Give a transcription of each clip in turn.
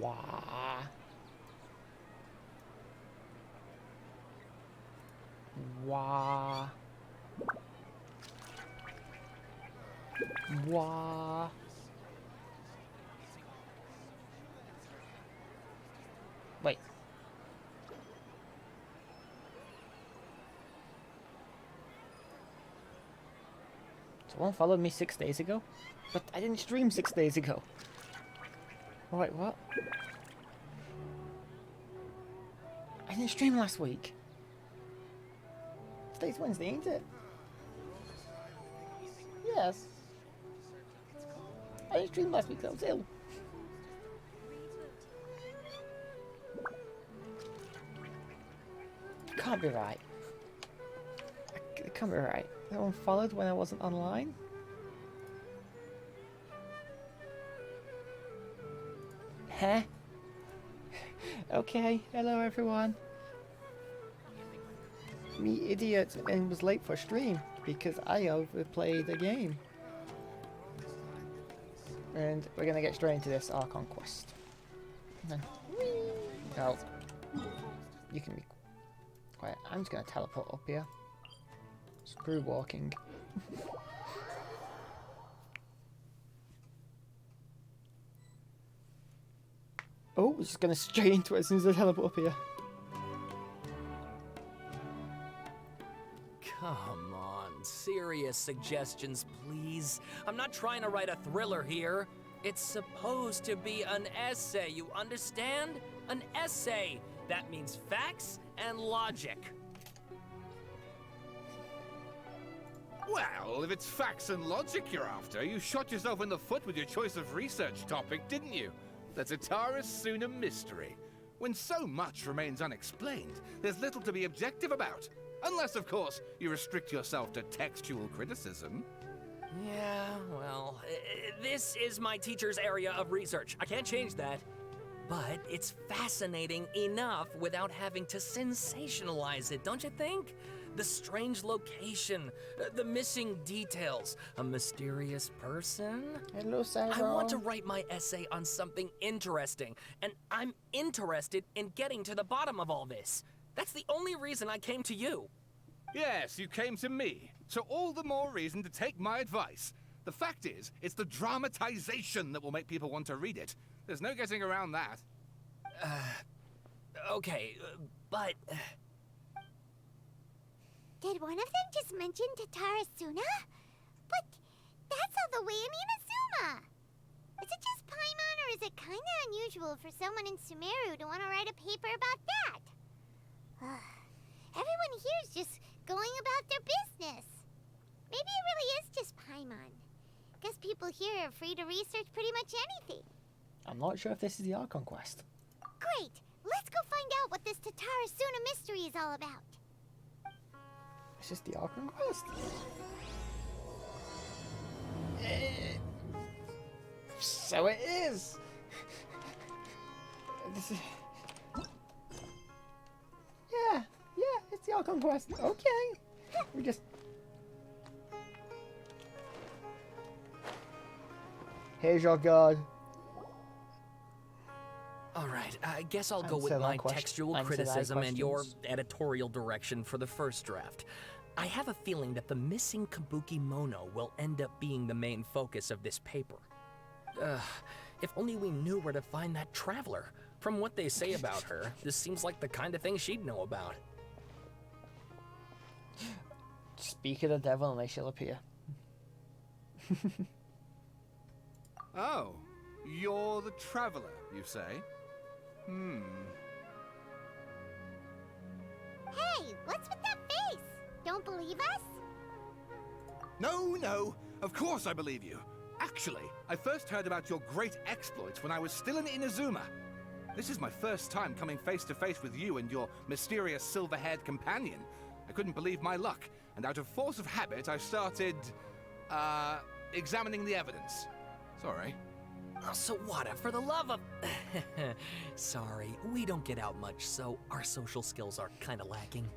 Wah. Wah. Wah. Wait. Someone followed me 6 days ago? But I didn't stream 6 days ago. Wait, what? I didn't stream last week. Today's Wednesday, ain't it? Yes. I didn't stream last week, I was ill. Can't be right. It can't be right. Someone followed when I wasn't online? Huh? Okay, hello everyone. Me idiot and was late for stream because I overplayed the game. And we're gonna get straight into this Archon quest. Oh. You can be quiet. I'm just gonna teleport up here. Screw walking. Oh, it's just gonna straight into it as soon as I teleport up here. Come on, serious suggestions, please. I'm not trying to write a thriller here. It's supposed to be an essay, you understand? An essay. That means facts and logic. Well, if it's facts and logic you're after, you shot yourself in the foot with your choice of research topic, didn't you? The Tatara Suna mystery. When so much remains unexplained, there's little to be objective about. Unless, of course, you restrict yourself to textual criticism. Yeah, well, this is my teacher's area of research. I can't change that. But it's fascinating enough without having to sensationalize it, don't you think? The strange location, the missing details, a mysterious person. Hello, Sarah. I want to write my essay on something interesting, and I'm interested in getting to the bottom of all this. That's the only reason I came to you. Yes, you came to me, so all the more reason to take my advice. The fact is, it's the dramatization that will make people want to read it. There's no getting around that. Okay, but... Did one of them just mention Tatara Suna? But that's all the way in Inazuma! Is it just Paimon, or is it kinda unusual for someone in Sumeru to want to write a paper about that? Everyone here is just going about their business. Maybe it really is just Paimon. Guess people here are free to research pretty much anything. I'm not sure if this is the Archon quest. Great! Let's go find out what this Tatara Suna mystery is all about. It's just the Archon quest. So it is. This is... Yeah, it's the Archon quest. Okay. We just... Here's your god. Alright, I guess I'll go with Answer my that textual answer that criticism and your questions. editorial direction for the first draft. I have a feeling that the missing Kabuki Mono will end up being the main focus of this paper. If only we knew where to find that traveler. From what they say about her, this seems like the kind of thing she'd know about. Speak of the devil and they shall appear. Oh, you're the traveler, you say? Hey, what's with that face? Don't believe us? No, of course I believe you. Actually, I first heard about your great exploits when I was still in Inazuma. This is my first time coming face to face with you and your mysterious silver-haired companion. I couldn't believe my luck, and out of force of habit, I started, examining the evidence. Sorry. Oh, Sawada, for the love of... Sorry, we don't get out much, so our social skills are kinda lacking.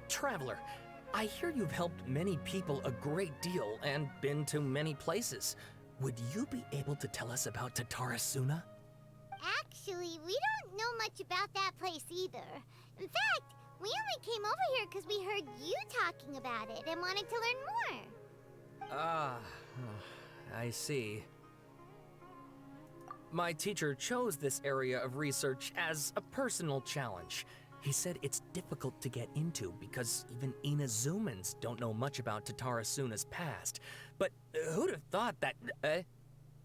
Traveler, I hear you've helped many people a great deal and been to many places. would you be able to tell us about Tatarasuna? Actually, we don't know much about that place either. In fact, we only came over here because we heard you talking about it and wanted to learn more. Ah, I see. My teacher chose this area of research as a personal challenge. He said it's difficult to get into because even Inazumans don't know much about Tatarasuna's past. But who'd have thought that...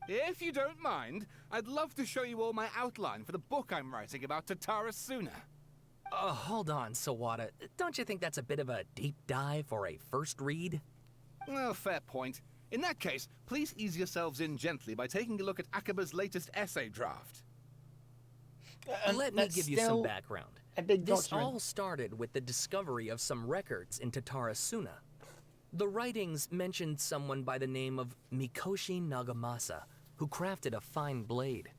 If you don't mind, I'd love to show you all my outline for the book I'm writing about Tatarasuna. Hold on, Sawada. Don't you think that's a bit of a deep dive or a first read? Well, fair point. In that case, please ease yourselves in gently by taking a look at Akaba's latest essay draft. Let me give you some background. A big This document. all started with the discovery of some records in Tatarasuna. The writings mentioned someone by the name of Mikoshi Nagamasa, who crafted a fine blade.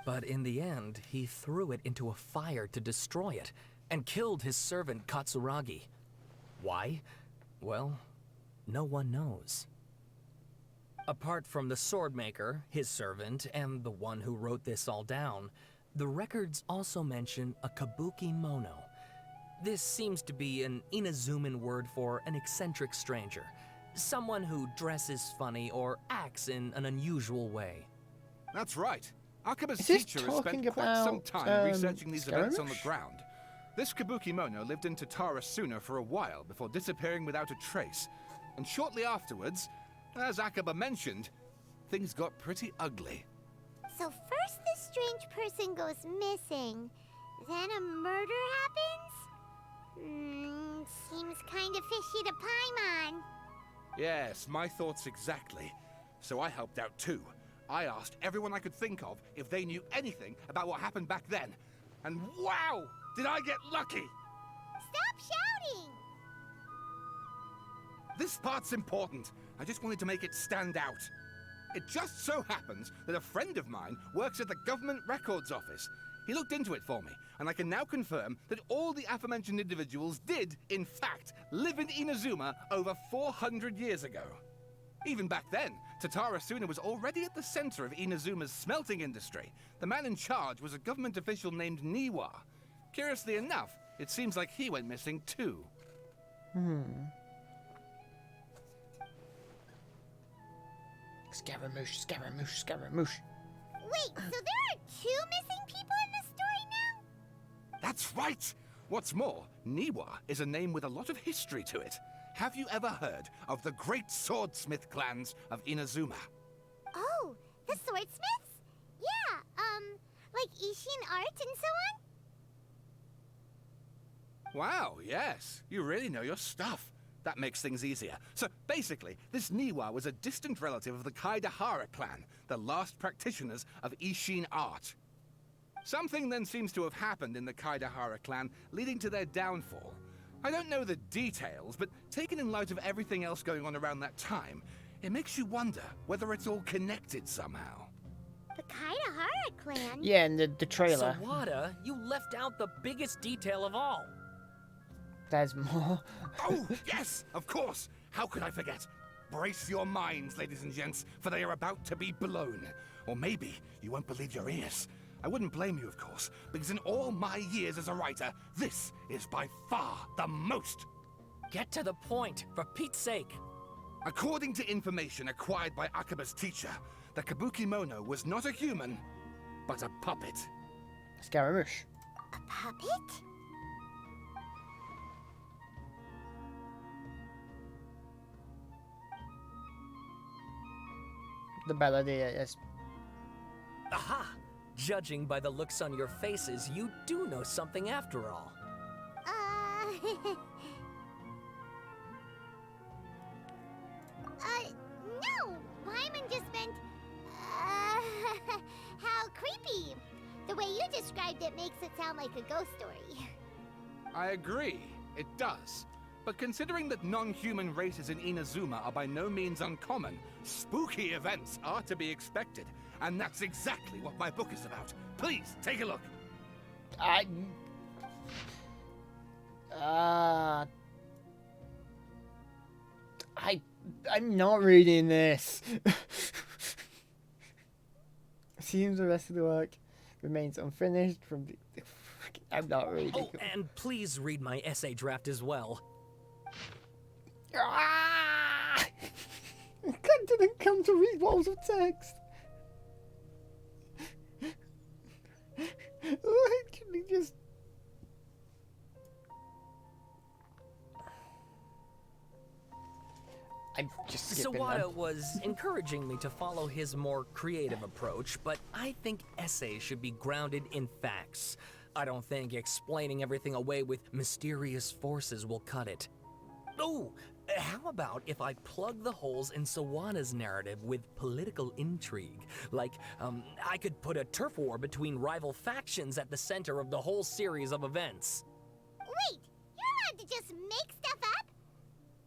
But in the end, he threw it into a fire to destroy it, and killed his servant Katsuragi. Why? Well, no one knows. Apart from the swordmaker, his servant, and the one who wrote this all down, the records also mention a kabuki mono. This seems to be an Inazuman word for an eccentric stranger, someone who dresses funny or acts in an unusual way. That's right. Akaba's Is this teacher has spent talking quite some about, time researching these events on the Skirmish? ground. This kabuki mono lived in Tatarasuna for a while before disappearing without a trace. And shortly afterwards, as Akaba mentioned, things got pretty ugly. So first this strange person goes missing, then a murder happens? Seems kind of fishy to Paimon. Yes, my thoughts exactly. So I helped out too. I asked everyone I could think of if they knew anything about what happened back then. And wow, did I get lucky! Stop shouting! This part's important. I just wanted to make it stand out. It just so happens that a friend of mine works at the Government Records Office. He looked into it for me, and I can now confirm that all the aforementioned individuals did, in fact, live in Inazuma over 400 years ago. Even back then, Tatarasuna was already at the center of Inazuma's smelting industry. The man in charge was a government official named Niwa. Curiously enough, it seems like he went missing too. Scaramouche, Scaramouche, Scaramouche. Wait, so there are 2 missing people in this story now? That's right! What's more, Niwa is a name with a lot of history to it. Have you ever heard of the great swordsmith clans of Inazuma? Oh, the swordsmiths? Yeah, like Ishin art and so on? Wow, yes. You really know your stuff. That makes things easier. So basically, this Niwa was a distant relative of the Kaidahara clan, the last practitioners of Ishin art. Something then seems to have happened in the Kaidahara clan, leading to their downfall. I don't know the details, but taken in light of everything else going on around that time, it makes you wonder whether it's all connected somehow. The Kaidahara clan? Yeah, and the trailer. Sawada, you left out the biggest detail of all. There's more. Oh, yes, of course. How could I forget? Brace your minds, ladies and gents, for they are about to be blown. Or maybe you won't believe your ears. I wouldn't blame you, of course, because in all my years as a writer, this is by far the most. Get to the point, for Pete's sake. According to information acquired by Akaba's teacher, the Kabuki Mono was not a human, but a puppet. Scaramouche. A puppet? The Balladeer, yes. Aha! Judging by the looks on your faces, you do know something after all. No! Paimon just meant, how creepy. The way you described it makes it sound like a ghost story. I agree, it does. But considering that non-human races in Inazuma are by no means uncommon, spooky events are to be expected. And that's exactly what my book is about. Please, take a look. I'm not reading this. Assumes the rest of the work remains unfinished from the... I'm not reading. Oh, and please read my essay draft as well. Ah! Ken didn't come to read walls of text. Why can he just... I'm just skipping Sawada them. was encouraging me to follow his more creative approach, but I think essays should be grounded in facts. I don't think explaining everything away with mysterious forces will cut it. Oh, how about if I plug the holes in Sawada's narrative with political intrigue? Like, I could put a turf war between rival factions at the center of the whole series of events. Wait, you're allowed to just make stuff up?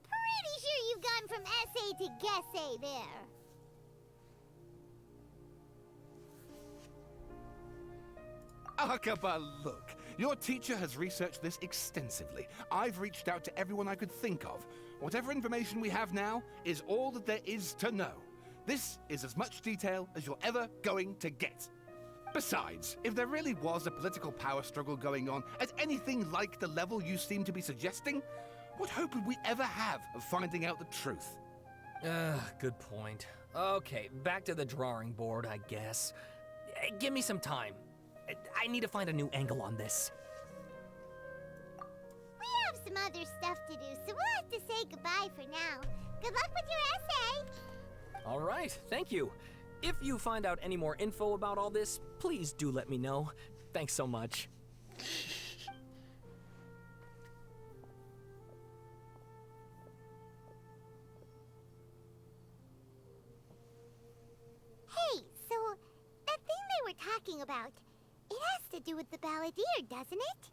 Pretty sure you've gone from essay to guessay there. Akaba, look. Your teacher has researched this extensively. I've reached out to everyone I could think of. Whatever information we have now is all that there is to know. This is as much detail as you're ever going to get. Besides, if there really was a political power struggle going on at anything like the level you seem to be suggesting, what hope would we ever have of finding out the truth? Good point. Okay, back to the drawing board, I guess. Give me some time. I need to find a new angle on this. We have some other stuff to do, so we'll have to say goodbye for now. Good luck with your essay! All right, thank you. If you find out any more info about all this, please do let me know. Thanks so much. Hey, so that thing they were talking about, it has to do with the balladeer, doesn't it?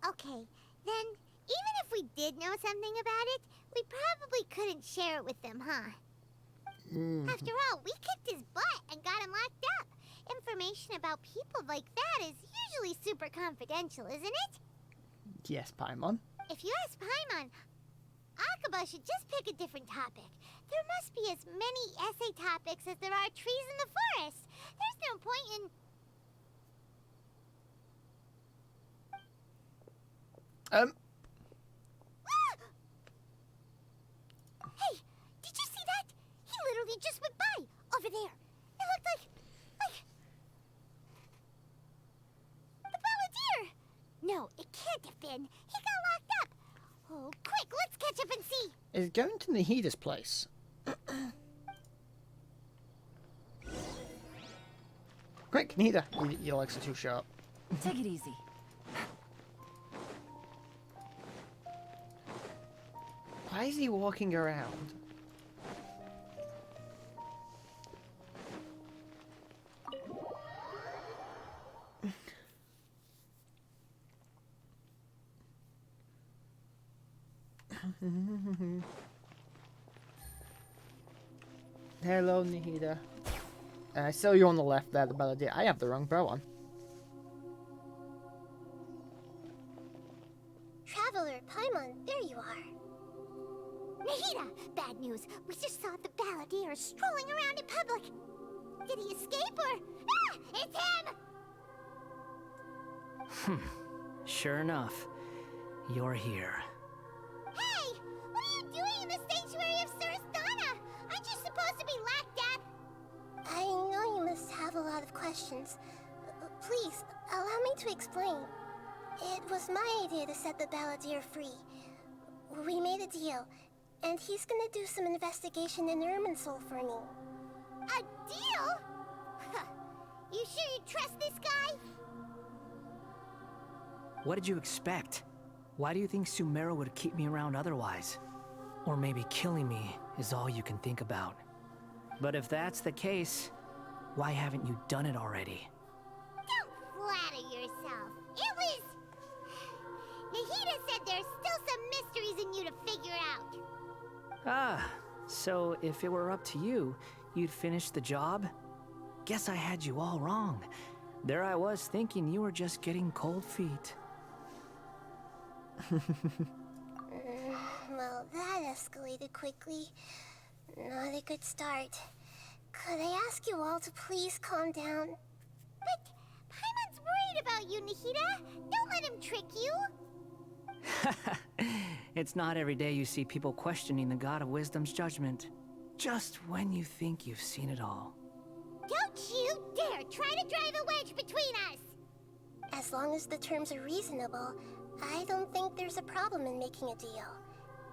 Okay, then even if we did know something about it, we probably couldn't share it with them, huh? After all, we kicked his butt and got him locked up. Information about people like that is usually super confidential, isn't it? Yes, Paimon. If you ask Paimon, Akaba should just pick a different topic. There must be as many essay topics as there are trees in the forest. There's no point in... Hey, did you see that? He literally just went by, over there. It looked like... the balladeer! No, it can't have been. He got locked up. Oh, quick, let's catch up and see. Is going to Nahida's place. Quick, Nahida. Your legs are too sharp. Take it easy. Why is he walking around? Hello, Nahida. I saw you on the left there, the balladeer. I have the wrong bow on. Traveler, Paimon, there you are. Nahida! Bad news. We just saw the balladeer strolling around in public. Did he escape or... Ah! It's him! Sure enough, you're here. Hey! What are you doing in the sanctuary of Surasthana? Aren't you supposed to be locked up? I know you must have a lot of questions. Please, allow me to explain. It was my idea to set the balladeer free. We made a deal, and he's gonna do some investigation in Irminsul for me. A deal? You sure you trust this guy? What did you expect? Why do you think Sumeru would keep me around otherwise? Or maybe killing me is all you can think about. But if that's the case, why haven't you done it already? Don't flatter yourself. It was... Nahida said there's still some mysteries in you to figure out. Ah, so if it were up to you, you'd finish the job? Guess I had you all wrong. There I was thinking you were just getting cold feet. Well, that escalated quickly. Not a good start. Could I ask you all to please calm down? But Paimon's worried about you, Nahida. Don't let him trick you. It's not every day you see people questioning the God of Wisdom's judgment. Just when you think you've seen it all. Don't you dare try to drive a wedge between us! As long as the terms are reasonable, I don't think there's a problem in making a deal.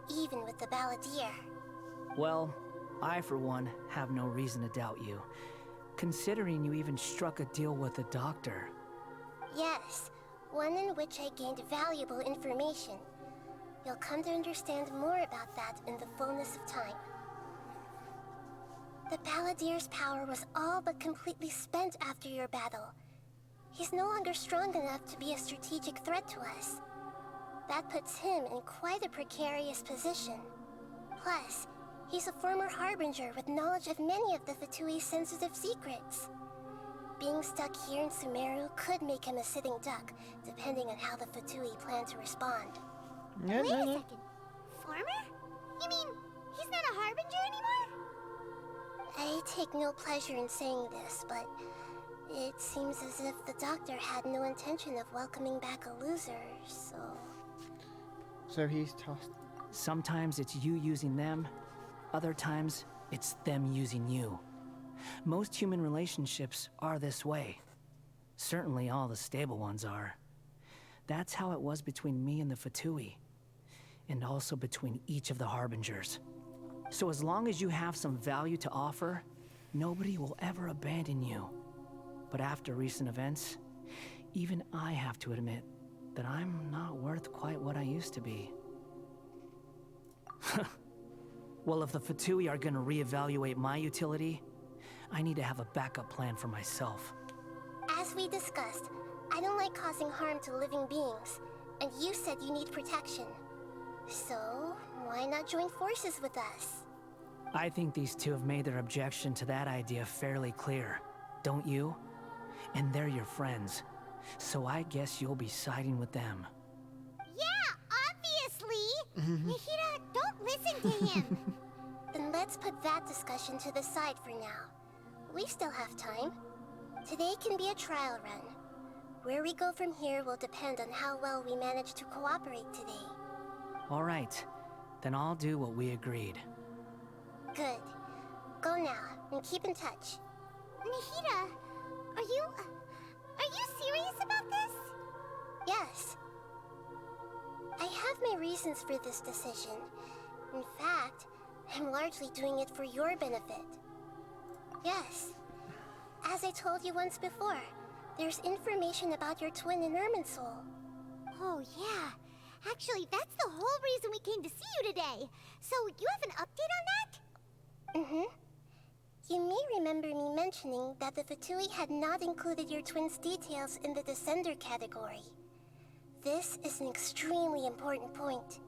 Even with the Balladeer. Well, I for one have no reason to doubt you. Considering you even struck a deal with the doctor. Yes, one in which I gained valuable information. You'll come to understand more about that in the fullness of time. The Balladeer's power was all but completely spent after your battle. He's no longer strong enough to be a strategic threat to us. That puts him in quite a precarious position. Plus, he's a former Harbinger with knowledge of many of the Fatui's sensitive secrets. Being stuck here in Sumeru could make him a sitting duck, depending on how the Fatui plan to respond. Yeah, Wait no, a no. second. Former? You mean he's not a Harbinger anymore? I take no pleasure in saying this, but it seems as if the doctor had no intention of welcoming back a loser, so... So he's tossed. Sometimes it's you using them, other times it's them using you. Most human relationships are this way. Certainly all the stable ones are. That's how it was between me and the Fatui, and also between each of the Harbingers. So as long as you have some value to offer, nobody will ever abandon you. But after recent events, even I have to admit that I'm not worth quite what I used to be. Well, if the Fatui are gonna reevaluate my utility, I need to have a backup plan for myself. As we discussed, I don't like causing harm to living beings, and you said you need protection. So, why not join forces with us? I think these two have made their objection to that idea fairly clear, don't you? And they're your friends, so I guess you'll be siding with them. Yeah, obviously! Nahida, don't listen to him! Then let's put that discussion to the side for now. We still have time. Today can be a trial run. Where we go from here will depend on how well we manage to cooperate today. All right, then I'll do what we agreed. Good. Go now, and keep in touch. Nahida, are you serious about this? Yes. I have my reasons for this decision. In fact, I'm largely doing it for your benefit. Yes. As I told you once before, there's information about your twin in Irminsul. Oh, yeah. Actually, that's the whole reason we came to see you today. So, you have an update on that? You may remember me mentioning that the Fatui had not included your twin's details in the Descender category. This is an extremely important point.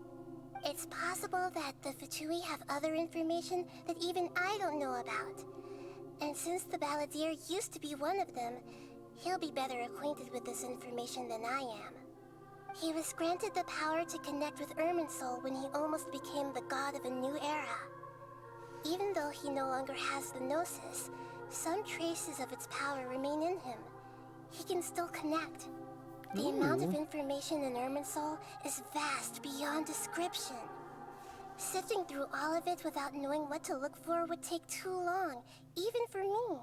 It's possible that the Fatui have other information that even I don't know about. And since the Balladeer used to be one of them, he'll be better acquainted with this information than I am. He was granted the power to connect with Irminsul when he almost became the god of a new era. Even though he no longer has the Gnosis, some traces of its power remain in him. He can still connect. The amount of information in Irminsul is vast beyond description. Sifting through all of it without knowing what to look for would take too long, even for me.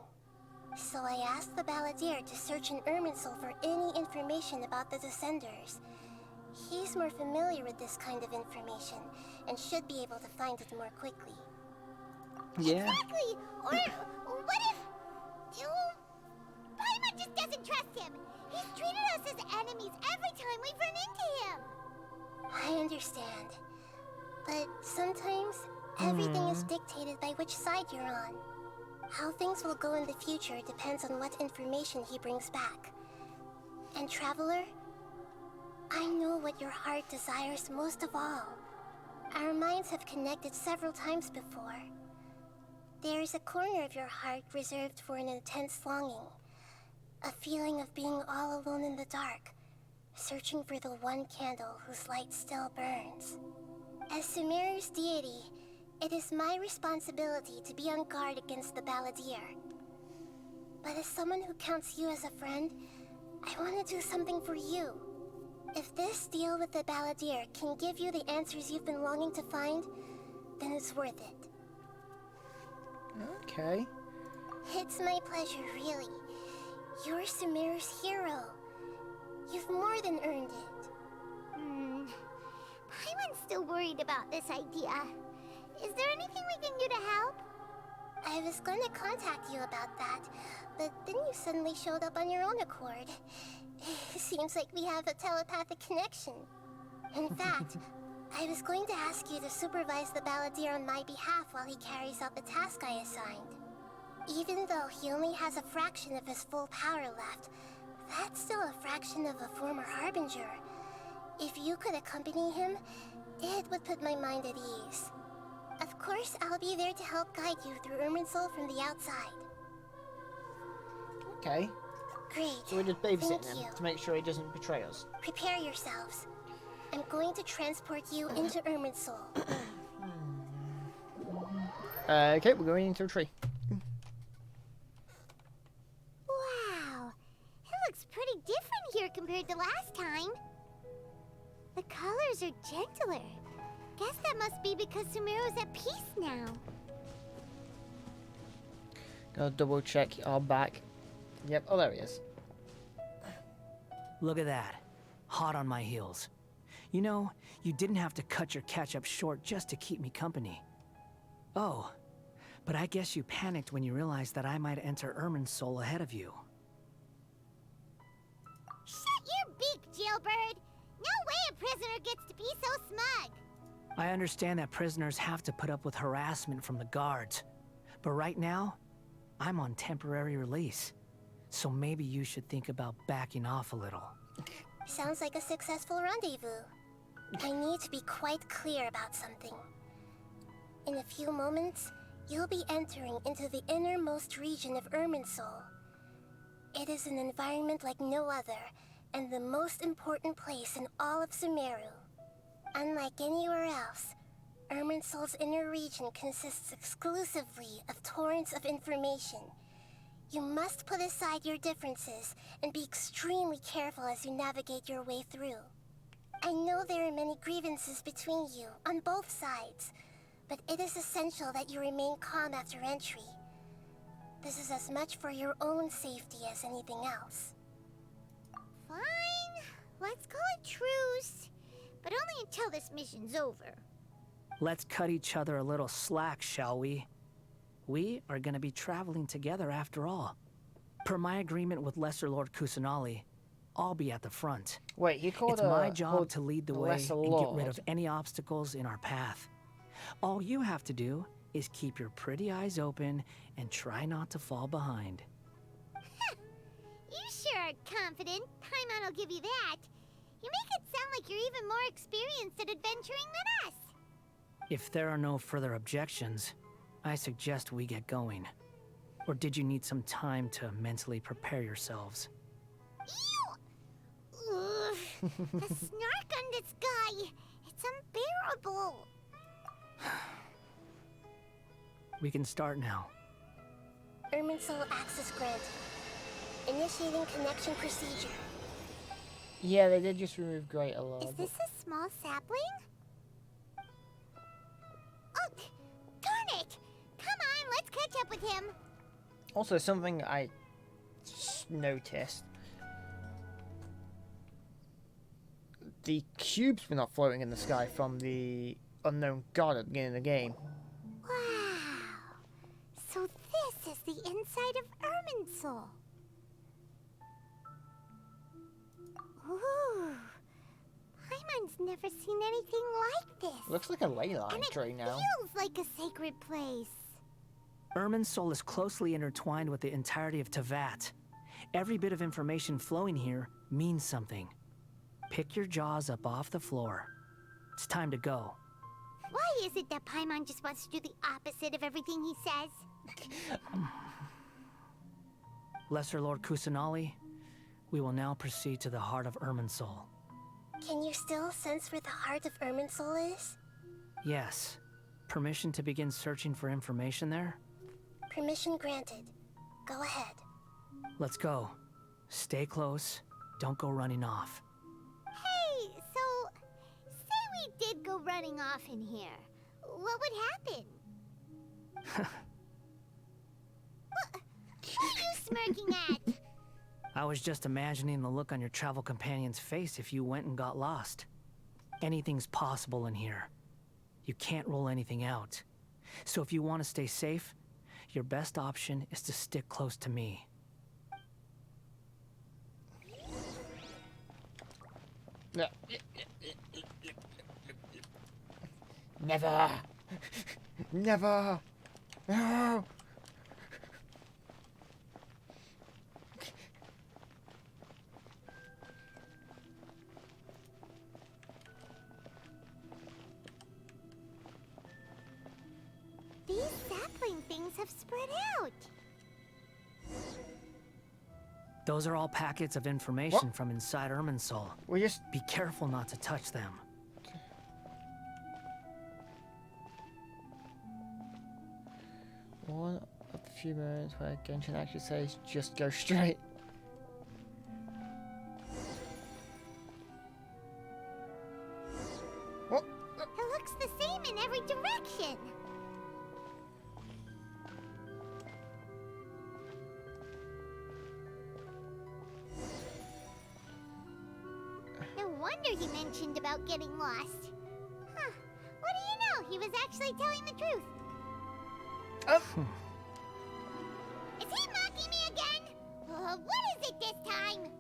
So I asked the Balladeer to search in Irminsul for any information about the Descenders. He's more familiar with this kind of information, and should be able to find it more quickly. Yeah. Exactly! Or what if... Paimon just doesn't trust him! He's treated us as enemies every time we've run into him! I understand. But sometimes, everything is dictated by which side you're on. How things will go in the future depends on what information he brings back. And Traveler, I know what your heart desires most of all. Our minds have connected several times before. There is a corner of your heart reserved for an intense longing. A feeling of being all alone in the dark, searching for the one candle whose light still burns. As Sumeru's deity, It is my responsibility to be on guard against the Balladeer. But as someone who counts you as a friend, I want to do something for you. If this deal with the Balladeer can give you the answers you've been longing to find, then it's worth it. Okay. It's my pleasure, really. You're Sumeru's hero. You've more than earned it. Paimon's still worried about this idea. Is there anything we can do to help? I was going to contact you about that, but then you suddenly showed up on your own accord. Seems like we have a telepathic connection. In fact, I was going to ask you to supervise the Balladeer on my behalf while he carries out the task I assigned. Even though he only has a fraction of his full power left, that's still a fraction of a former Harbinger. If you could accompany him, it would put my mind at ease. Of course, I'll be there to help guide you through Irminsul from the outside. Okay. Great. So we're just Thank babysitting you. him to make sure he doesn't betray us. Prepare yourselves. I'm going to transport you into Irminsul. Okay, we're going into a tree. Wow, it looks pretty different here compared to last time. The colors are gentler. Guess that must be because Sumeru's at peace now. Gonna double check our back. Yep, oh there he is. Look at that. Hot on my heels. You know, you didn't have to cut your catch-up short just to keep me company. Oh, but I guess you panicked when you realized that I might enter Irminsul ahead of you. Shut your beak, Jailbird! No way a prisoner gets to be so smug! I understand that prisoners have to put up with harassment from the guards, but right now, I'm on temporary release. So maybe you should think about backing off a little. Sounds like a successful rendezvous. I need to be quite clear about something. In a few moments, you'll be entering into the innermost region of Irminsul. It is an environment like no other, and the most important place in all of Sumeru. Unlike anywhere else, Irminsul's inner region consists exclusively of torrents of information. You must put aside your differences and be extremely careful as you navigate your way through. I know there are many grievances between you, on both sides, but it is essential that you remain calm after entry. This is as much for your own safety as anything else. Fine, let's call it truce. But only until this mission's over. Let's cut each other a little slack, shall we? We are gonna be traveling together after all. Per my agreement with Lesser Lord Kusanali, I'll be at the front. Wait, he called It's my job to lead the way Lesser and get rid Lord. of any obstacles in our path. All you have to do is keep your pretty eyes open and try not to fall behind. You sure are confident. Paimon will give you that. You make it sound like you're even more experienced at adventuring than us. If there are no further objections, I suggest we get going. Or did you need some time to mentally prepare yourselves? Ew! Ugh, the snark on this guy. It's unbearable. We can start now. Irminsul access granted. Initiating connection procedure. Yeah, they did just remove Great a Is little. this a small sapling? Oh, darn it! Come on, let's catch up with him. Also, something I noticed. The cubes were not floating in the sky from the unknown god at the beginning of the game. Wow. So this is the inside of Irminsul. Ooh. Paimon's never seen anything like this. Looks like a ley line And it tree now. feels like a sacred place. Irminsul is closely intertwined with the entirety of Tevat. Every bit of information flowing here means something. Pick your jaws up off the floor. It's time to go. Why is it that Paimon just wants to do the opposite of everything he says? Lesser Lord Kusanali, we will now proceed to the heart of Irminsul. Can you still sense where the heart of Irminsul is? Yes, Permission to begin searching for information there? Permission granted. Go ahead. Let's go. Stay close. Don't go running off. Hey, so say we did go running off in here. What would happen? What are you smirking at? I was just imagining the look on your travel companion's face if you went and got lost. Anything's possible in here. You can't rule anything out. So if you want to stay safe, your best option is to stick close to me. Never! Never! No! These sapling things have spread out. Those are all packets of information What? from inside Irminsul. We just... Be careful not to touch them. One of the few moments where Genshin actually says, just go straight. What? It looks the same in every direction. No wonder he mentioned about getting lost. Huh. What do you know? He was actually telling the truth. Is he mocking me again? What is it this time?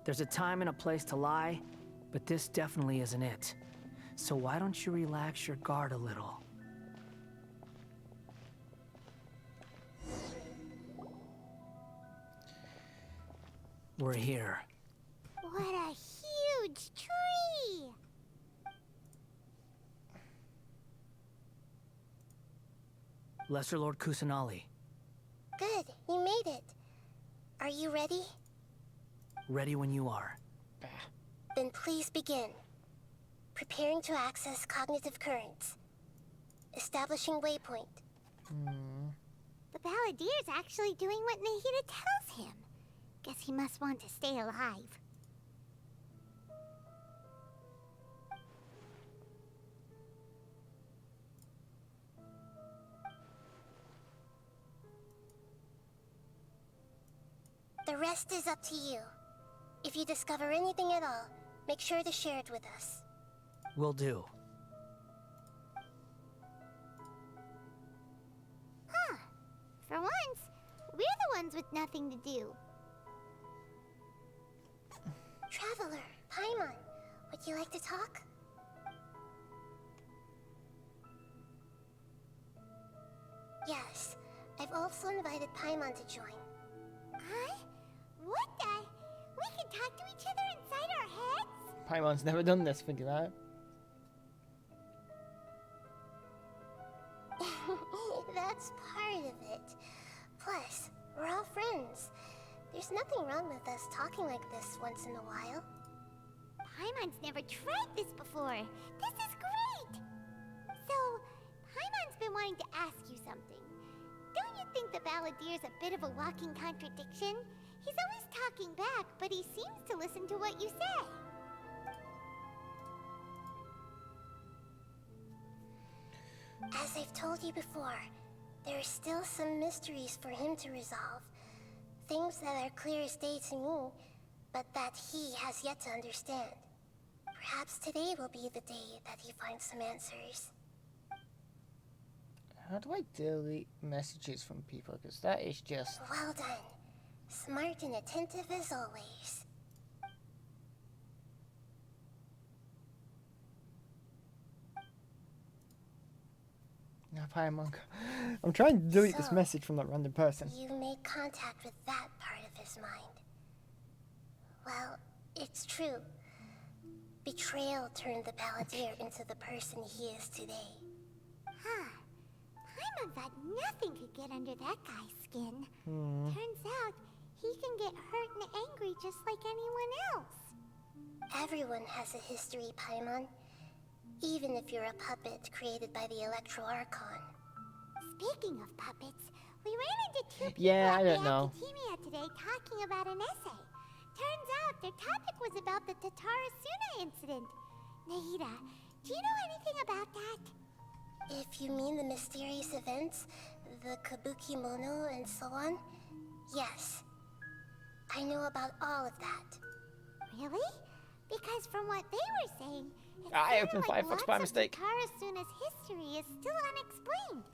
There's a time and a place to lie, but this definitely isn't it. So why don't you relax your guard a little? We're here. What a huge tree! Lesser Lord Kusanali, Good, you made it. Are you ready? ready when you are. Then please begin. Preparing to access cognitive currents. Establishing waypoint. The Balladier's actually doing what Nahida tells him. Guess he must want to stay alive. The rest is up to you. If you discover anything at all, make sure to share it with us. Will do. Huh. For once, we're the ones with nothing to do. Traveler, Paimon, would you like to talk? Yes, I've also invited Paimon to join. Huh? What the? We can talk to each other inside our heads? Paimon's never done this, think about it. That's part of it. Plus, we're all friends. There's nothing wrong with us talking like this once in a while. Paimon's never tried this before. This is great! So, Paimon's been wanting to ask you something. Don't you think the Balladier's a bit of a walking contradiction? He's always talking back, but he seems to listen to what you say. As I've told you before, there are still some mysteries for him to resolve. Things that are clear as day to me, but that he has yet to understand. Perhaps today will be the day that he finds some answers. How do I delete messages from people? Because that is just... Well done. Smart and attentive as always. Now, Paimon, I'm trying to delete this So, message from that random person. You made contact with that part of his mind. Well, it's true. Betrayal turned the Balladeer into the person he is today. Huh. Paimon thought nothing could get under that guy's skin. Turns out, he can get hurt and angry just like anyone else. Everyone has a history, Paimon. even if you're a puppet created by the Electro Archon. Speaking of puppets, we ran into two people Yeah, I at the don't know. Academia today talking about an essay. Turns out their topic was about the Tatarasuna incident. Nahida, do you know anything about that? If you mean the mysterious events, the Kabuki Mono and so on, yes. I know about all of that. Really? Because from what they were saying, it I sounded opened like Firefox lots by of mistake. Tatarasuna's history is still unexplained.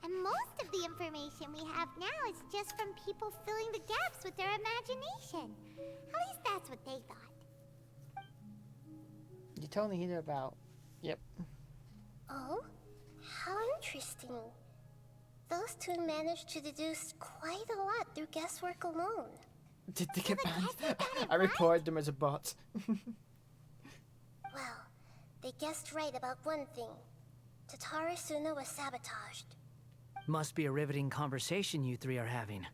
And most of the information we have now is just from people filling the gaps with their imagination. At least that's what they thought. You told Nahida about. Yep. Oh? How interesting. Those two managed to deduce quite a lot through guesswork alone. Did they get the banned? guesser got it I reported them as a bot. Well, they guessed right about one thing. Tatarasuna was sabotaged. Must be a riveting conversation you three are having.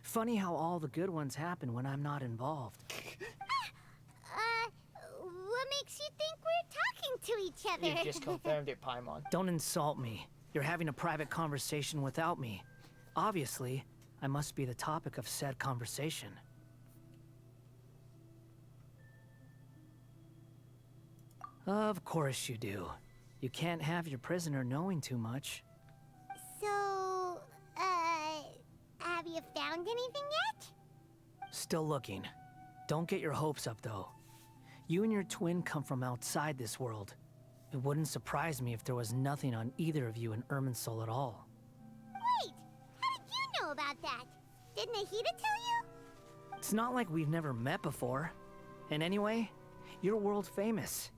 Funny how all the good ones happen when I'm not involved. What makes you think we're talking to each other? You've just confirmed it, Paimon. Don't insult me. You're having a private conversation without me. Obviously, I must be the topic of said conversation. Of course you do. You can't have your prisoner knowing too much. So, have you found anything yet? Still looking. Don't get your hopes up, though. You and your twin come from outside this world. It wouldn't surprise me if there was nothing on either of you in Irminsul at all. Wait, how did you know about that? Did Nahida tell you? It's not like we've never met before. And anyway, you're world famous.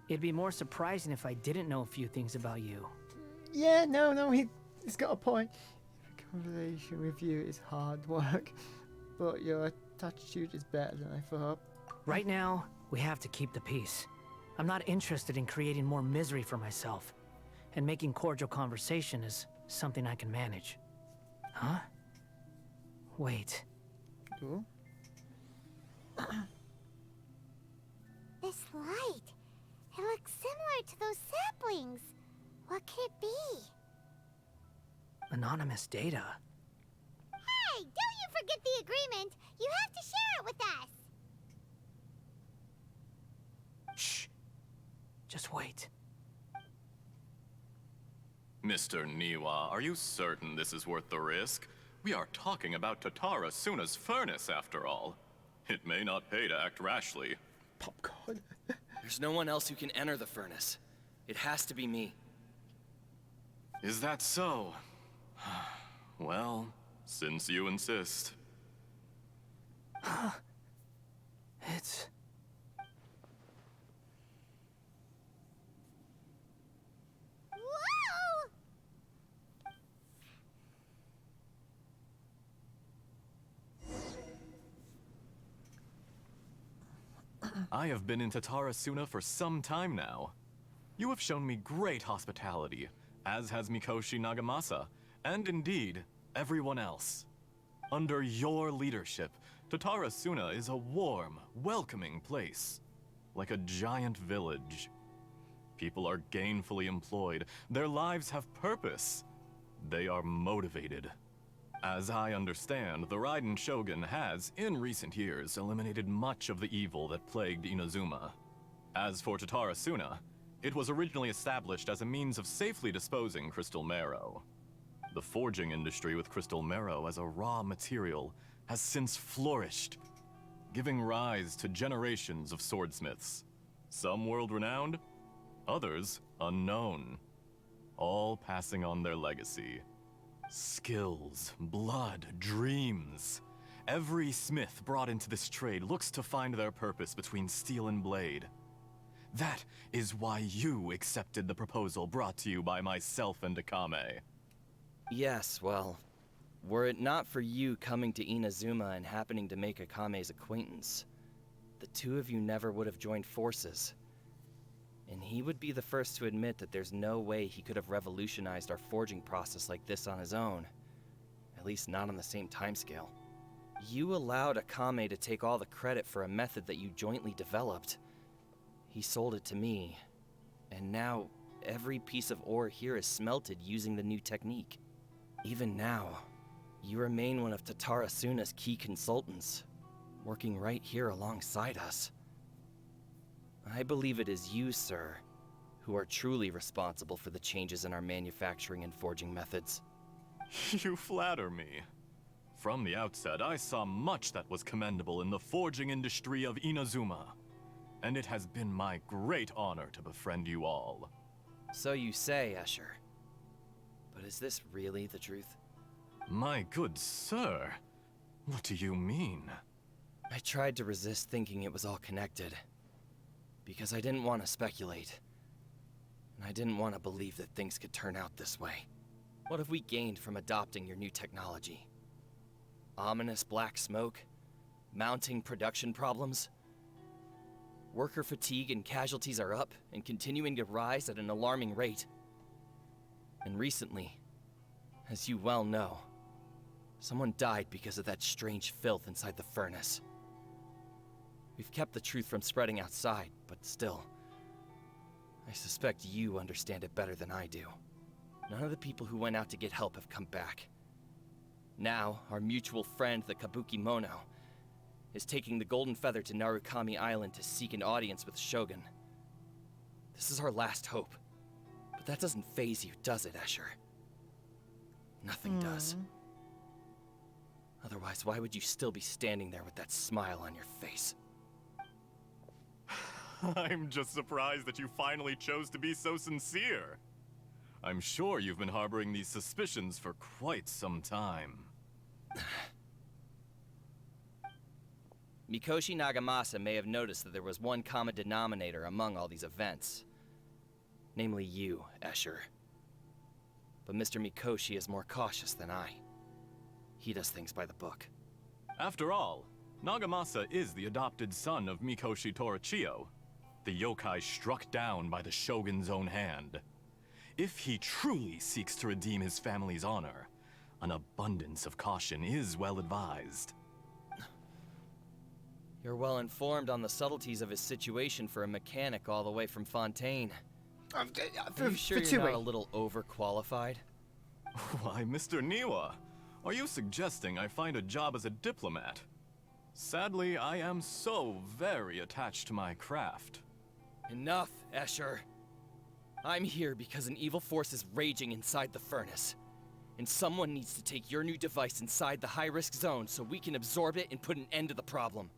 It'd be more surprising if I didn't know a few things about you. Yeah, no, he's got a point. A conversation with you is hard work, but your attitude is better than I thought. Right now, we have to keep the peace. I'm not interested in creating more misery for myself, and making cordial conversation is something I can manage. Huh? Wait. Ooh. This light. It looks similar to those saplings. What could it be? Anonymous data. Hey, don't you forget the agreement. You have to share it with us. Shh. Just wait. Mr. Niwa, are you certain this is worth the risk? We are talking about Tatarasuna's furnace, after all. It may not pay to act rashly. Popcorn. There's no one else who can enter the furnace. It has to be me. Is that so? Well, since you insist. It's... Whoa! I have been in Tatarasuna for some time now. You have shown me great hospitality, as has Mikoshi Nagamasa, and indeed, everyone else. Under your leadership, Tatarasuna is a warm, welcoming place, like a giant village. People are gainfully employed, their lives have purpose. They are motivated. As I understand, the Raiden Shogun has, in recent years, eliminated much of the evil that plagued Inazuma. As for Tatarasuna, it was originally established as a means of safely disposing crystal marrow. The forging industry with crystal marrow as a raw material has since flourished, giving rise to generations of swordsmiths. Some world-renowned, others unknown, all passing on their legacy. Skills, blood, dreams. Every smith brought into this trade looks to find their purpose between steel and blade. That is why you accepted the proposal brought to you by myself and Akame. Yes, well, were it not for you coming to Inazuma and happening to make Akame's acquaintance, the two of you never would have joined forces. And he would be the first to admit that there's no way he could have revolutionized our forging process like this on his own. At least not on the same timescale. You allowed Akame to take all the credit for a method that you jointly developed. He sold it to me, And now, every piece of ore here is smelted using the new technique. Even now, you remain one of Tatara Suna's key consultants, working right here alongside us. I believe it is you, sir, who are truly responsible for the changes in our manufacturing and forging methods. You flatter me. From the outset, I saw much that was commendable in the forging industry of Inazuma, and it has been my great honor to befriend you all. So you say, Escher. But is this really the truth? My good sir, what do you mean? I tried to resist thinking it was all connected, because I didn't want to speculate, and I didn't want to believe that things could turn out this way. What have we gained from adopting your new technology? Ominous black smoke? Mounting production problems? Worker fatigue and casualties are up and continuing to rise at an alarming rate. And recently, as you well know, someone died because of that strange filth inside the furnace. We've kept the truth from spreading outside, but still, I suspect you understand it better than I do. None of the people who went out to get help have come back. Now, our mutual friend, the Kabuki Mono, is taking the Golden Feather to Narukami Island to seek an audience with Shogun. This is our last hope. But that doesn't faze you, does it, Escher? Nothing does. Otherwise, why would you still be standing there with that smile on your face? I'm just surprised that you finally chose to be so sincere. I'm sure you've been harboring these suspicions for quite some time. Mikoshi Nagamasa may have noticed that there was one common denominator among all these events. Namely you, Escher. But Mr. Mikoshi is more cautious than I. He does things by the book. After all, Nagamasa is the adopted son of Mikoshi Torichio, the yokai struck down by the Shogun's own hand. If he truly seeks to redeem his family's honor, an abundance of caution is well advised. You're well informed on the subtleties of his situation for a mechanic all the way from Fontaine. Are you sure you're not a little overqualified? Why, Mr. Niwa, are you suggesting I find a job as a diplomat? Sadly, I am so very attached to my craft. Enough, Escher. I'm here because an evil force is raging inside the furnace. And someone needs to take your new device inside the high-risk zone so we can absorb it and put an end to the problem.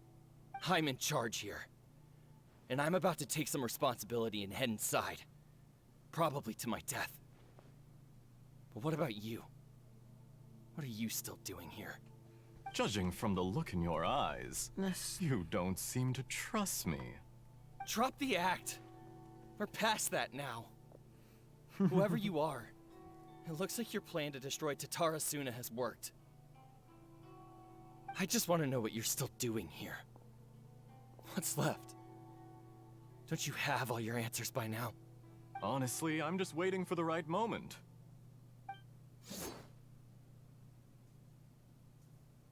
I'm in charge here. And I'm about to take some responsibility and head inside. Probably to my death. But what about you? What are you still doing here? Judging from the look in your eyes, you don't seem to trust me. Drop the act. We're past that now. Whoever you are, it looks like your plan to destroy Tatara Suna has worked. I just want to know what you're still doing here. What's left? Don't you have all your answers by now? Honestly, I'm just waiting for the right moment.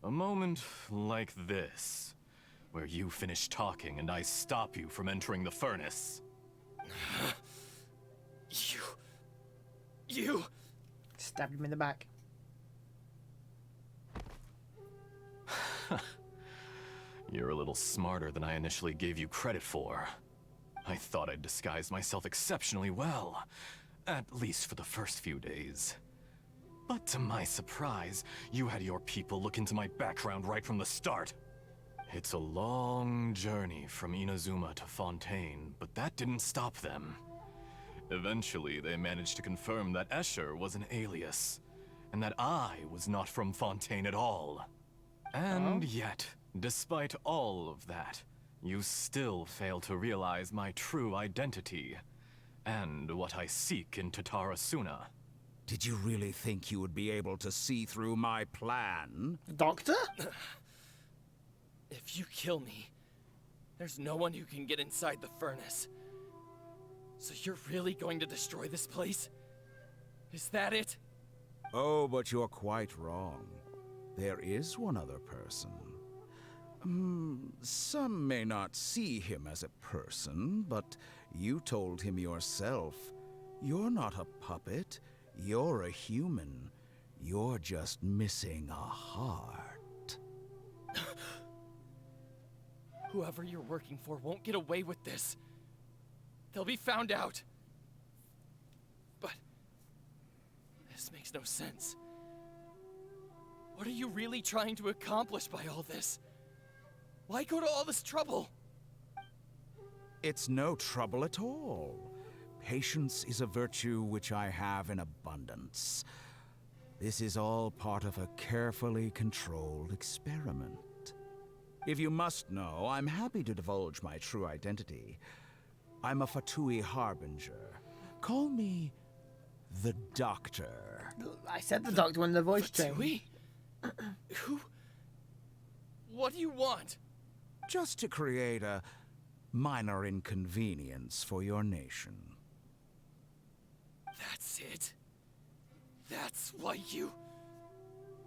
A moment like this, where you finish talking and I stop you from entering the furnace. You... Stab him in the back. You're a little smarter than I initially gave you credit for. I thought I'd disguised myself exceptionally well, at least for the first few days. But to my surprise, you had your people look into my background right from the start. It's a long journey from Inazuma to Fontaine, but that didn't stop them. Eventually, they managed to confirm that Escher was an alias, and that I was not from Fontaine at all. And yet, despite all of that, you still fail to realize my true identity, and what I seek in Tatara Suna. Did you really think you would be able to see through my plan? Doctor? If you kill me, there's no one who can get inside the furnace. So you're really going to destroy this place? Is that it? Oh, but you're quite wrong. There is one other person. Some may not see him as a person, but You told him yourself. You're not a puppet. You're a human. You're just missing a heart. Whoever you're working for won't get away with this. They'll be found out. But this makes no sense. What are you really trying to accomplish by all this? Why go to all this trouble? It's no trouble at all. Patience is a virtue which I have in abundance. This is all part of a carefully controlled experiment. If you must know, I'm happy to divulge my true identity. I'm a Fatui Harbinger. Call me the Doctor. I said the doctor when the voice changed. Fatui? Who? What do you want? Just to create a minor inconvenience for your nation. That's it? That's why you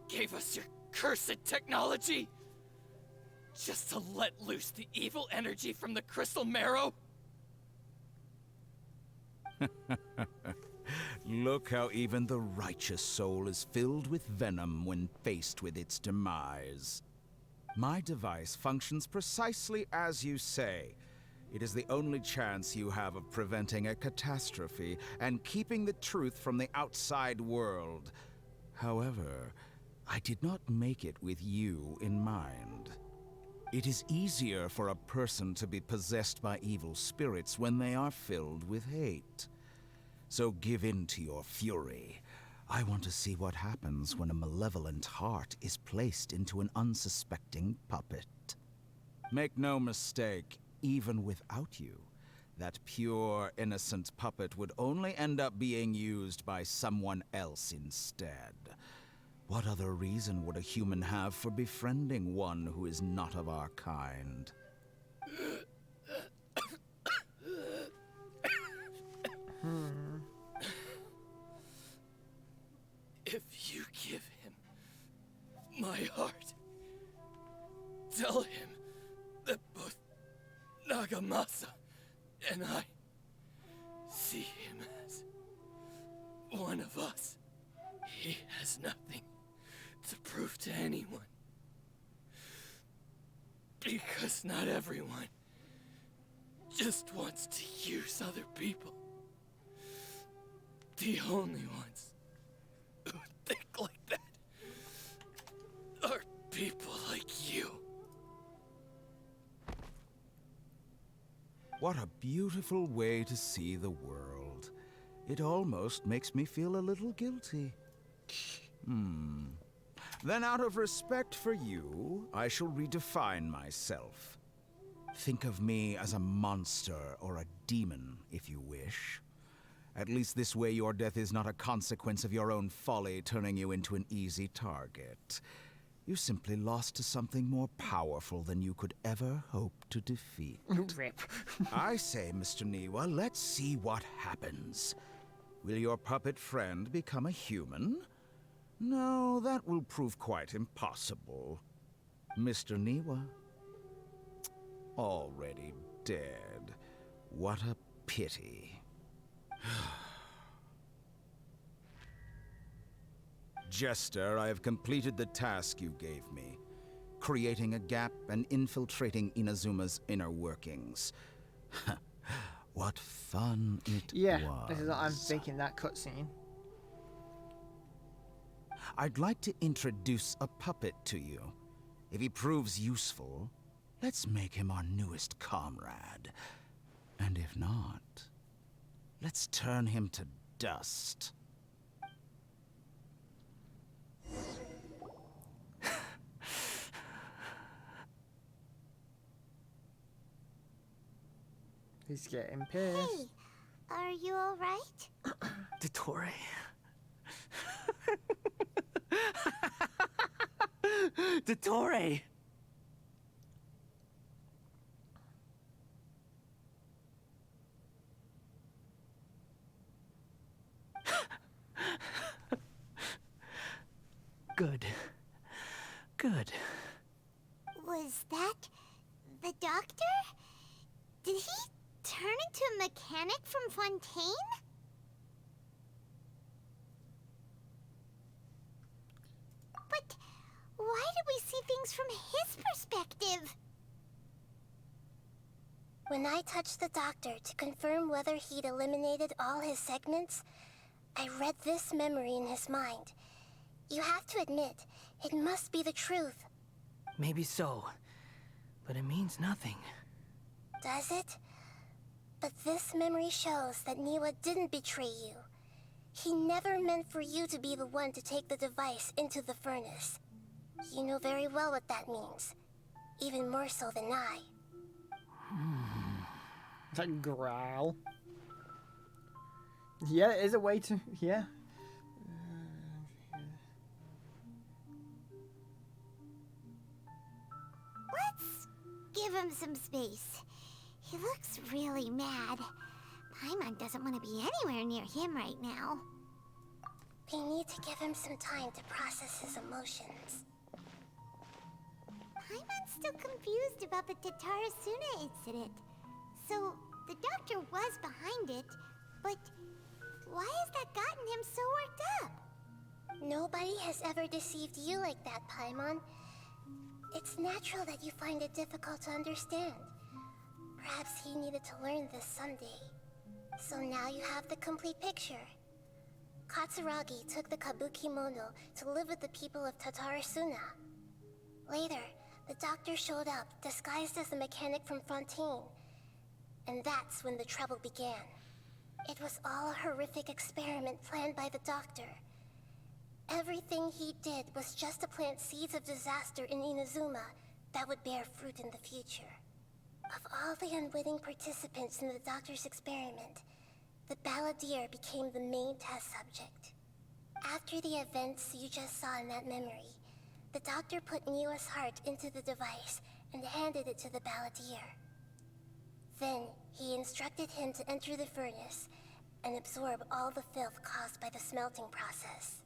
gave us your cursed technology? Just to let loose the evil energy from the crystal marrow? Look how even the righteous soul is filled with venom when faced with its demise. My device functions precisely as you say. It is the only chance you have of preventing a catastrophe and keeping the truth from the outside world. However, I did not make it with you in mind. It is easier for a person to be possessed by evil spirits when they are filled with hate. So give in to your fury. I want to see what happens when a malevolent heart is placed into an unsuspecting puppet. Make no mistake, even without you, that pure, innocent puppet would only end up being used by someone else instead. What other reason would a human have for befriending one who is not of our kind? If you give him my heart, tell him that both Nagamasa and I see him as one of us. He has nothing to prove to anyone. Because not everyone just wants to use other people. The only ones who think like that are people like you. What a beautiful way to see the world. It almost makes me feel a little guilty. Then out of respect for you, I shall redefine myself. Think of me as a monster or a demon, if you wish. At least this way your death is not a consequence of your own folly turning you into an easy target. You simply lost to something more powerful than you could ever hope to defeat. Rip. I say, Mr. Niwa, let's see what happens. Will your puppet friend become a human? No, that will prove quite impossible. Mr. Niwa? Already dead. What a pity. Jester, I have completed the task you gave me. Creating a gap and infiltrating Inazuma's inner workings. What fun it was. Yeah, this is what I'm thinking, that cutscene. I'd like to introduce a puppet to you. If he proves useful, let's make him our newest comrade. And if not, let's turn him to dust. He's getting pissed. Hey, are you alright? Dottore. Dottore! Good. Good. Was that the doctor? Did he turn to a mechanic from Fontaine? But why did we see things from his perspective? When I touched the doctor to confirm whether he'd eliminated all his segments, I read this memory in his mind. You have to admit, it must be the truth. Maybe so, but it means nothing. Does it? But this memory shows that Niwa didn't betray you. He never meant for you to be the one to take the device into the furnace. You know very well what that means. Even more so than I. It's like growl. Yeah, it is a way to... yeah. Let's give him some space. He looks really mad. Paimon doesn't want to be anywhere near him right now. We need to give him some time to process his emotions. Paimon's still confused about the Tatarasuna incident. So, the doctor was behind it, but why has that gotten him so worked up? Nobody has ever deceived you like that, Paimon. It's natural that you find it difficult to understand. Perhaps he needed to learn this someday. So now you have the complete picture. Katsuragi took the Kabuki Mono to live with the people of Tatarasuna. Later, the doctor showed up, disguised as a mechanic from Fontaine. And that's when the trouble began. It was all a horrific experiment planned by the doctor. Everything he did was just to plant seeds of disaster in Inazuma that would bear fruit in the future. Of all the unwitting participants in the doctor's experiment, the balladeer became the main test subject. After the events you just saw in that memory, the doctor put Niwa's heart into the device and handed it to the balladeer. Then, he instructed him to enter the furnace and absorb all the filth caused by the smelting process.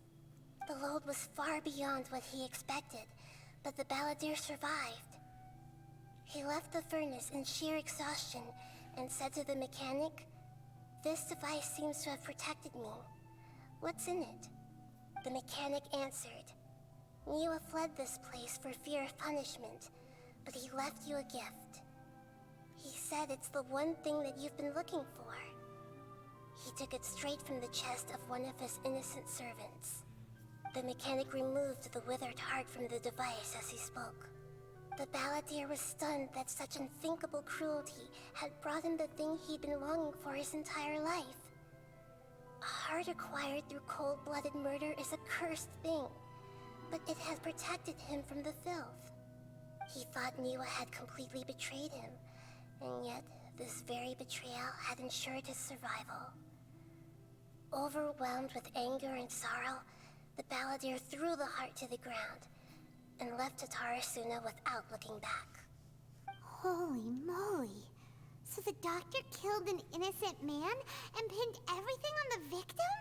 The load was far beyond what he expected, but the balladeer survived. He left the furnace in sheer exhaustion and said to the mechanic, "This device seems to have protected me. What's in it?" The mechanic answered, "Niwa fled this place for fear of punishment, but he left you a gift. He said it's the one thing that you've been looking for." He took it straight from the chest of one of his innocent servants. The mechanic removed the withered heart from the device as he spoke. The balladeer was stunned that such unthinkable cruelty had brought him the thing he'd been longing for his entire life. A heart acquired through cold-blooded murder is a cursed thing, but it has protected him from the filth. He thought Niwa had completely betrayed him, and yet this very betrayal had ensured his survival. Overwhelmed with anger and sorrow, the balladeer threw the heart to the ground and left Tatarasuna without looking back. Holy moly. So the doctor killed an innocent man and pinned everything on the victim?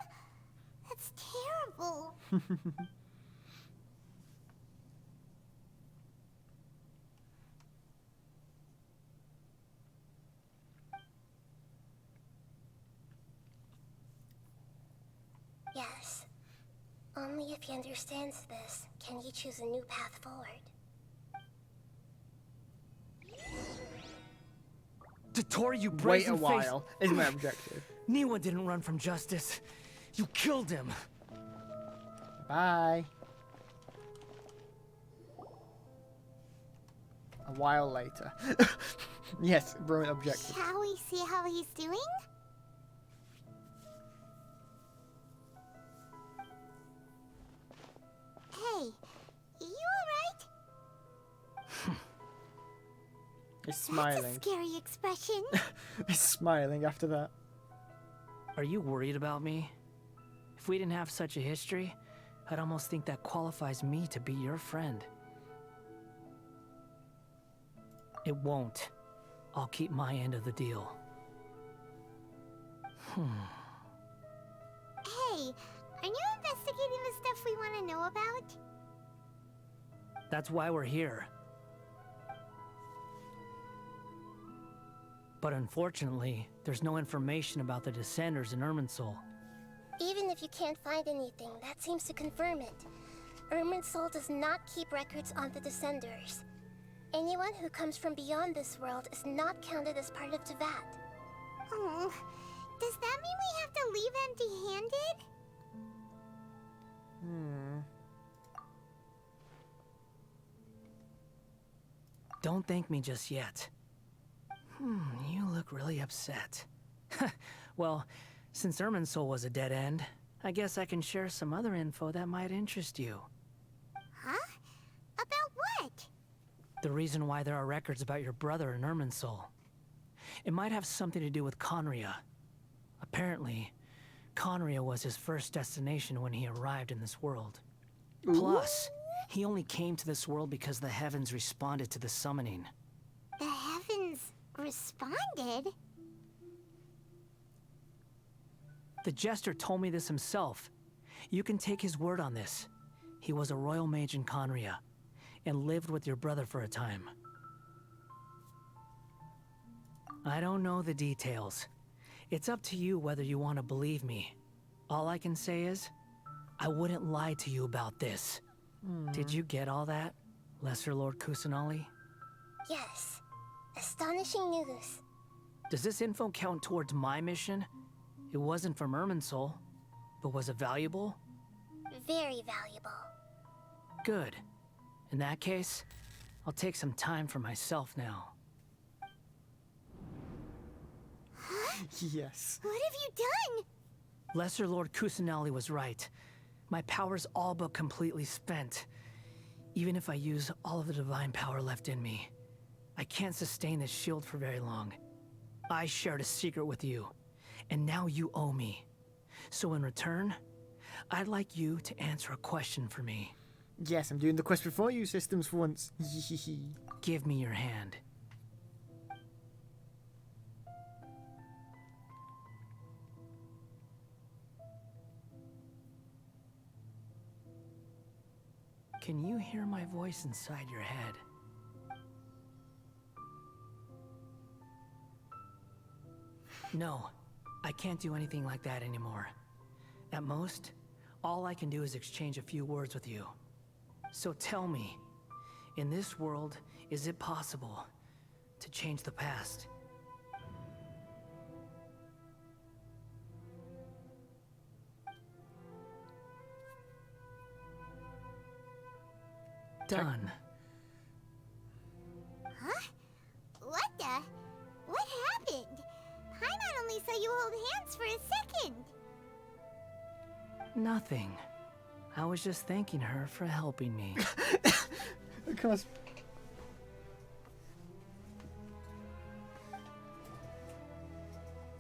That's terrible. Yes. Only if he understands this can he choose a new path forward. Dotori, you Wait a brazen face. while is my objective. Niwa didn't run from justice. You killed him. Bye. A while later. Yes, brilliant objective. Shall we see how he's doing? Hey, you alright? He's That's smiling. a scary expression. He's smiling after that. Are you worried about me? If we didn't have such a history, I'd almost think that qualifies me to be your friend. It won't. I'll keep my end of the deal. Hey, are you investigating the stuff we want to know about? That's why we're here. But unfortunately, there's no information about the Descenders in Irminsul. Even if you can't find anything, that seems to confirm it. Irminsul does not keep records on the Descenders. Anyone who comes from beyond this world is not counted as part of Tevat. Oh, does that mean we have to leave empty-handed? Don't thank me just yet. You look really upset. Well, since Irminsul was a dead end, I guess I can share some other info that might interest you. Huh? About what? The reason why there are records about your brother in Irminsul. It might have something to do with Conria. Apparently, Conria was his first destination when he arrived in this world. Plus, he only came to this world because the heavens responded to the summoning. The heavens responded? The Jester told me this himself. You can take his word on this. He was a royal mage in Conria, and lived with your brother for a time. I don't know the details. It's up to you whether you want to believe me. All I can say is, I wouldn't lie to you about this. Did you get all that, Lesser Lord Kusanali? Yes. Astonishing news. Does this info count towards my mission? It wasn't from Irminsul, but was it valuable? Very valuable. Good. In that case, I'll take some time for myself now. Yes. What have you done? Lesser Lord Kusanali was right. My power's all but completely spent. Even if I use all of the divine power left in me, I can't sustain this shield for very long. I shared a secret with you, and now you owe me. So in return, I'd like you to answer a question for me. Yes, I'm doing the quest before you systems for once. Give me your hand. Can you hear my voice inside your head? No, I can't do anything like that anymore. At most, all I can do is exchange a few words with you. So tell me, in this world, is it possible to change the past? Done. Huh? What the? What happened? Paimon only saw you hold hands for a second. Nothing. I was just thanking her for helping me. Of course.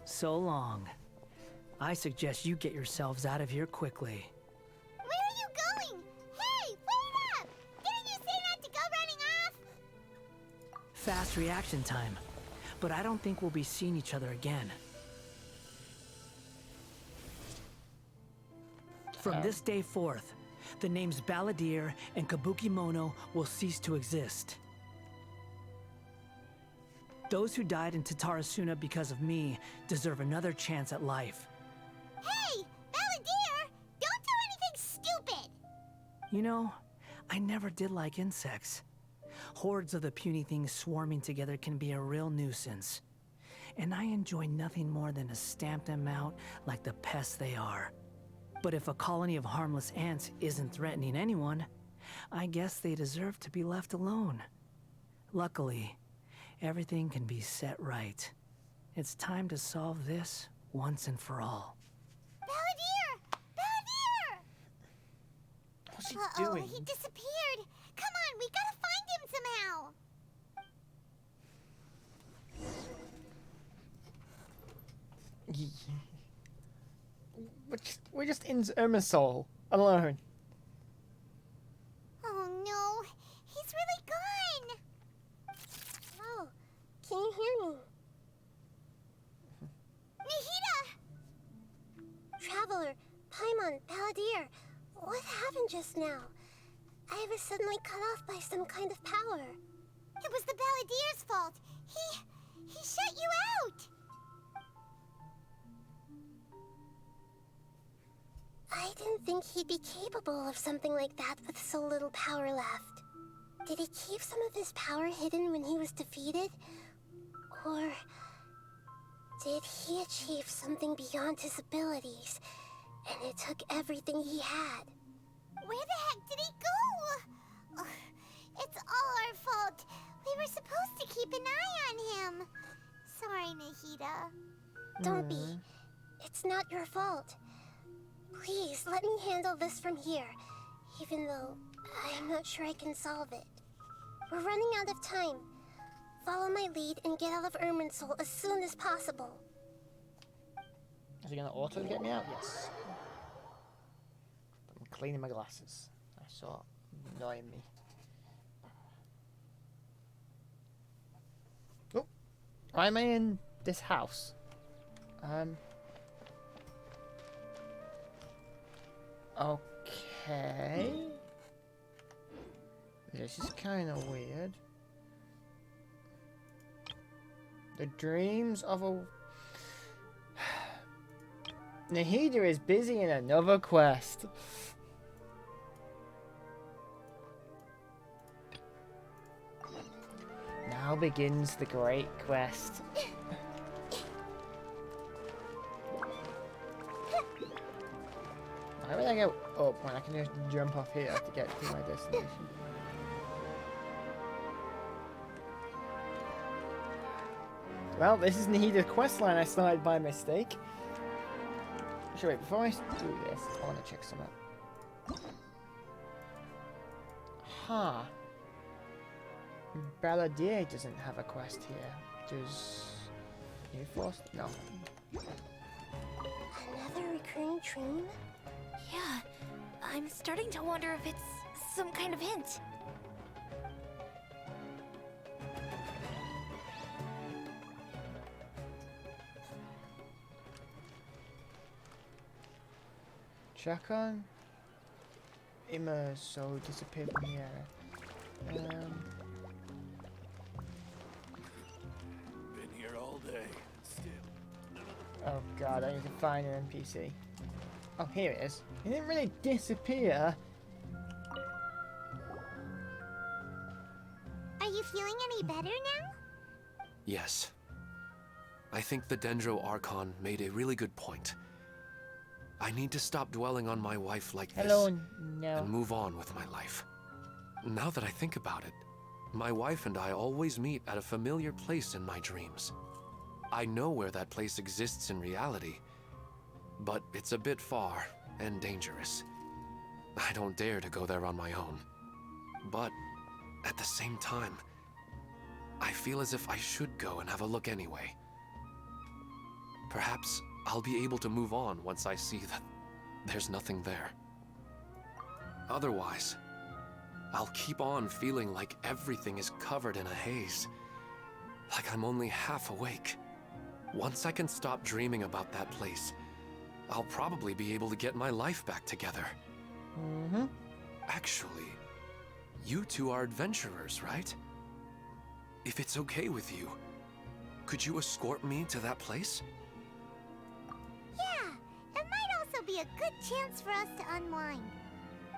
So long. I suggest you get yourselves out of here quickly. Where are you going? Hey, wait up! Didn't you say not to go running off? Fast reaction time. But I don't think we'll be seeing each other again. From this day forth, the names Balladeer and Kabuki Mono will cease to exist. Those who died in Tatarasuna because of me deserve another chance at life. Hey, Balladeer! Don't do anything stupid! You know, I never did like insects. Hordes of the puny things swarming together can be a real nuisance. And I enjoy nothing more than to stamp them out like the pests they are. But if a colony of harmless ants isn't threatening anyone, I guess they deserve to be left alone. Luckily, everything can be set right. It's time to solve this once and for all. Balladeer! Balladeer! What's he Uh-oh, doing? he disappeared. Come on, we gotta find him somehow. We're just in Irminsul, alone. Oh no, he's really gone. Oh, can you hear me? Nahida! Traveler, Paimon, Balladeer, what happened just now? I was suddenly cut off by some kind of power. It was the Balladeer's fault. He shut you out! I didn't think he'd be capable of something like that with so little power left. Did he keep some of his power hidden when he was defeated? Or did he achieve something beyond his abilities, and it took everything he had? Where the heck did he go? Ugh, it's all our fault. We were supposed to keep an eye on him. Sorry, Nahida. Don't be. It's not your fault. Please, let me handle this from here, even though I'm not sure I can solve it. We're running out of time. Follow my lead and get out of Irminsul as soon as possible. Is he gonna auto get me out? Yes. I'm cleaning my glasses. I saw it annoying me. Oh, why am I in this house? Okay. This is kind of weird. The dreams of a... Nahida is busy in another quest. Now begins the great quest. Why would I go up when I can just jump off here to get to my destination? Well, this is Nahida's questline I started by mistake. Actually, wait, before I do this, I want to check something. Huh. Balladeer doesn't have a quest here. Does... New Force? No. Another recurring dream? Yeah, I'm starting to wonder if it's some kind of hint. Archon? So disappeared from the area. Been here all day, still. Oh god, I need to find an NPC. Oh, here it is. It didn't really disappear. Are you feeling any better now? Yes. I think the Dendro Archon made a really good point. I need to stop dwelling on my wife like Hello, this no. and move on with my life. Now that I think about it, my wife and I always meet at a familiar place in my dreams. I know where that place exists in reality, but it's a bit far and dangerous. I don't dare to go there on my own. But at the same time, I feel as if I should go and have a look anyway. Perhaps I'll be able to move on once I see that there's nothing there. Otherwise, I'll keep on feeling like everything is covered in a haze. Like I'm only half awake. Once I can stop dreaming about that place, I'll probably be able to get my life back together. Actually, you two are adventurers, right? If it's okay with you, could you escort me to that place? Yeah, it might also be a good chance for us to unwind.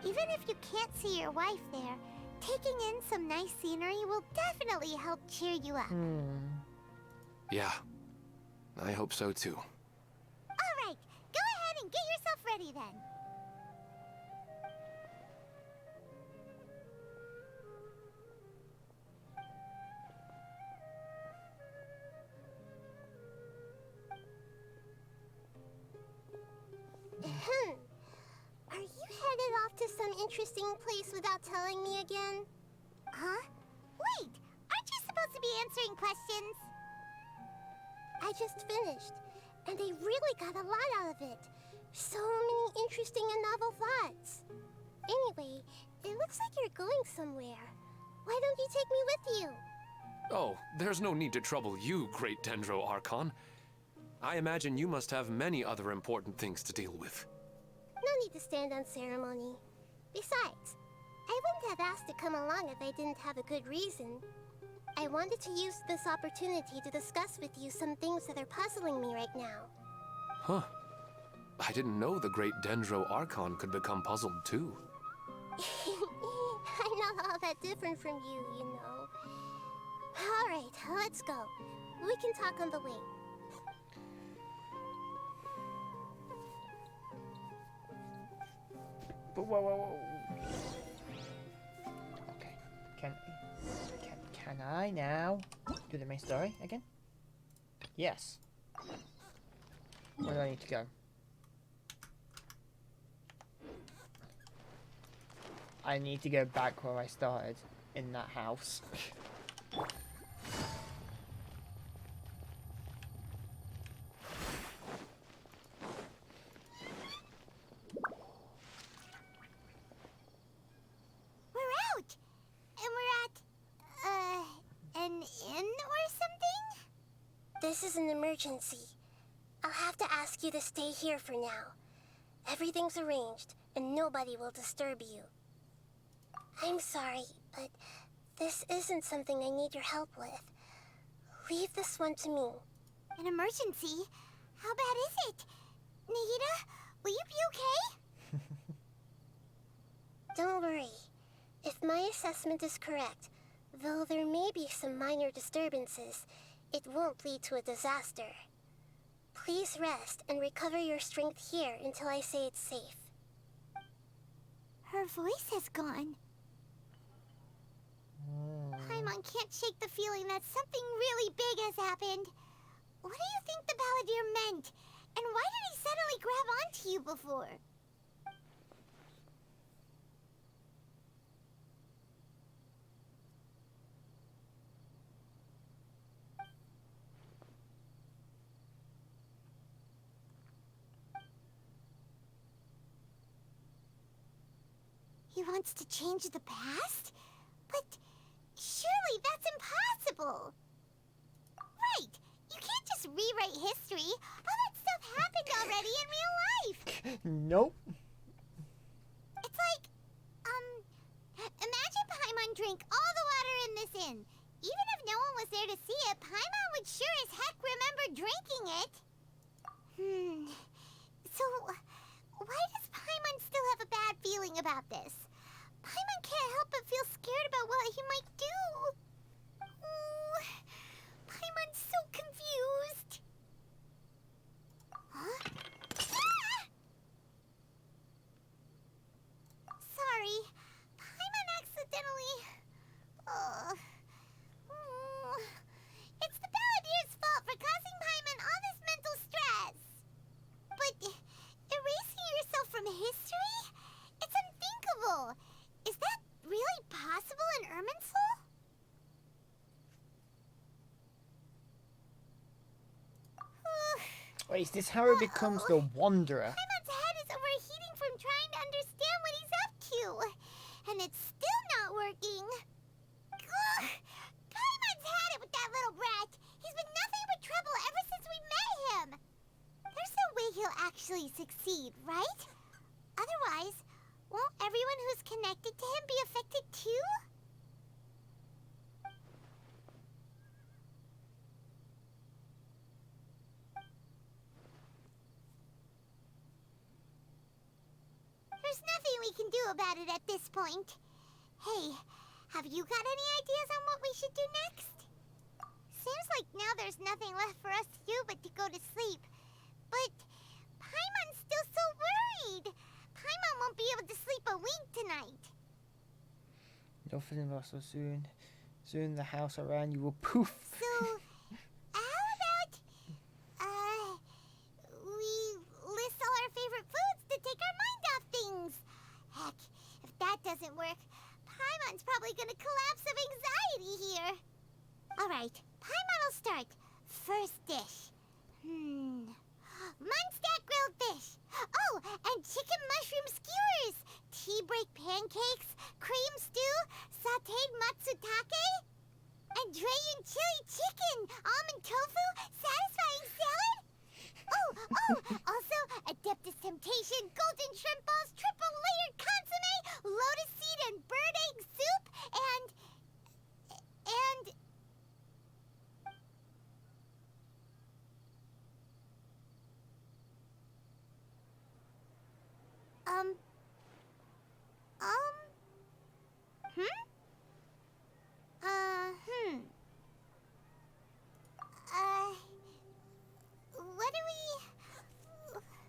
Even if you can't see your wife there, taking in some nice scenery will definitely help cheer you up. Yeah, I hope so too. Alright, go ahead and get yourself ready then. Are you headed off to some interesting place without telling me again? Huh? Wait, aren't you supposed to be answering questions? I just finished, and I really got a lot out of it. So many interesting and novel thoughts. Anyway, it looks like you're going somewhere. Why don't you take me with you? Oh, there's no need to trouble you, great Dendro Archon. I imagine you must have many other important things to deal with. No need to stand on ceremony. Besides, I wouldn't have asked to come along if I didn't have a good reason. I wanted to use this opportunity to discuss with you some things that are puzzling me right now. Huh. I didn't know the great Dendro Archon could become puzzled too. I'm not all that different from you, you know. Alright, let's go. We can talk on the way. But whoa. Okay, can I now do the main story again? Yes. Where do I need to go? I need to go back where I started, in that house. We're out! And we're at, an inn or something? This is an emergency. I'll have to ask you to stay here for now. Everything's arranged, and nobody will disturb you. I'm sorry, but this isn't something I need your help with. Leave this one to me. An emergency? How bad is it? Nahida, will you be okay? Don't worry. If my assessment is correct, though there may be some minor disturbances, it won't lead to a disaster. Please rest and recover your strength here until I say it's safe. Her voice has gone. Paimon can't shake the feeling that something really big has happened. What do you think the Balladeer meant? And why did he suddenly grab onto you before? He wants to change the past? But surely that's impossible! Right! You can't just rewrite history! All that stuff happened already in real life! Nope. It's like, imagine Paimon drank all the water in this inn. Even if no one was there to see it, Paimon would sure as heck remember drinking it. So, why does Paimon still have a bad feeling about this? Paimon can't help but feel scared about what he might do. Oh, Paimon's so confused. Huh? Ah! Sorry, Paimon accidentally... It's the Balladeer's fault for causing Paimon all this mental stress. But erasing yourself from history? It's unthinkable. Is that really possible in Irminsul? Wait, is this how he becomes the Wanderer? Paimon's head is overheating from trying to understand what he's up to. And it's still not working. Ugh. Paimon's had it with that little brat. He's been nothing but trouble ever since we met him. There's no way he'll actually succeed, right? Otherwise, won't everyone who's connected to him be affected too? There's nothing we can do about it at this point. Hey, have you got any ideas on what we should do next? Seems like now there's nothing left for us to do but to go to sleep. But Paimon's still so worried. Paimon won't be able to sleep a wink tonight. Don't feel lost so soon. Soon the house around you will poof. So, how about, we list all our favorite foods to take our mind off things? Heck, if that doesn't work, Paimon's probably gonna collapse of anxiety here. Alright, Paimon will start. First dish. Munstack grilled fish. Oh, and chicken mushroom skewers. Tea break pancakes. Cream stew. Sauteed matsutake. And Drayan chili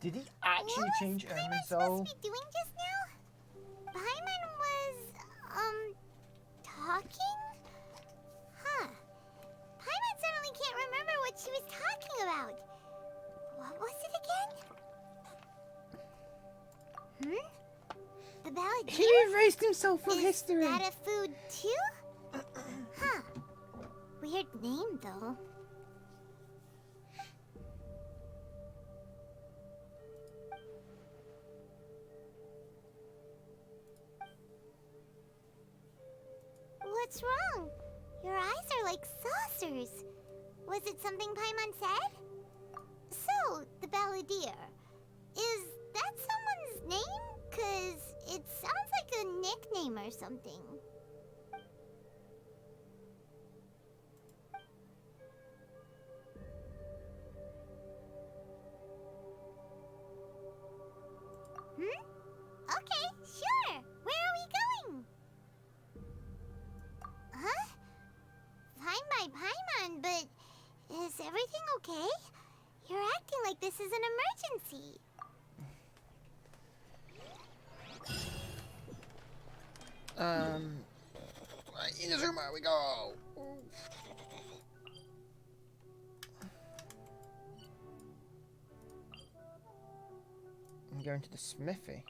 Did he actually What change was Ermin's Paimon soul? supposed to be doing just now? Paimon was, talking? Huh. Paimon suddenly can't remember what she was talking about. What was it again? The ballad. He erased himself from history. Is that a food too? Huh. Weird name though. What's wrong? Your eyes are like saucers. Was it something Paimon said? So, the Balladeer. Is that someone's name? 'Cause it sounds like a nickname or something. Okay, sure. Where are we going? Huh? Fine by Paimon, but is everything okay? You're acting like this is an emergency. Inazuma, we go. I'm going to the smithy.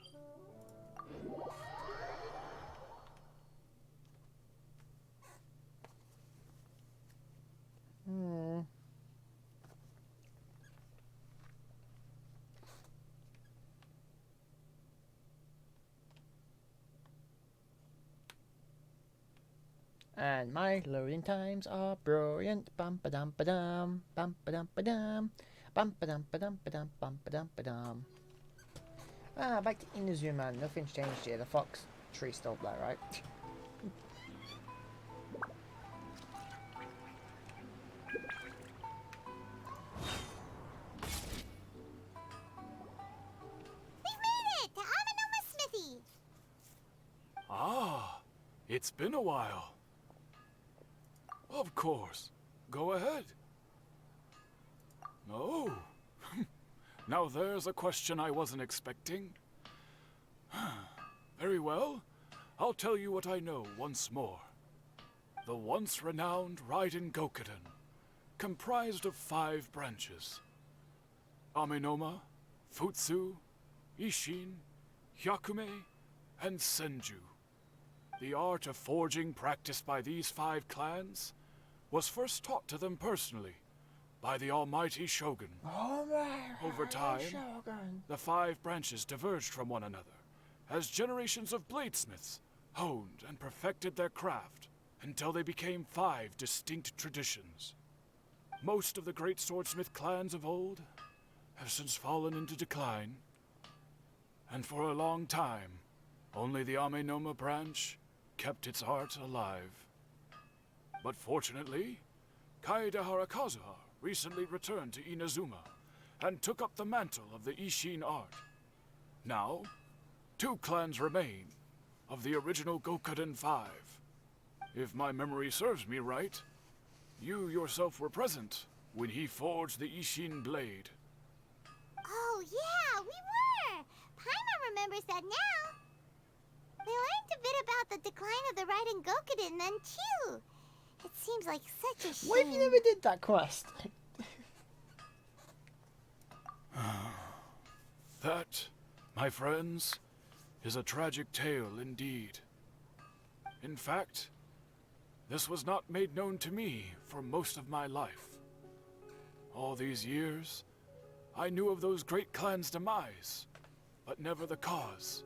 And my loading times are brilliant. Bum ba dum ba dum. Bum ba dum ba dum. Bum ba dum ba dum ba dum. Bum ba dum ba dum. Ah, back to Inazuma. Nothing's changed here. The fox tree's still there, right? We made it to Amanoma Smithy. Ah, it's been a while. Of course. Go ahead. Oh. Now there's a question I wasn't expecting. Very well. I'll tell you what I know once more. The once renowned Raiden Gokuden, comprised of 5 branches. Amenoma, Futsu, Ishin, Hyakume, and Senju. The art of forging practiced by these 5 clans was first taught to them personally by the almighty Shogun. Over time, the 5 branches diverged from one another as generations of bladesmiths honed and perfected their craft until they became 5 distinct traditions. Most of the great swordsmith clans of old have since fallen into decline, and for a long time, only the Amenoma branch kept its art alive. But fortunately, Kaedehara Kazuha recently returned to Inazuma and took up the mantle of the Ishin art. Now, 2 clans remain of the original Gokuden 5. If my memory serves me right, you yourself were present when he forged the Ishin blade. Oh yeah, we were. Paimon remembers that now. We learned a bit about the decline of the Raiden Gokuden then too. It seems like such a shame. What if you never did that quest? That, my friends, is a tragic tale indeed. In fact, this was not made known to me for most of my life. All these years, I knew of those great clans' demise, but never the cause.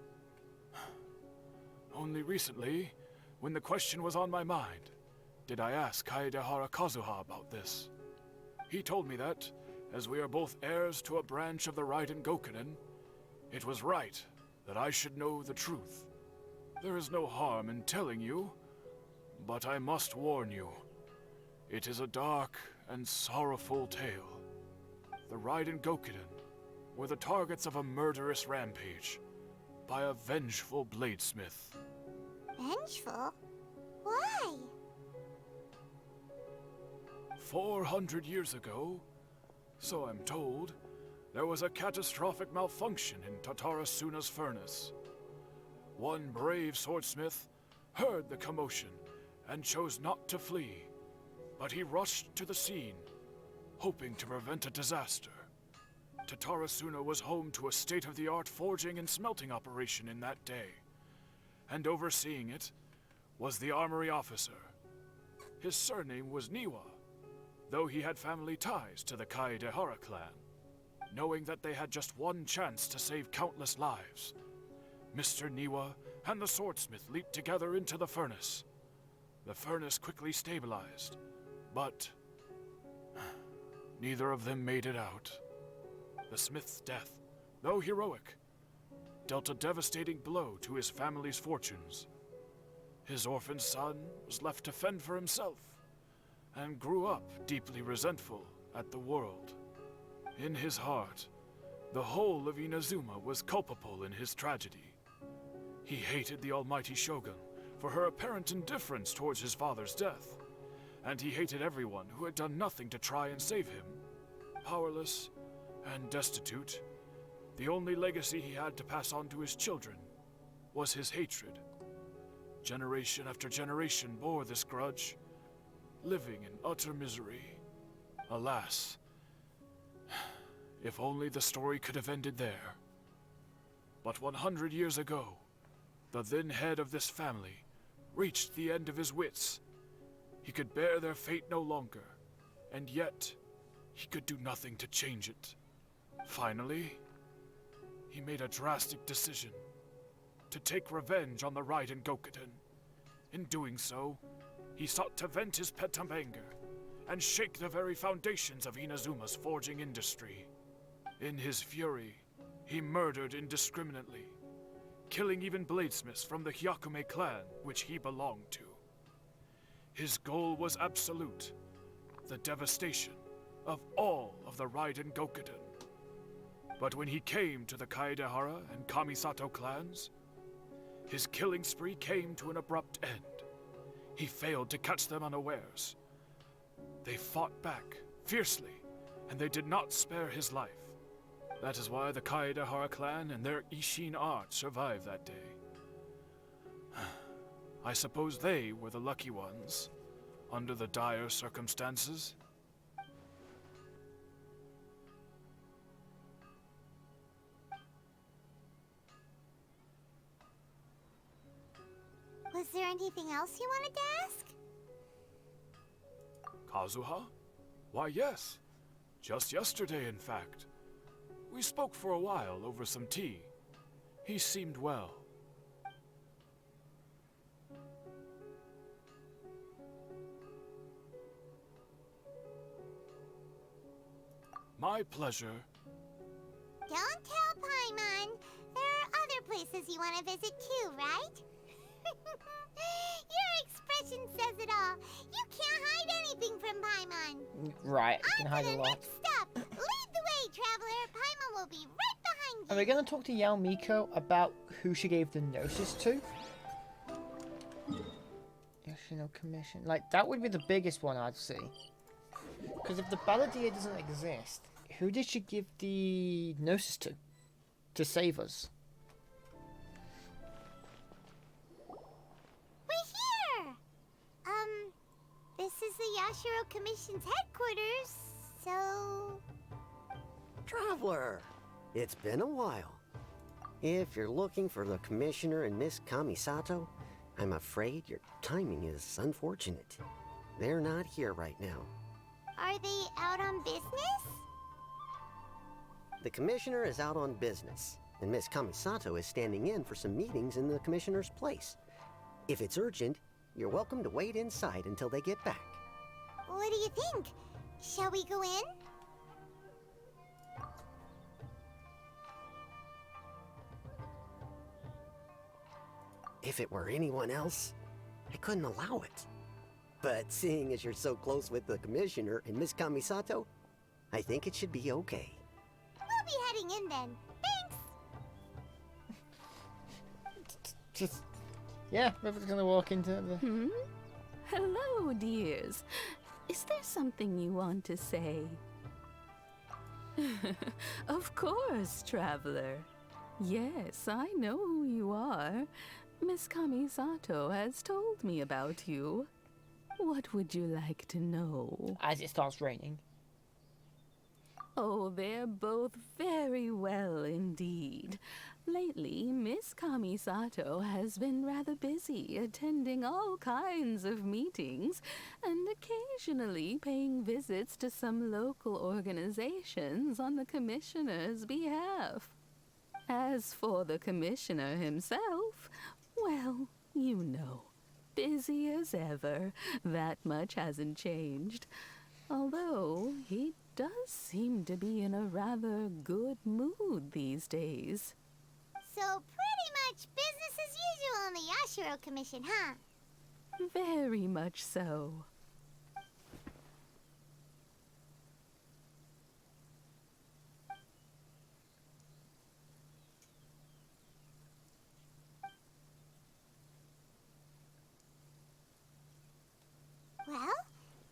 Only recently, when the question was on my mind, did I ask Kaedehara Kazuha about this. He told me that, as we are both heirs to a branch of the Raiden Gokuden, it was right that I should know the truth. There is no harm in telling you, but I must warn you. It is a dark and sorrowful tale. The Raiden Gokuden were the targets of a murderous rampage by a vengeful bladesmith. Vengeful? Why? 400 years ago, so I'm told, there was a catastrophic malfunction in Tatara Suna's furnace. One brave swordsmith heard the commotion and chose not to flee, but he rushed to the scene, hoping to prevent a disaster. Tatara Suna was home to a state-of-the-art forging and smelting operation in that day, and overseeing it was the armory officer. His surname was Niwa, though he had family ties to the Kaedehara clan. Knowing that they had just one chance to save countless lives, Mr. Niwa and the swordsmith leaped together into the furnace. The furnace quickly stabilized, but neither of them made it out. The smith's death, though heroic, dealt a devastating blow to his family's fortunes. His orphan son was left to fend for himself, and grew up deeply resentful at the world. In his heart, the whole of Inazuma was culpable in his tragedy. He hated the almighty Shogun for her apparent indifference towards his father's death, and he hated everyone who had done nothing to try and save him. Powerless and destitute, the only legacy he had to pass on to his children was his hatred. Generation after generation bore this grudge, living in utter misery. Alas, if only the story could have ended there. But 100 years ago, the then head of this family reached the end of his wits. He could bear their fate no longer, and yet he could do nothing to change it. Finally, he made a drastic decision to take revenge on the Raiden Gokuden. In doing so, he sought to vent his pent anger and shake the very foundations of Inazuma's forging industry. In his fury, he murdered indiscriminately, killing even bladesmiths from the Hyakume clan which he belonged to. His goal was absolute, the devastation of all of the Raiden Gokuden. But when he came to the Kaedehara and Kamisato clans, his killing spree came to an abrupt end. He failed to catch them unawares. They fought back fiercely, and they did not spare his life. That is why the Kaedehara clan and their Ishin art survived that day. I suppose they were the lucky ones, under the dire circumstances. Was there anything else you wanted to ask? Kazuha? Why, yes. Just yesterday, in fact. We spoke for a while over some tea. He seemed well. My pleasure. Don't tell Paimon. There are other places you want to visit too, right? Your expression says it all. You can't hide anything from Paimon. Right, I can hide a lot. Next stop. Lead the way, traveler. Paimon will be right behind you. Are we going to talk to Yao Miko about who she gave the gnosis to? Yoshino Commission. Like, that would be the biggest one I'd see. Because if the Balladeer doesn't exist, who did she give the gnosis to? To save us? We're here! This is the Yashiro Commission's headquarters, so... Traveler, it's been a while. If you're looking for the Commissioner and Miss Kamisato, I'm afraid your timing is unfortunate. They're not here right now. Are they out on business? The Commissioner is out on business, and Miss Kamisato is standing in for some meetings in the Commissioner's place. If it's urgent, you're welcome to wait inside until they get back. What do you think? Shall we go in? If it were anyone else, I couldn't allow it. But seeing as you're so close with the Commissioner and Miss Kamisato, I think it should be okay. We'll be heading in then. Thanks! Just... Yeah, we're just gonna walk into the... Hello, dears. Is there something you want to say? Of course, traveler. Yes, I know who you are. Miss Kamisato has told me about you. What would you like to know? As it starts raining. Oh, they're both very well indeed. Lately, Miss Kamisato has been rather busy attending all kinds of meetings and occasionally paying visits to some local organizations on the commissioner's behalf. As for the commissioner himself, well, you know, busy as ever. That much hasn't changed. Although he does seem to be in a rather good mood these days. So pretty much business as usual on the Yashiro Commission, huh? Very much so. Well,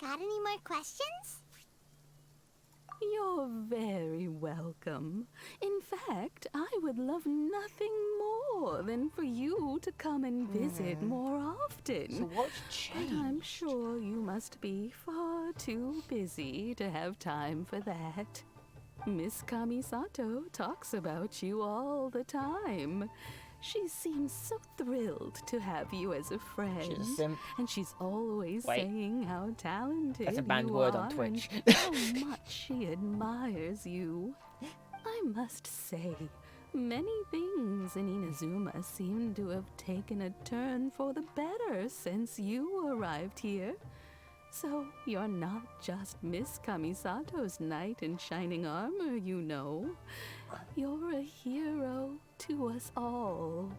got any more questions? You're very welcome. In fact, I would love nothing more than for you to come and visit more often. So what's changed? But I'm sure you must be far too busy to have time for that. Miss Kamisato talks about you all the time. She seems so thrilled to have you as a friend. She's a simp. And she's always Wait. saying how talented That's a banned you word are on Twitch. and how much she admires you. I must say, many things in Inazuma seem to have taken a turn for the better since you arrived here. So you're not just Miss Kamisato's knight in shining armor, you know. You're a hero to us all.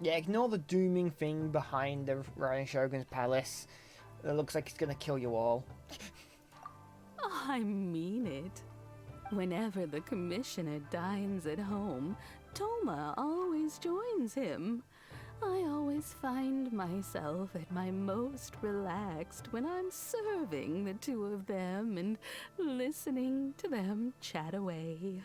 Yeah, ignore the dooming thing behind the Ryan Shogun's palace. It looks like it's gonna kill you all. I mean it. Whenever the commissioner dines at home, Toma always joins him. I always find myself at my most relaxed when I'm serving the two of them and listening to them chat away.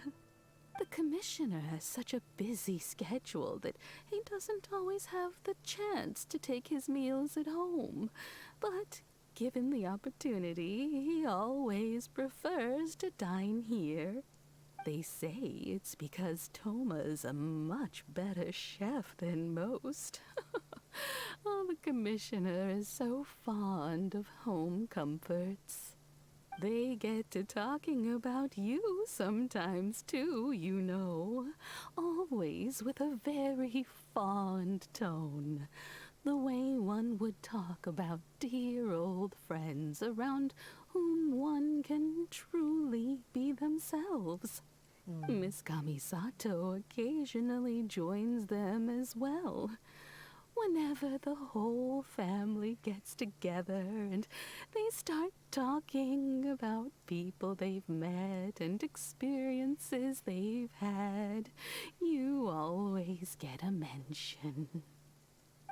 The commissioner has such a busy schedule that he doesn't always have the chance to take his meals at home. But given the opportunity, he always prefers to dine here. They say it's because Toma's a much better chef than most. Oh, the commissioner is so fond of home comforts. They get to talking about you sometimes too, you know. Always with a very fond tone. The way one would talk about dear old friends around whom one can truly be themselves. Miss Kamisato occasionally joins them as well. Whenever the whole family gets together and they start talking about people they've met and experiences they've had, you always get a mention.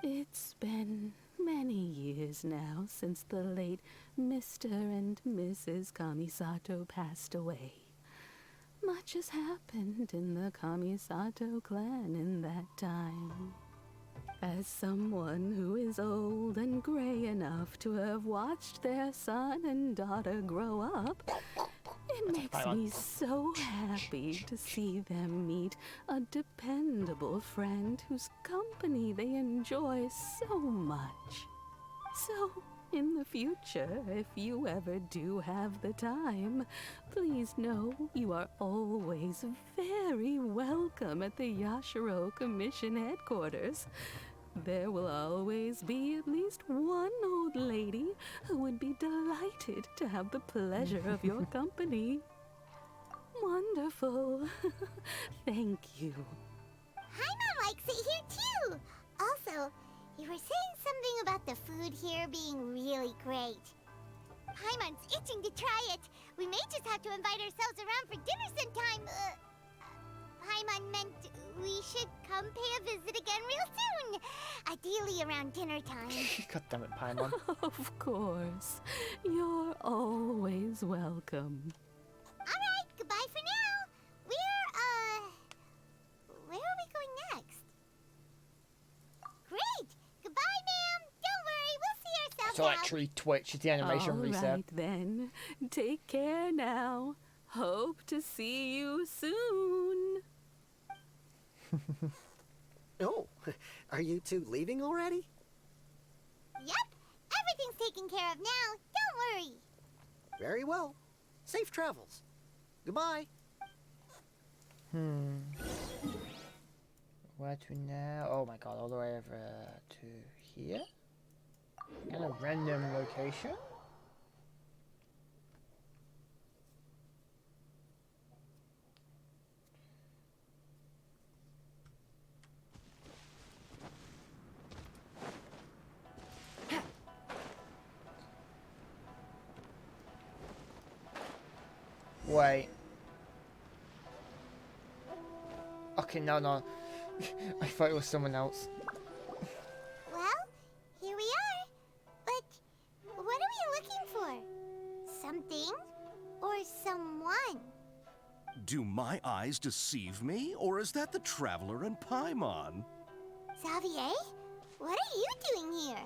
It's been many years now since the late Mr. and Mrs. Kamisato passed away. Much has happened in the Kamisato clan in that time. As someone who is old and gray enough to have watched their son and daughter grow up, it makes me so happy to see them meet a dependable friend whose company they enjoy so much. So, in the future, if you ever do have the time, please know you are always very welcome at the Yashiro Commission headquarters. There will always be at least one old lady who would be delighted to have the pleasure of your company. Wonderful. Thank you. Paimon likes it here too. Also, you were saying something about the food here being really great. Paimon's itching to try it. We may just have to invite ourselves around for dinner sometime. Paimon meant we should come pay a visit again real soon. Ideally around dinner time. God damn it, Paimon. Of course. You're always welcome. Alright. to actually twitch as the animation All reset. right then. Take care now. Hope to see you soon. Oh, are you two leaving already? Yep, everything's taken care of now. Don't worry. Very well. Safe travels. Goodbye. Where to now? Oh my god, all the way over to here? In a random location? Wait. Okay, no. I thought it was someone else. Well, here we are. But what are we looking for? Something or someone? Do my eyes deceive me, or is that the Traveler and Paimon? Xavier? What are you doing here?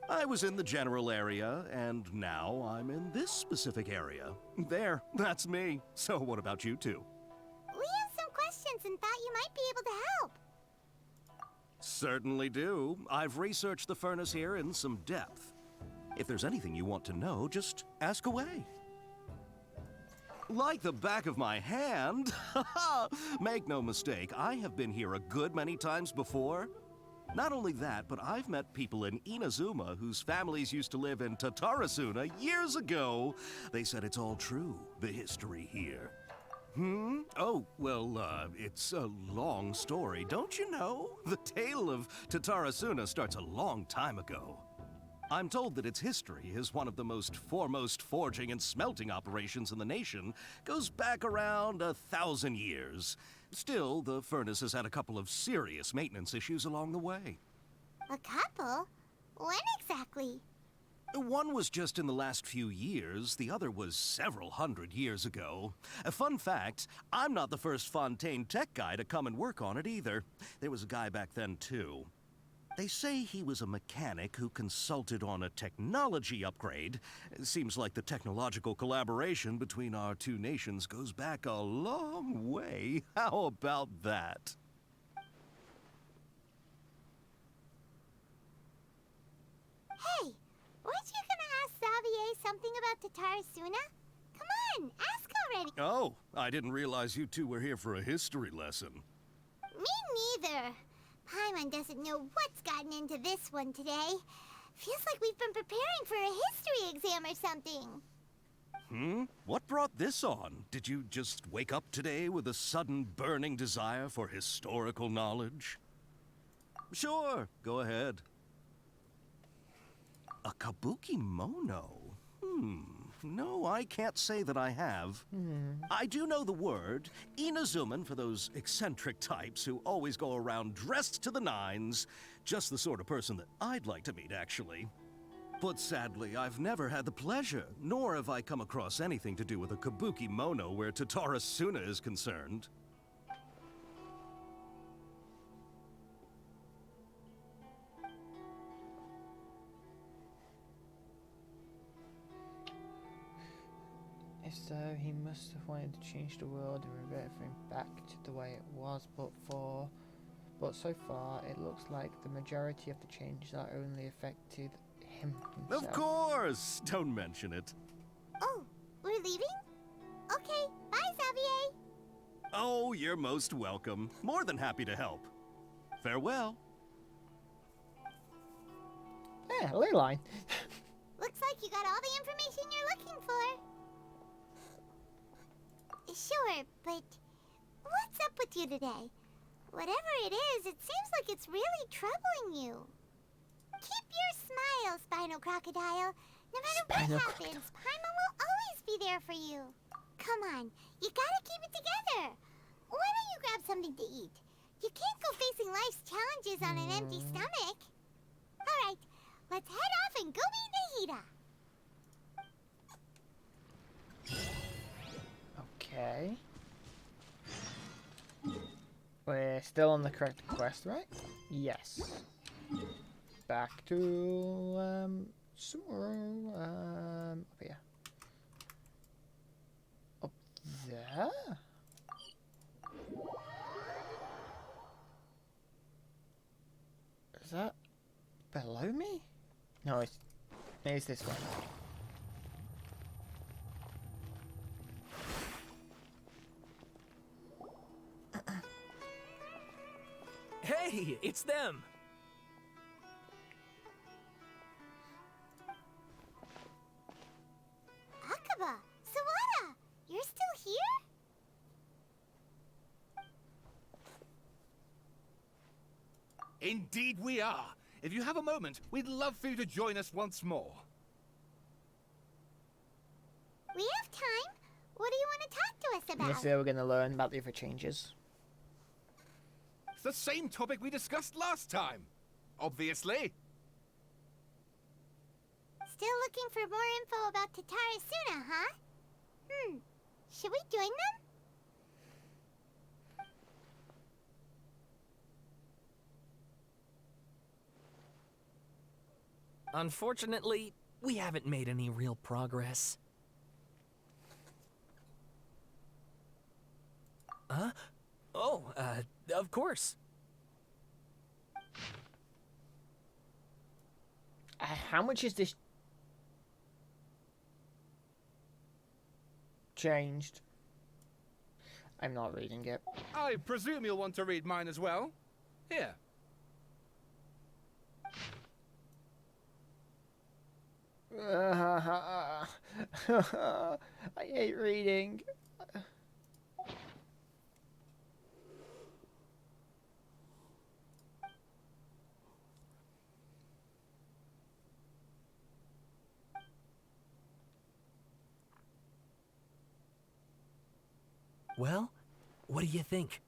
I was in the general area, and now I'm in this specific area. There, that's me. So what about you two? We have some questions and thought you might be able to help. Certainly do. I've researched the furnace here in some depth. If there's anything you want to know, just ask away. Like the back of my hand. Make no mistake, I have been here a good many times before. Not only that, but I've met people in Inazuma whose families used to live in Tatarasuna years ago. They said it's all true, the history here. Oh, well, it's a long story, don't you know? The tale of Tatarasuna starts a long time ago. I'm told that its history is one of the most foremost forging and smelting operations in the nation, goes back around 1,000 years. Still, the furnace has had a couple of serious maintenance issues along the way. A couple? When exactly? One was just in the last few years, the other was several hundred years ago. A fun fact, I'm not the first Fontaine tech guy to come and work on it either. There was a guy back then too. They say he was a mechanic who consulted on a technology upgrade. It seems like the technological collaboration between our two nations goes back a long way. How about that? Hey, weren't you gonna ask Xavier something about Tatarasuna? Come on, ask already. Oh, I didn't realize you two were here for a history lesson. Me neither. Paimon doesn't know what's gotten into this one today. Feels like we've been preparing for a history exam or something. What brought this on? Did you just wake up today with a sudden burning desire for historical knowledge? Sure, go ahead. A kabuki mono? No, I can't say that I have. I do know the word, Inazuman, for those eccentric types who always go around dressed to the nines. Just the sort of person that I'd like to meet, actually. But sadly, I've never had the pleasure, nor have I come across anything to do with a kabuki mono where Tatarasuna is concerned. If so, he must have wanted to change the world and revert everything back to the way it was, but so far it looks like the majority of the changes are only affected him himself. Of course! Don't mention it. Oh, we're leaving? Okay, bye, Xavier. Oh, you're most welcome. More than happy to help. Farewell. Yeah, ley line. Looks like you got all the information you're looking for. Sure, but what's up with you today? Whatever it is, it seems like it's really troubling you. Keep your smile, Spinal Crocodile. No matter what happens, Paimon will always be there for you. Come on, you gotta keep it together. Why don't you grab something to eat? You can't go facing life's challenges on an empty stomach. All right, let's head off and go meet Nahida. Okay. We're still on the correct quest, right? Yes. Back to Tomorrow, up here. Up there? Is that below me? No, it's this one. Hey, it's them! Akaba, Sawada, you're still here? Indeed we are. If you have a moment, we'd love for you to join us once more. We have time. What do you want to talk to us about? This is where we're going to learn about the other changes. It's the same topic we discussed last time. Obviously. Still looking for more info about Tatara Suna, huh? Should we join them? Unfortunately, we haven't made any real progress. Huh? Oh, of course. How much is this changed? I'm not reading it. I presume you'll want to read mine as well. Here. I hate reading. Well, what do you think?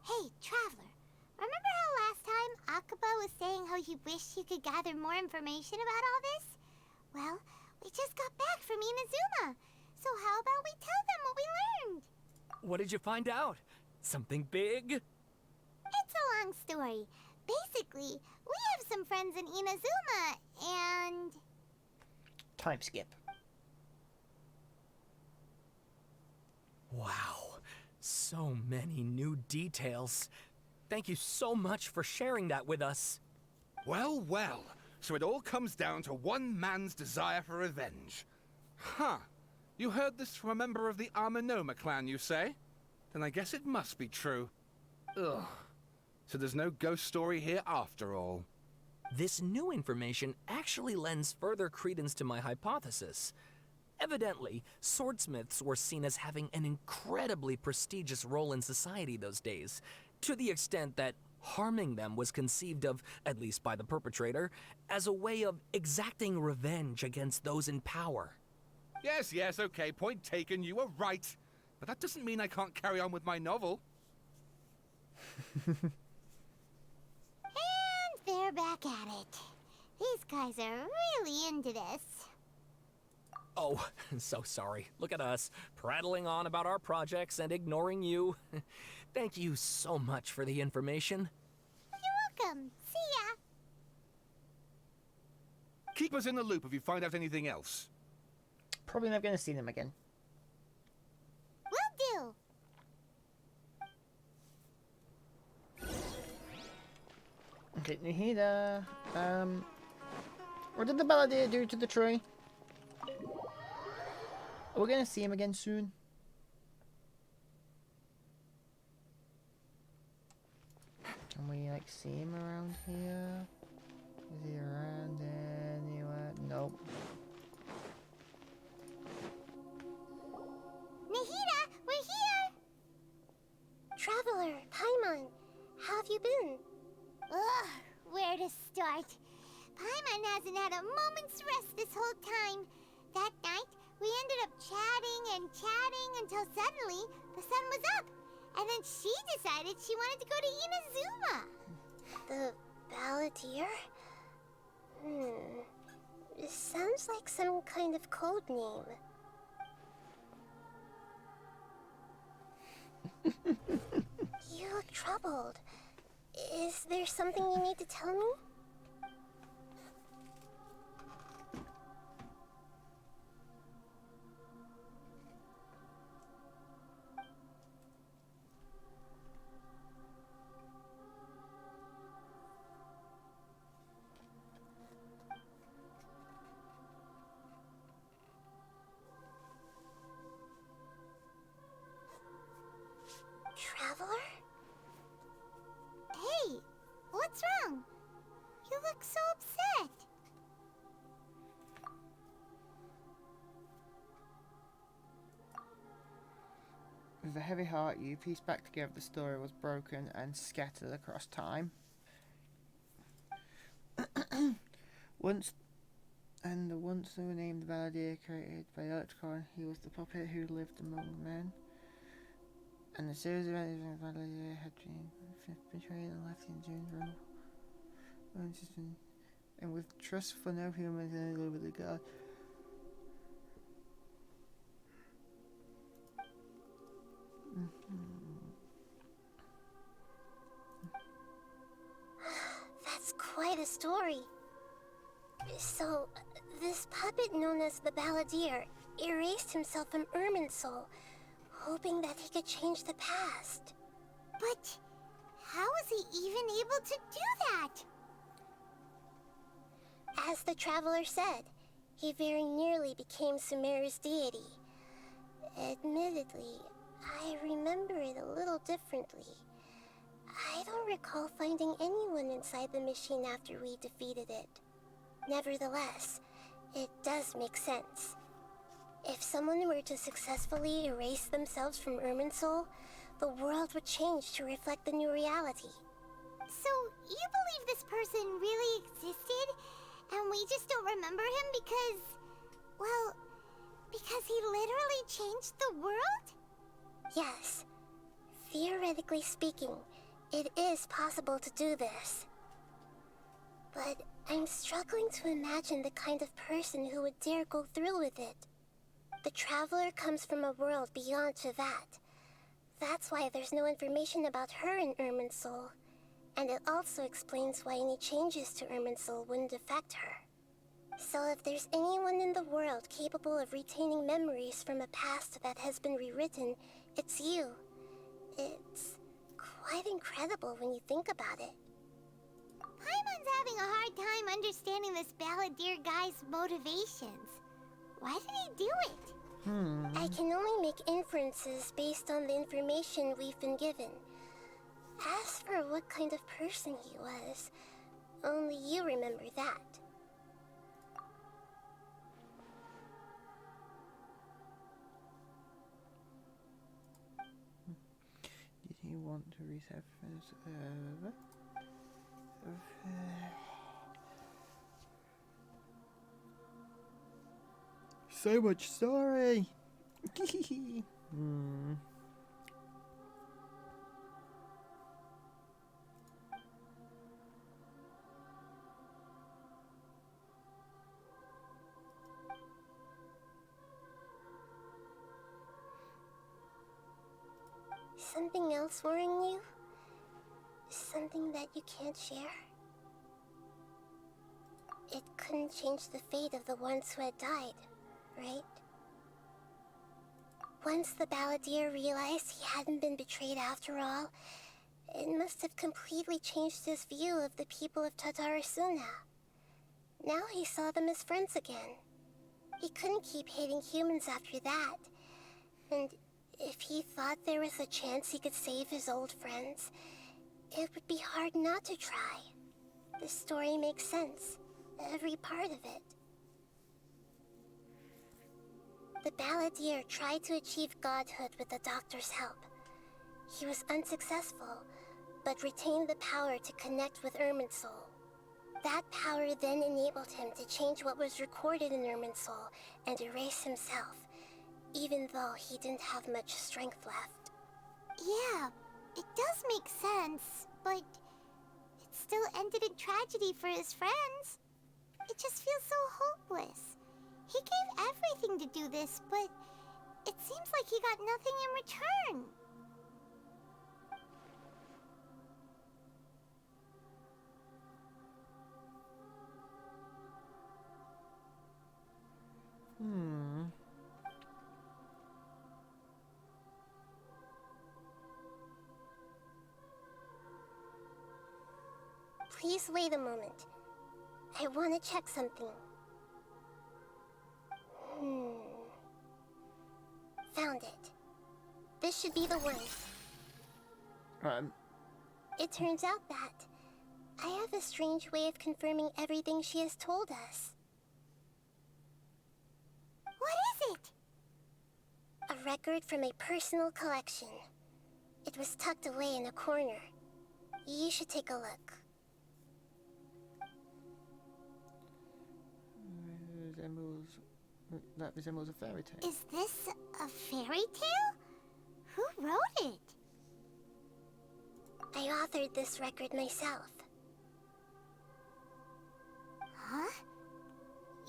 Hey, Traveler. Remember how last time Akaba was saying how he wished he could gather more information about all this? Well, we just got back from Inazuma. So how about we tell them what we learned? What did you find out? Something big? It's a long story. Basically, we have some friends in Inazuma, and... Time skip. Wow, so many new details. Thank you so much for sharing that with us. Well, well. So it all comes down to one man's desire for revenge. Huh. You heard this from a member of the Armanoma clan, you say? Then I guess it must be true. Ugh. So there's no ghost story here after all. This new information actually lends further credence to my hypothesis. Evidently, swordsmiths were seen as having an incredibly prestigious role in society those days, to the extent that harming them was conceived of, at least by the perpetrator, as a way of exacting revenge against those in power. Yes, okay, point taken, you were right. But that doesn't mean I can't carry on with my novel. And they're back at it. These guys are really into this. Oh, so sorry. Look at us, prattling on about our projects and ignoring you. Thank you so much for the information. You're welcome. See ya. Keep us in the loop if you find out anything else. Probably never going to see them again. Will do. Okay, Nahida. What did the balladeer do to the tree? Are we going to see him again soon? Can we, like, see him around here? Is he around anywhere? Nope. Nahida, we're here! Traveler, Paimon, how have you been? Ugh, where to start? Paimon hasn't had a moment's rest this whole time. That night, we ended up chatting and chatting until suddenly the sun was up. And then she decided she wanted to go to Inazuma. The balladeer? It sounds like some kind of code name. You look troubled. Is there something you need to tell me? heavy heart, you piece back together the story was broken and scattered across time. Once they were named the Balladeer created by Archon, he was the puppet who lived among men. And the series of events of Balladeer had been betrayed and left in June's room. And with trust for no humans any over the god. That's quite a story. So, this puppet known as the Balladeer erased himself from Irminsul, hoping that he could change the past. But how was he even able to do that? As the traveler said, he very nearly became Sumeru's deity. Admittedly, I remember it a little differently. I don't recall finding anyone inside the machine after we defeated it. Nevertheless, it does make sense. If someone were to successfully erase themselves from Irminsul, the world would change to reflect the new reality. So, you believe this person really existed, and we just don't remember him because... well, because he literally changed the world? Yes. Theoretically speaking, it is possible to do this. But I'm struggling to imagine the kind of person who would dare go through with it. The Traveler comes from a world beyond Chivat. That's why there's no information about her in Irminsul. And it also explains why any changes to Irminsul wouldn't affect her. So if there's anyone in the world capable of retaining memories from a past that has been rewritten, it's you. It's quite incredible when you think about it. Paimon's having a hard time understanding this Balladeer guy's motivations. Why did he do it? I can only make inferences based on the information we've been given. As for what kind of person he was, only you remember that. Did he want to reset his so much story. Something else worrying you? Something that you can't share? It couldn't change the fate of the ones who had died, right? Once the Balladeer realized he hadn't been betrayed after all, it must have completely changed his view of the people of Tatarasuna. Now he saw them as friends again. He couldn't keep hating humans after that. And if he thought there was a chance he could save his old friends, it would be hard not to try. The story makes sense, every part of it. The Balladeer tried to achieve godhood with the Doctor's help. He was unsuccessful, but retained the power to connect with Irminsul. That power then enabled him to change what was recorded in Irminsul and erase himself, even though he didn't have much strength left. Yeah, it does make sense, but it still ended in tragedy for his friends. It just feels so hopeless. He gave everything to do this, but it seems like he got nothing in return. Please wait a moment. I want to check something. Found it. This should be the one. It turns out that I have a strange way of confirming everything she has told us. What is it? A record from a personal collection. It was tucked away in a corner. You should take a look. That resembles a fairy tale. Is this a fairy tale? Who wrote it? I authored this record myself. Huh?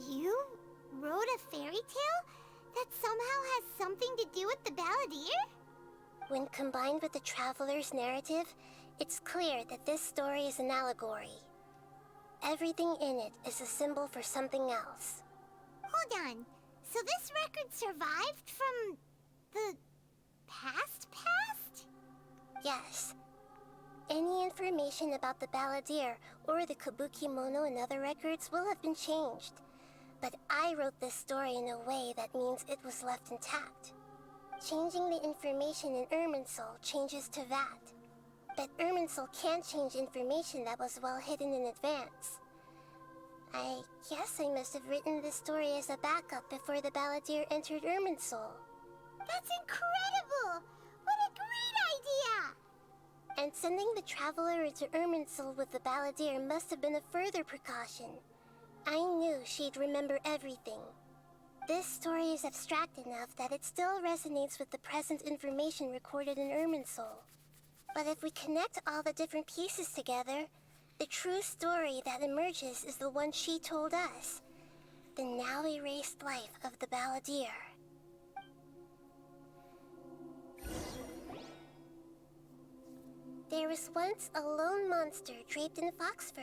You wrote a fairy tale that somehow has something to do with the Balladeer? When combined with the Traveler's narrative, it's clear that this story is an allegory. Everything in it is a symbol for something else. Hold on. So this record survived from the past? Yes. Any information about the Balladeer or the Kabuki Mono and other records will have been changed. But I wrote this story in a way that means it was left intact. Changing the information in Irminsul changes to that. But Irminsul can't change information that was well hidden in advance. I guess I must have written this story as a backup before the Balladeer entered Irminsul. That's incredible! What a great idea! And sending the Traveler into Irminsul with the Balladeer must have been a further precaution. I knew she'd remember everything. This story is abstract enough that it still resonates with the present information recorded in Irminsul. But if we connect all the different pieces together, the true story that emerges is the one she told us. The now erased life of the Balladeer. There was once a lone monster draped in fox fur.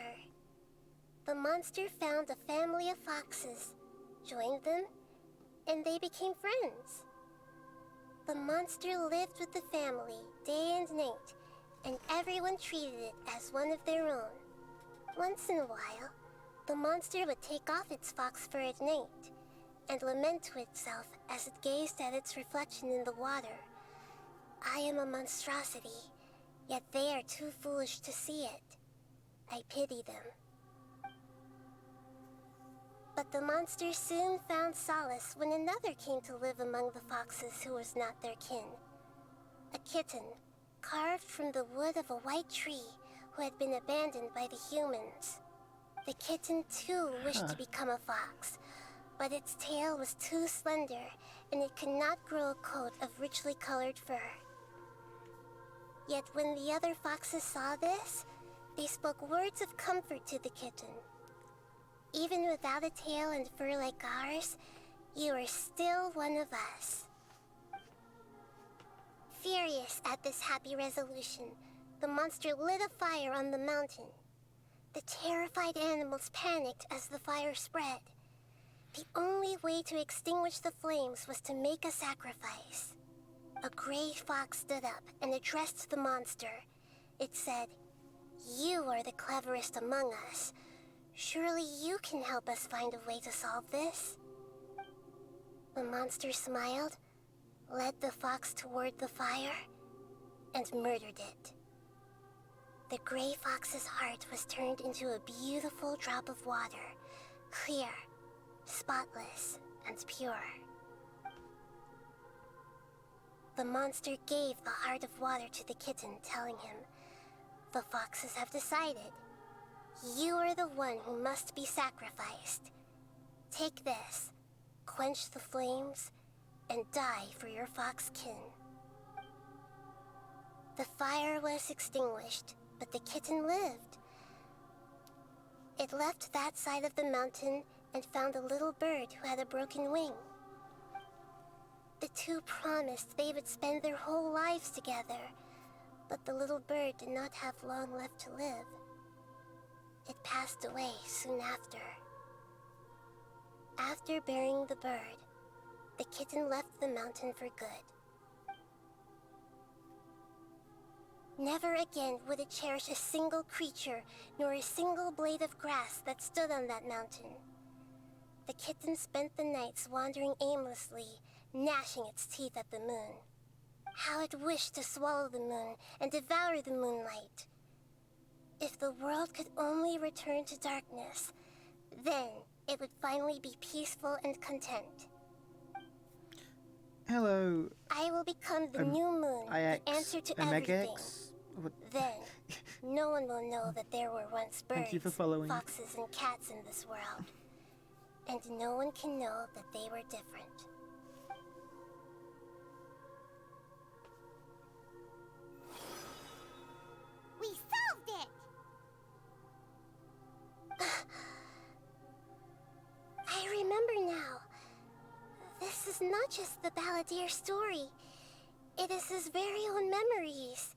The monster found a family of foxes, joined them, and they became friends. The monster lived with the family day and night, and everyone treated it as one of their own. Once in a while, the monster would take off its fox fur at night and lament to itself as it gazed at its reflection in the water. I am a monstrosity, yet they are too foolish to see it. I pity them. But the monster soon found solace when another came to live among the foxes who was not their kin. A kitten, carved from the wood of a white tree, who had been abandoned by the humans. The kitten too wished to become a fox, but its tail was too slender and it could not grow a coat of richly colored fur. Yet when the other foxes saw this, they spoke words of comfort to the kitten. Even without a tail and fur like ours, you are still one of us. Furious at this happy resolution, the monster lit a fire on the mountain. The terrified animals panicked as the fire spread. The only way to extinguish the flames was to make a sacrifice. A gray fox stood up and addressed the monster. It said, "You are the cleverest among us. Surely you can help us find a way to solve this." The monster smiled, led the fox toward the fire, and murdered it. The gray fox's heart was turned into a beautiful drop of water, clear, spotless, and pure. The monster gave the heart of water to the kitten, telling him, "The foxes have decided. You are the one who must be sacrificed. Take this, quench the flames, and die for your fox kin." The fire was extinguished, but the kitten lived. It left that side of the mountain and found a little bird who had a broken wing. The two promised they would spend their whole lives together, but the little bird did not have long left to live. It passed away soon after. After burying the bird, the kitten left the mountain for good. Never again would it cherish a single creature, nor a single blade of grass that stood on that mountain. The kitten spent the nights wandering aimlessly, gnashing its teeth at the moon. How it wished to swallow the moon and devour the moonlight. If the world could only return to darkness, then it would finally be peaceful and content. Hello. I will become the new moon, the answer to everything. Then, no one will know that there were once birds, Thank you for following. foxes, and cats in this world. And no one can know that they were different. We solved it! I remember now. This is not just the Balladeer story. It is his very own memories.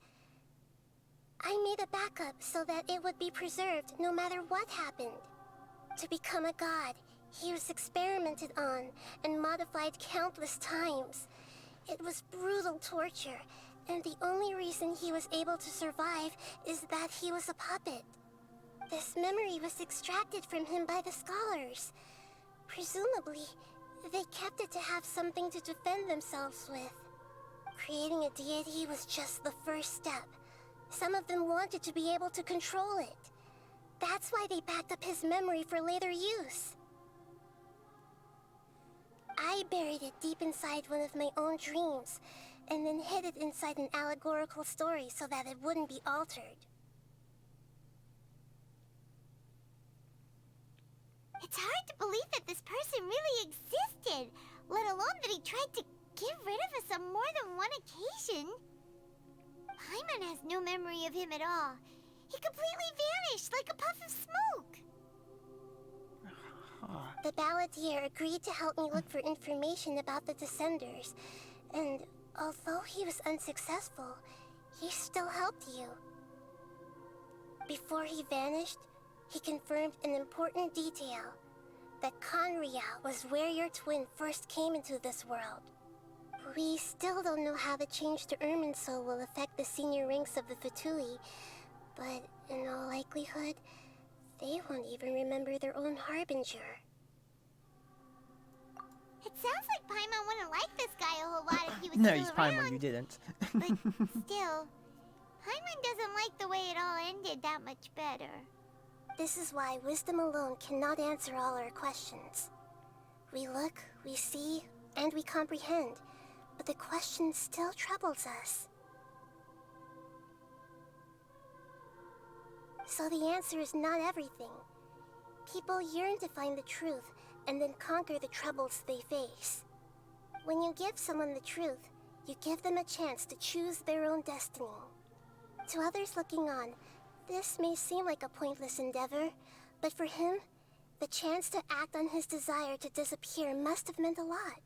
I made a backup so that it would be preserved no matter what happened. To become a god, he was experimented on and modified countless times. It was brutal torture, and the only reason he was able to survive is that he was a puppet. This memory was extracted from him by the scholars. Presumably, they kept it to have something to defend themselves with. Creating a deity was just the first step. Some of them wanted to be able to control it. That's why they backed up his memory for later use. I buried it deep inside one of my own dreams, and then hid it inside an allegorical story so that it wouldn't be altered. It's hard to believe that this person really existed, let alone that he tried to get rid of us on more than one occasion. Paimon has no memory of him at all. He completely vanished like a puff of smoke. The Balladeer agreed to help me look for information about the Descenders, and although he was unsuccessful, he still helped you. Before he vanished, he confirmed an important detail, that Conria was where your twin first came into this world. We still don't know how the change to Irminsul will affect the senior ranks of the Fatui, but in all likelihood, they won't even remember their own Harbinger. It sounds like Paimon wouldn't like this guy a whole lot if he was No, still he's around. Paimon, you didn't. But still, Paimon doesn't like the way it all ended that much better. This is why wisdom alone cannot answer all our questions. We look, we see, and we comprehend, but the question still troubles us. So the answer is not everything. People yearn to find the truth and then conquer the troubles they face. When you give someone the truth, you give them a chance to choose their own destiny. To others looking on, this may seem like a pointless endeavor, but for him, the chance to act on his desire to disappear must have meant a lot.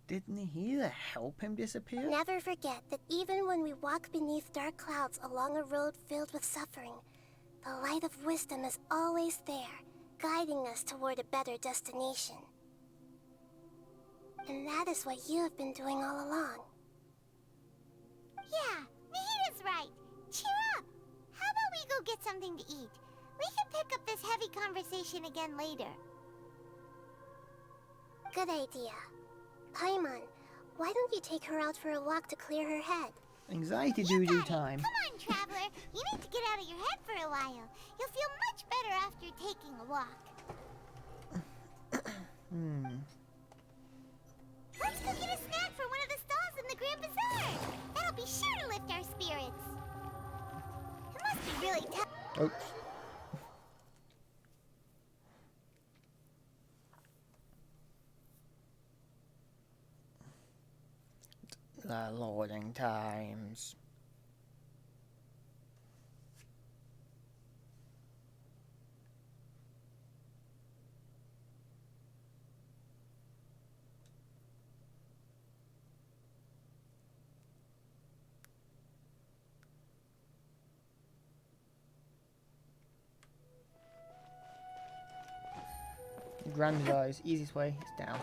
Didn't he help him disappear? Never forget that even when we walk beneath dark clouds along a road filled with suffering, the light of wisdom is always there, guiding us toward a better destination. And that is what you have been doing all along. Yeah, Nahita's right. Cheer up! How about we go get something to eat? We can pick up this heavy conversation again later. Good idea. Paimon, why don't you take her out for a walk to clear her head? Anxiety doo-doo time. Come on, Traveler. You need to get out of your head for a while. You'll feel much better after taking a walk. Let's go get a snack from one of the stalls in the Grand Bazaar. That'll be sure to lift our spirits. It must be really tough. Oops. The loading times. Grand guys, easiest way is down.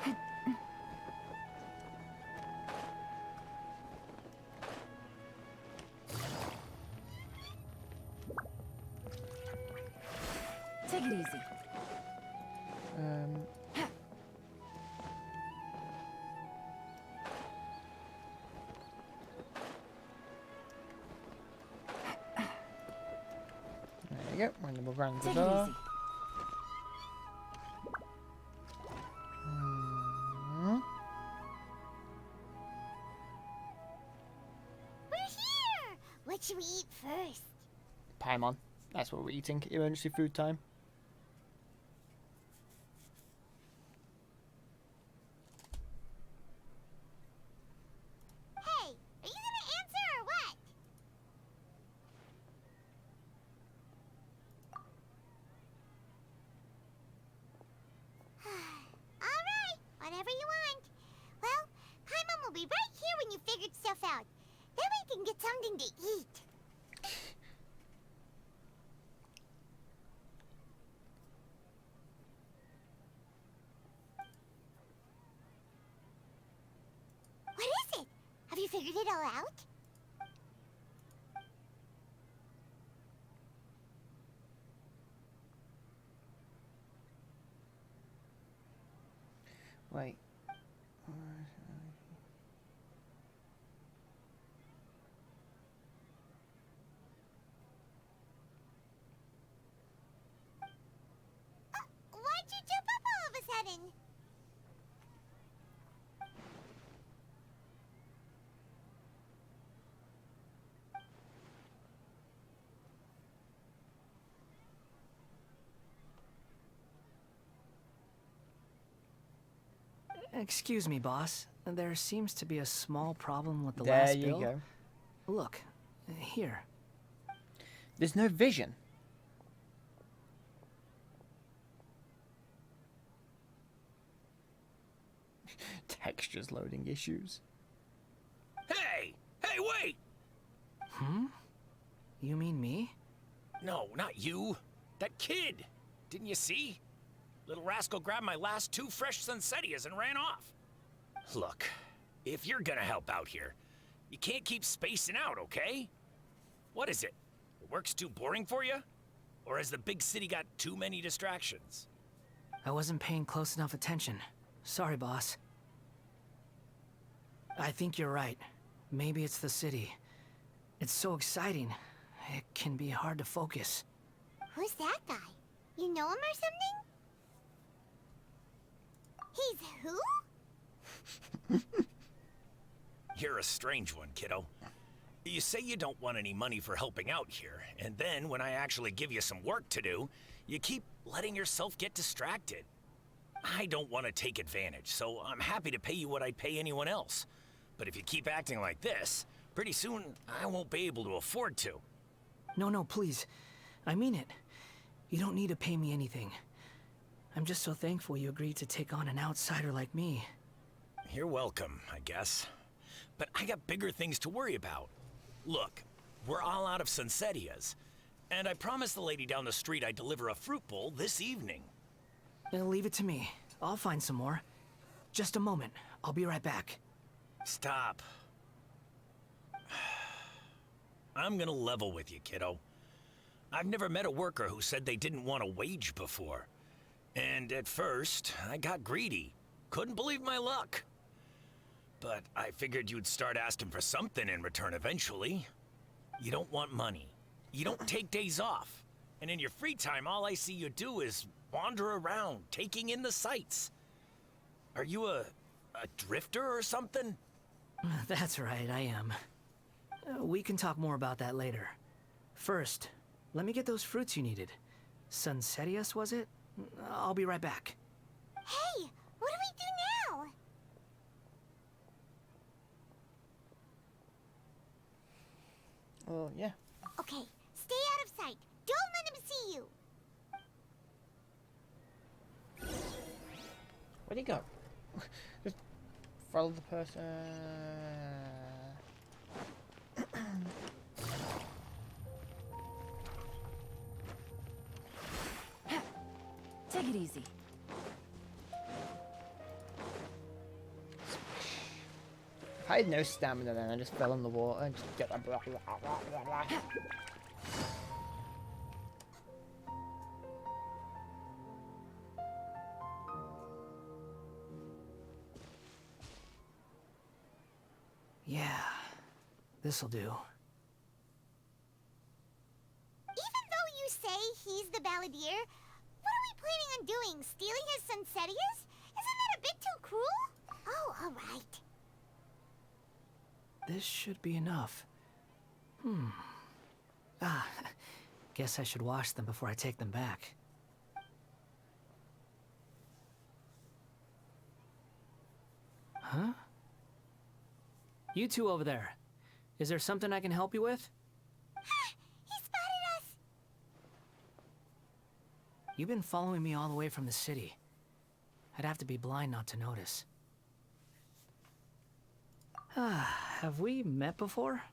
Take it easy. There you go, we're in the Grand Take it Bazaar. easy. What should we eat first? Paimon. That's what we're eating. Emergency food time. Hey, are you gonna answer or what? Alright, whatever you want. Well, Paimon will be right here when you figured stuff out. Then we can get something to eat. What is it? Have you figured it all out? Wait. Why'd you jump up all of a sudden? Excuse me, boss. There seems to be a small problem with the There last you bill. go. Look, here. There's no vision. Textures loading issues. Hey! Hey, wait! Hmm? You mean me? No, not you. That kid. Didn't you see? Little rascal grabbed my last 2 fresh Sunsettias and ran off. Look, if you're gonna help out here, you can't keep spacing out, okay? What is it? The work's too boring for you? Or has the big city got too many distractions? I wasn't paying close enough attention. Sorry, boss. I think you're right. Maybe it's the city. It's so exciting. It can be hard to focus. Who's that guy? You know him or something? He's who? You're a strange one, kiddo. You say you don't want any money for helping out here, and then when I actually give you some work to do, you keep letting yourself get distracted. I don't want to take advantage, so I'm happy to pay you what I'd pay anyone else. But if you keep acting like this, pretty soon I won't be able to afford to. No, please. I mean it. You don't need to pay me anything. I'm just so thankful you agreed to take on an outsider like me. You're welcome, I guess. But I got bigger things to worry about. Look, we're all out of Sunsettias, and I promised the lady down the street I'd deliver a fruit bowl this evening. Leave it to me. I'll find some more. Just a moment. I'll be right back. Stop. I'm gonna level with you, kiddo. I've never met a worker who said they didn't want a wage before. And at first, I got greedy. Couldn't believe my luck. But I figured you'd start asking for something in return eventually. You don't want money. You don't take days off. And in your free time, all I see you do is wander around, taking in the sights. Are you a drifter or something? That's right, I am. We can talk more about that later. First, let me get those fruits you needed. Sunsettias, was it? I'll be right back. Hey, what do we do now? Oh, yeah. Okay, stay out of sight. Don't let him see you. Where'd he go? Just follow the person. Take it easy. I had no stamina then, I just fell in the water and just get Yeah, this'll do. Even though you say he's the balladeer, what are we planning on doing? Stealing his Sunsettias? Isn't that a bit too cruel? Oh, alright. This should be enough. Guess I should wash them before I take them back. Huh? You two over there. Is there something I can help you with? He spotted us! You've been following me all the way from the city. I'd have to be blind not to notice. Have we met before?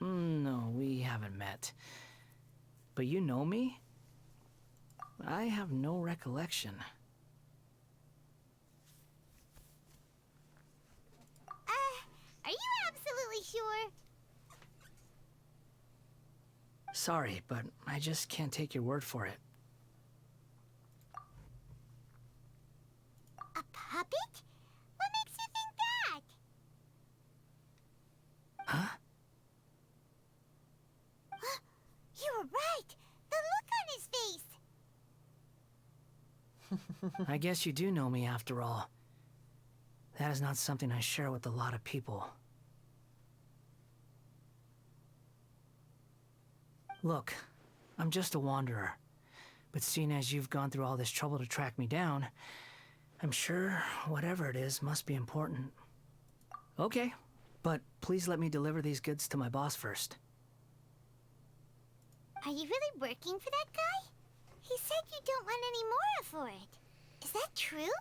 No, we haven't met. But you know me? I have no recollection. Are you absolutely sure? Sorry, but I just can't take your word for it. A puppet? What makes you think that? Huh? You were right! The look on his face! I guess you do know me after all. That is not something I share with a lot of people. Look, I'm just a wanderer. But seeing as you've gone through all this trouble to track me down, I'm sure whatever it is must be important. Okay, but please let me deliver these goods to my boss first. Are you really working for that guy? He said you don't want any more for it. Is that true?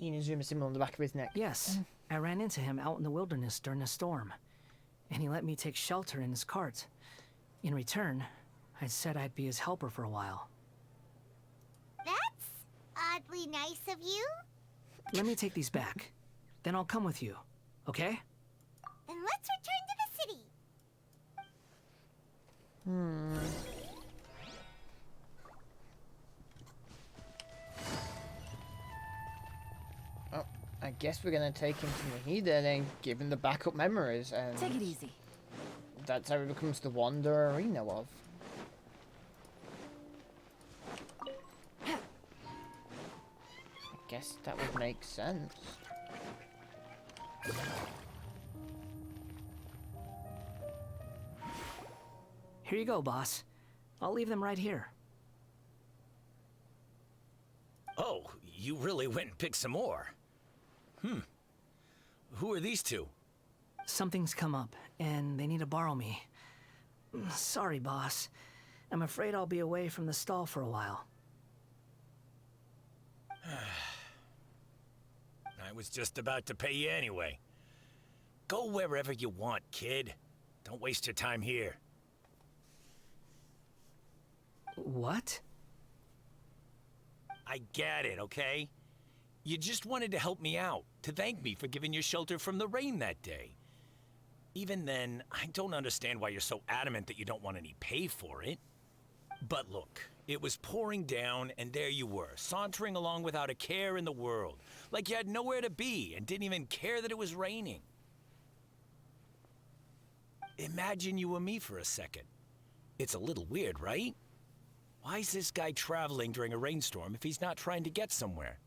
Inazuma symbol on the back of his neck. Yes, I ran into him out in the wilderness during a storm, and he let me take shelter in his cart. In return, I said I'd be his helper for a while. That's oddly nice of you. Let me take these back. Then I'll come with you, okay? Then let's return to the city. Oh, I guess we're gonna take him to Nahida and then give him the backup memories, and Take it easy. that's how he becomes the wanderer we know of. I guess that would make sense. Here you go, boss. I'll leave them right here. Oh, you really went and picked some more. Who are these two? Something's come up, and they need to borrow me. Sorry, boss. I'm afraid I'll be away from the stall for a while. I was just about to pay you anyway. Go wherever you want, kid. Don't waste your time here. What? I get it, okay? You just wanted to help me out, to thank me for giving you shelter from the rain that day. Even then, I don't understand why you're so adamant that you don't want any pay for it. But look, it was pouring down, and there you were, sauntering along without a care in the world, like you had nowhere to be and didn't even care that it was raining. Imagine you were me for a second. It's a little weird, right? Why is this guy traveling during a rainstorm if he's not trying to get somewhere?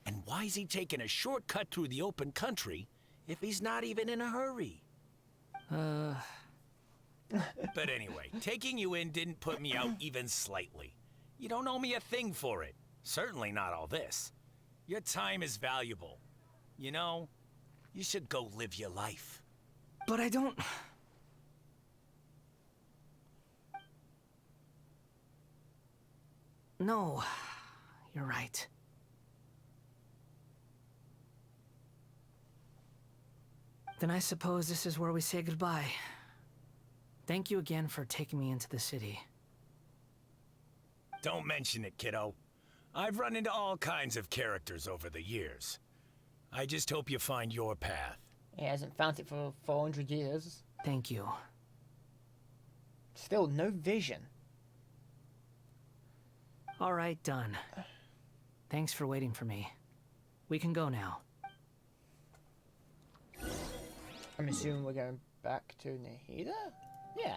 And why is he taking a shortcut through the open country if he's not even in a hurry? But anyway, taking you in didn't put me out even slightly. You don't owe me a thing for it. Certainly not all this. Your time is valuable. You know, you should go live your life. But I don't... No, you're right. Then I suppose this is where we say goodbye. Thank you again for taking me into the city. Don't mention it, kiddo. I've run into all kinds of characters over the years. I just hope you find your path. He hasn't found it for 400 years. Thank you. Still, no vision. All right, done. Thanks for waiting for me. We can go now. I'm assuming we're going back to Nahida? Yeah.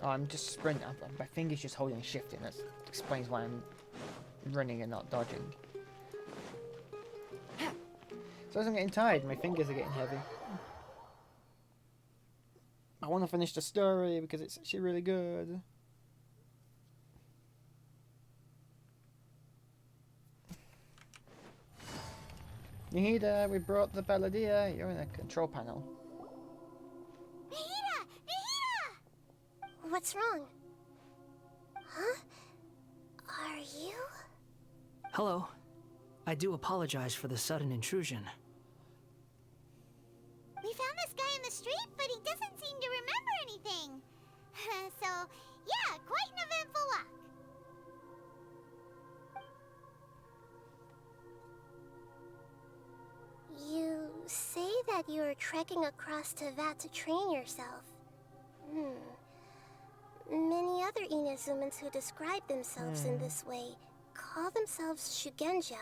Oh, I'm just sprinting. My finger's just holding and shifting. That explains why I'm running and not dodging. So as I'm getting tired, my fingers are getting heavy. I want to finish the story because it's actually really good. Nihida, we brought the Balladeer. You're in a control panel. Nihida! Nihida! What's wrong? Huh? Are you? Hello. I do apologize for the sudden intrusion. We found this guy in the street, but he doesn't seem to remember anything. So, yeah, quite an eventful walk. You say that you are trekking across Teyvat to train yourself. Many other Inazumans who describe themselves in this way call themselves Shugenja.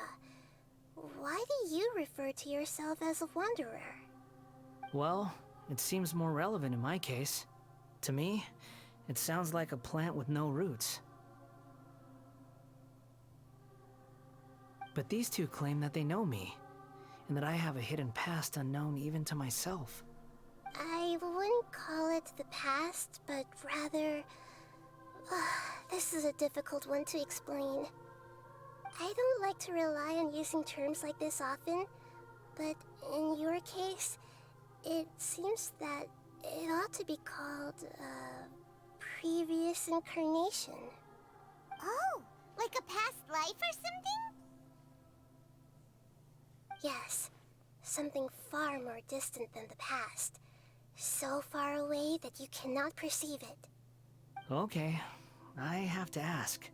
Why do you refer to yourself as a wanderer? Well, it seems more relevant in my case. To me, it sounds like a plant with no roots. But these two claim that they know me, and that I have a hidden past unknown even to myself. I wouldn't call it the past, but rather... this is a difficult one to explain. I don't like to rely on using terms like this often, but in your case, it seems that it ought to be called previous incarnation. Oh, like a past life or something? Yes, something far more distant than the past. So far away that you cannot perceive it. Okay, I have to ask.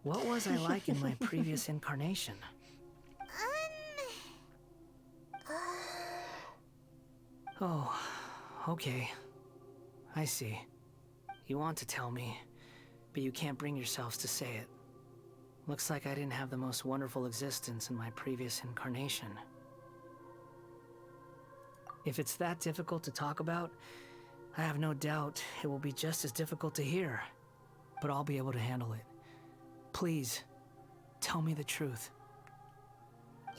What was I like in my previous incarnation? Oh, okay. I see. You want to tell me, but you can't bring yourselves to say it. Looks like I didn't have the most wonderful existence in my previous incarnation. If it's that difficult to talk about, I have no doubt it will be just as difficult to hear. But I'll be able to handle it. Please, tell me the truth.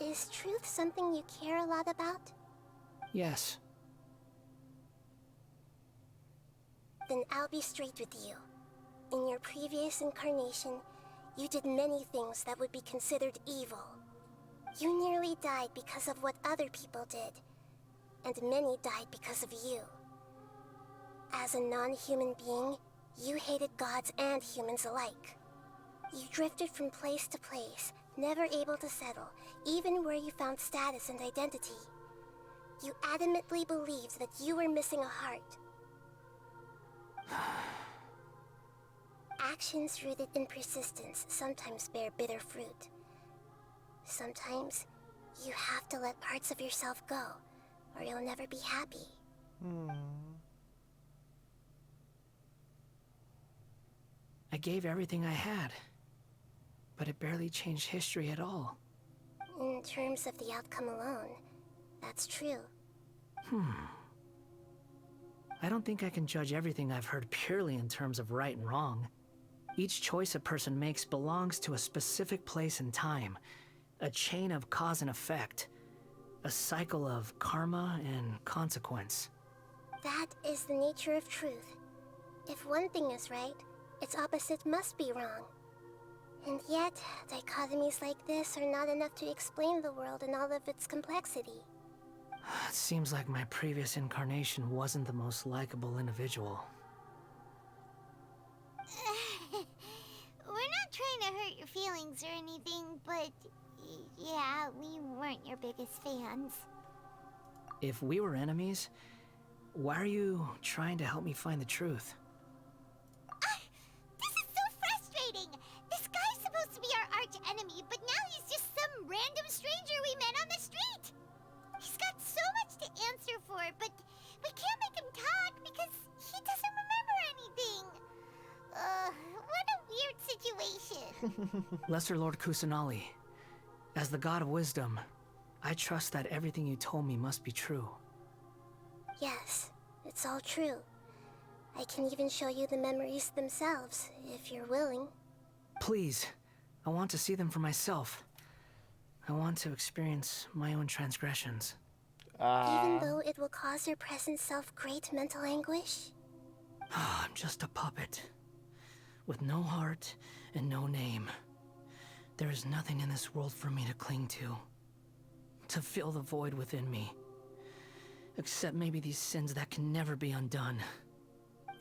Is truth something you care a lot about? Yes. Then I'll be straight with you. In your previous incarnation, you did many things that would be considered evil. You nearly died because of what other people did, and many died because of you. As a non-human being, you hated gods and humans alike. You drifted from place to place, never able to settle, even where you found status and identity. You adamantly believed that you were missing a heart. Actions rooted in persistence sometimes bear bitter fruit. Sometimes, you have to let parts of yourself go, or you'll never be happy. I gave everything I had, but it barely changed history at all. In terms of the outcome alone, that's true. I don't think I can judge everything I've heard purely in terms of right and wrong. Each choice a person makes belongs to a specific place and time, a chain of cause and effect, a cycle of karma and consequence. That is the nature of truth. If one thing is right, its opposite must be wrong. And yet, dichotomies like this are not enough to explain the world in all of its complexity. It seems like my previous incarnation wasn't the most likable individual. We're not trying to hurt your feelings or anything, but yeah, we weren't your biggest fans. If we were enemies, why are you trying to help me find the truth? This is so frustrating! This guy's supposed to be our arch enemy, but now he's just some random stranger we met on the street! He's got so much to answer for, but we can't make him talk because he doesn't remember anything. What a weird situation. Lesser Lord Kusanali, as the God of Wisdom, I trust that everything you told me must be true. Yes, it's all true. I can even show you the memories themselves, if you're willing. Please, I want to see them for myself. I want to experience my own transgressions. Even though it will cause your present self great mental anguish? I'm just a puppet, with no heart and no name. There is nothing in this world for me to cling to fill the void within me. Except maybe these sins that can never be undone.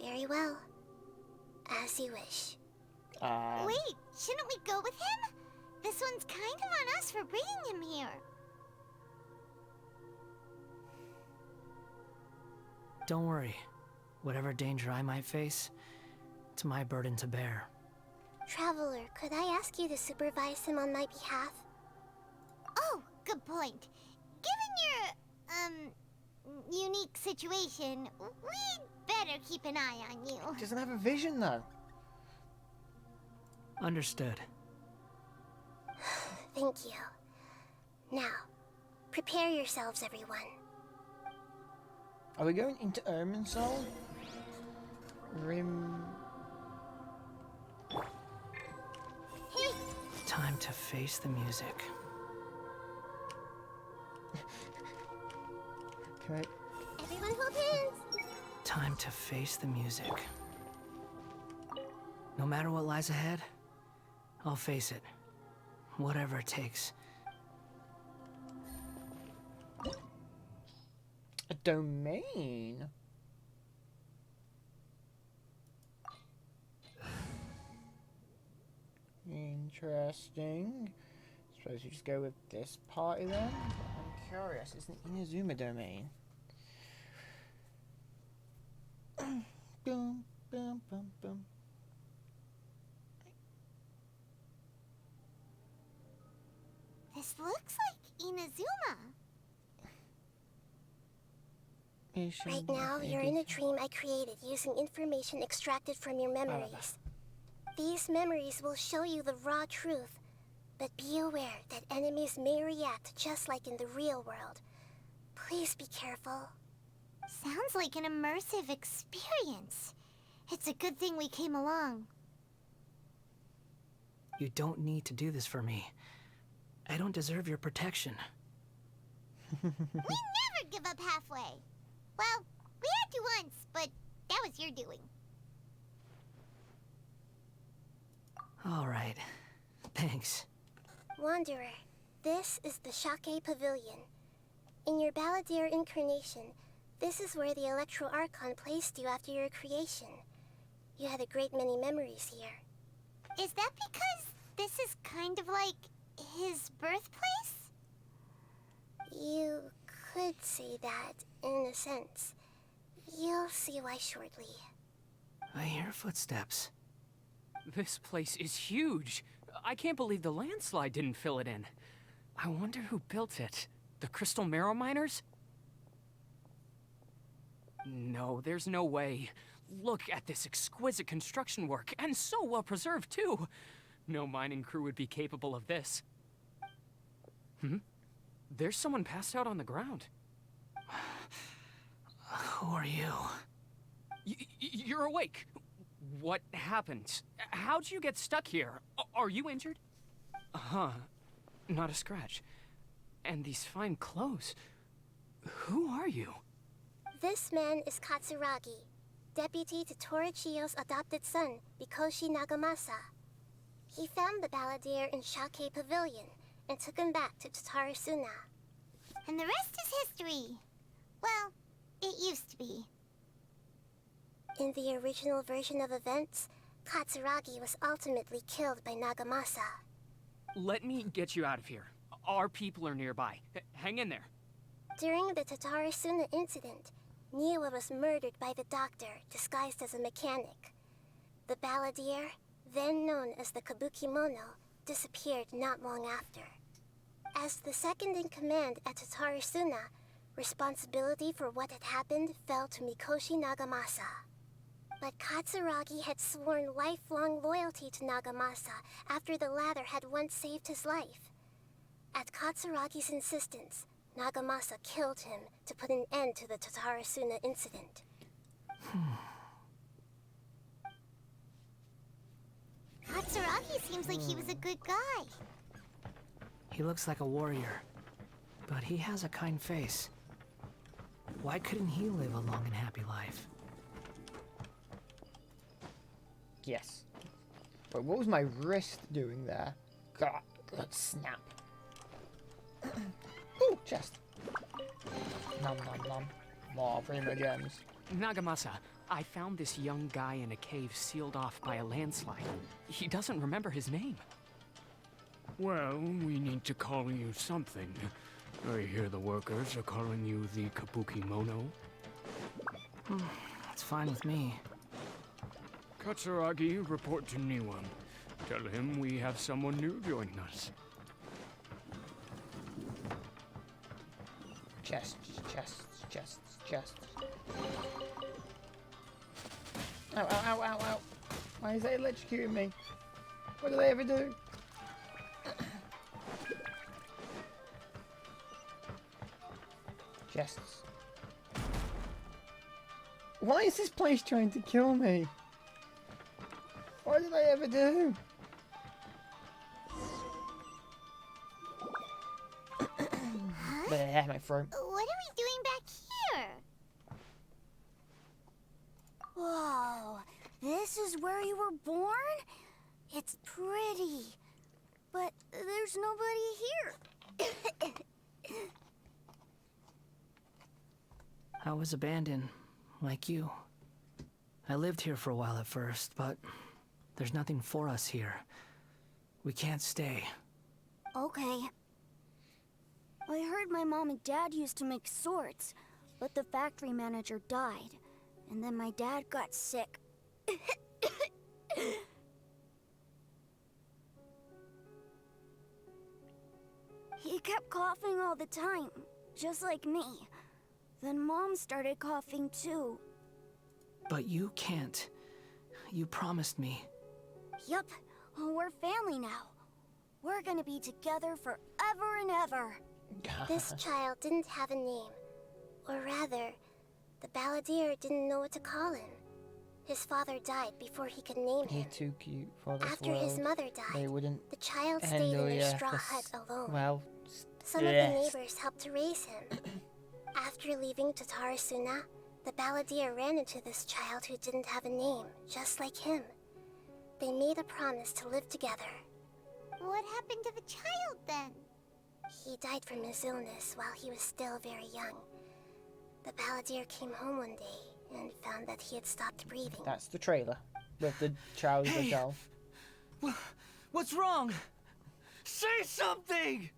Very well. As you wish. Wait, shouldn't we go with him? This one's kind of on us for bringing him here. Don't worry. Whatever danger I might face, it's my burden to bear. Traveler, could I ask you to supervise him on my behalf? Oh, good point. Given your, unique situation, we'd better keep an eye on you. He doesn't have a vision, though. Understood. Thank you. Now, prepare yourselves, everyone. Are we going into Irminsul? Time to face the music. Okay. Everyone hold hands! Time to face the music. No matter what lies ahead, I'll face it. Whatever it takes. A domain? Interesting. Suppose we just go with this party then? I'm curious, it's an Inazuma domain. Boom, boom, boom, boom. This looks like Inazuma. Right now, you're in a dream I created using information extracted from your memories. These memories will show you the raw truth, but be aware that enemies may react just like in the real world. Please be careful. Sounds like an immersive experience. It's a good thing we came along. You don't need to do this for me. I don't deserve your protection. We never give up halfway. Well, we had to once, but that was your doing. All right. Thanks. Wanderer, this is the Shake Pavilion. In your Balladeer incarnation, this is where the Electro Archon placed you after your creation. You had a great many memories here. Is that because this is kind of like his birthplace? You could say that, in a sense. You'll see why shortly. I hear footsteps. This place is huge. I can't believe the landslide didn't fill it in. I wonder who built it. The Crystal Marrow Miners? No, there's no way. Look at this exquisite construction work, and so well preserved, too. No mining crew would be capable of this. There's someone passed out on the ground. Who are you? You're awake. What happened? How'd you get stuck here? Are you injured? Huh. Not a scratch. And these fine clothes. Who are you? This man is Katsuragi, deputy to Torichiyo's adopted son, Mikoshi Nagamasa. He found the Balladeer in Shake Pavilion and took him back to Tatarasuna. And the rest is history. Well, it used to be. In the original version of events, Katsuragi was ultimately killed by Nagamasa. Let me get you out of here. Our people are nearby. Hang in there. During the Tatarasuna incident, Niwa was murdered by the doctor, disguised as a mechanic. The Balladeer, then known as the Kabukimono, disappeared not long after. As the second in command at Tatarasuna, responsibility for what had happened fell to Mikoshi Nagamasa. But Katsuragi had sworn lifelong loyalty to Nagamasa after the latter had once saved his life. At Katsuragi's insistence, Nagamasa killed him to put an end to the Tatarasuna incident. Seems like he was a good guy. He looks like a warrior, but he has a kind face. Why couldn't he live a long and happy life? Yes. But what was my wrist doing there? God, good snap. Ooh, chest. Nom nom nom. More primo gems. Nagamasa, I found this young guy in a cave sealed off by a landslide. He doesn't remember his name. Well, we need to call you something. I hear the workers are calling you the Kabuki Mono. That's fine with me. Katsuragi, report to Niwan. Tell him we have someone new joining us. Chests, chests, chests, chests. Ow, ow, ow, ow, ow. Why is they electrocuting me? What do they ever do? Chests. Why is this place trying to kill me? What did I ever do? Bleh, my throat. What are we doing back here? Whoa, this is where you were born? It's pretty, but there's nobody here. I was abandoned, like you. I lived here for a while at first, but there's nothing for us here. We can't stay. Okay. I heard my mom and dad used to make swords, but the factory manager died, and then my dad got sick. He kept coughing all the time, just like me. Then Mom started coughing too. But you can't. You promised me. Yup, we're family now. We're gonna be together forever and ever. This child didn't have a name. Or rather, the balladeer didn't know what to call him. His father died before he could name him. He's too cute for this After world. his mother died, They wouldn't. the child stayed in their straw hut alone. Well, Some of the neighbors helped to raise him. After leaving Tatarasuna, the balladeer ran into this child who didn't have a name, just like him. They made a promise to live together. What happened to the child then? He died from his illness while he was still very young. The balladeer came home one day and found that he had stopped breathing. That's the trailer with the child with the doll. What's wrong? Say something!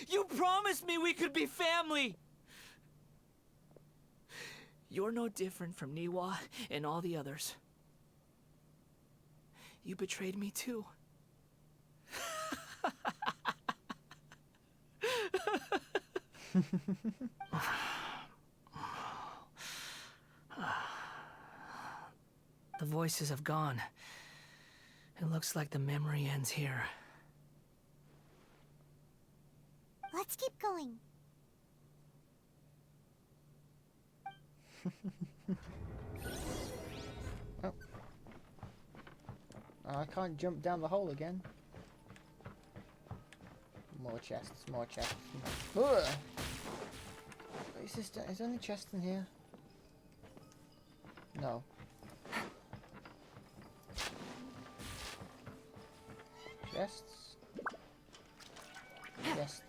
You promised me we could be family! You're no different from Niwa and all the others. You betrayed me too. The voices have gone. It looks like the memory ends here. Let's keep going. Oh. I can't jump down the hole again. More chests, more chests. Ugh. Is there any chest in here? No. Chests. Chests.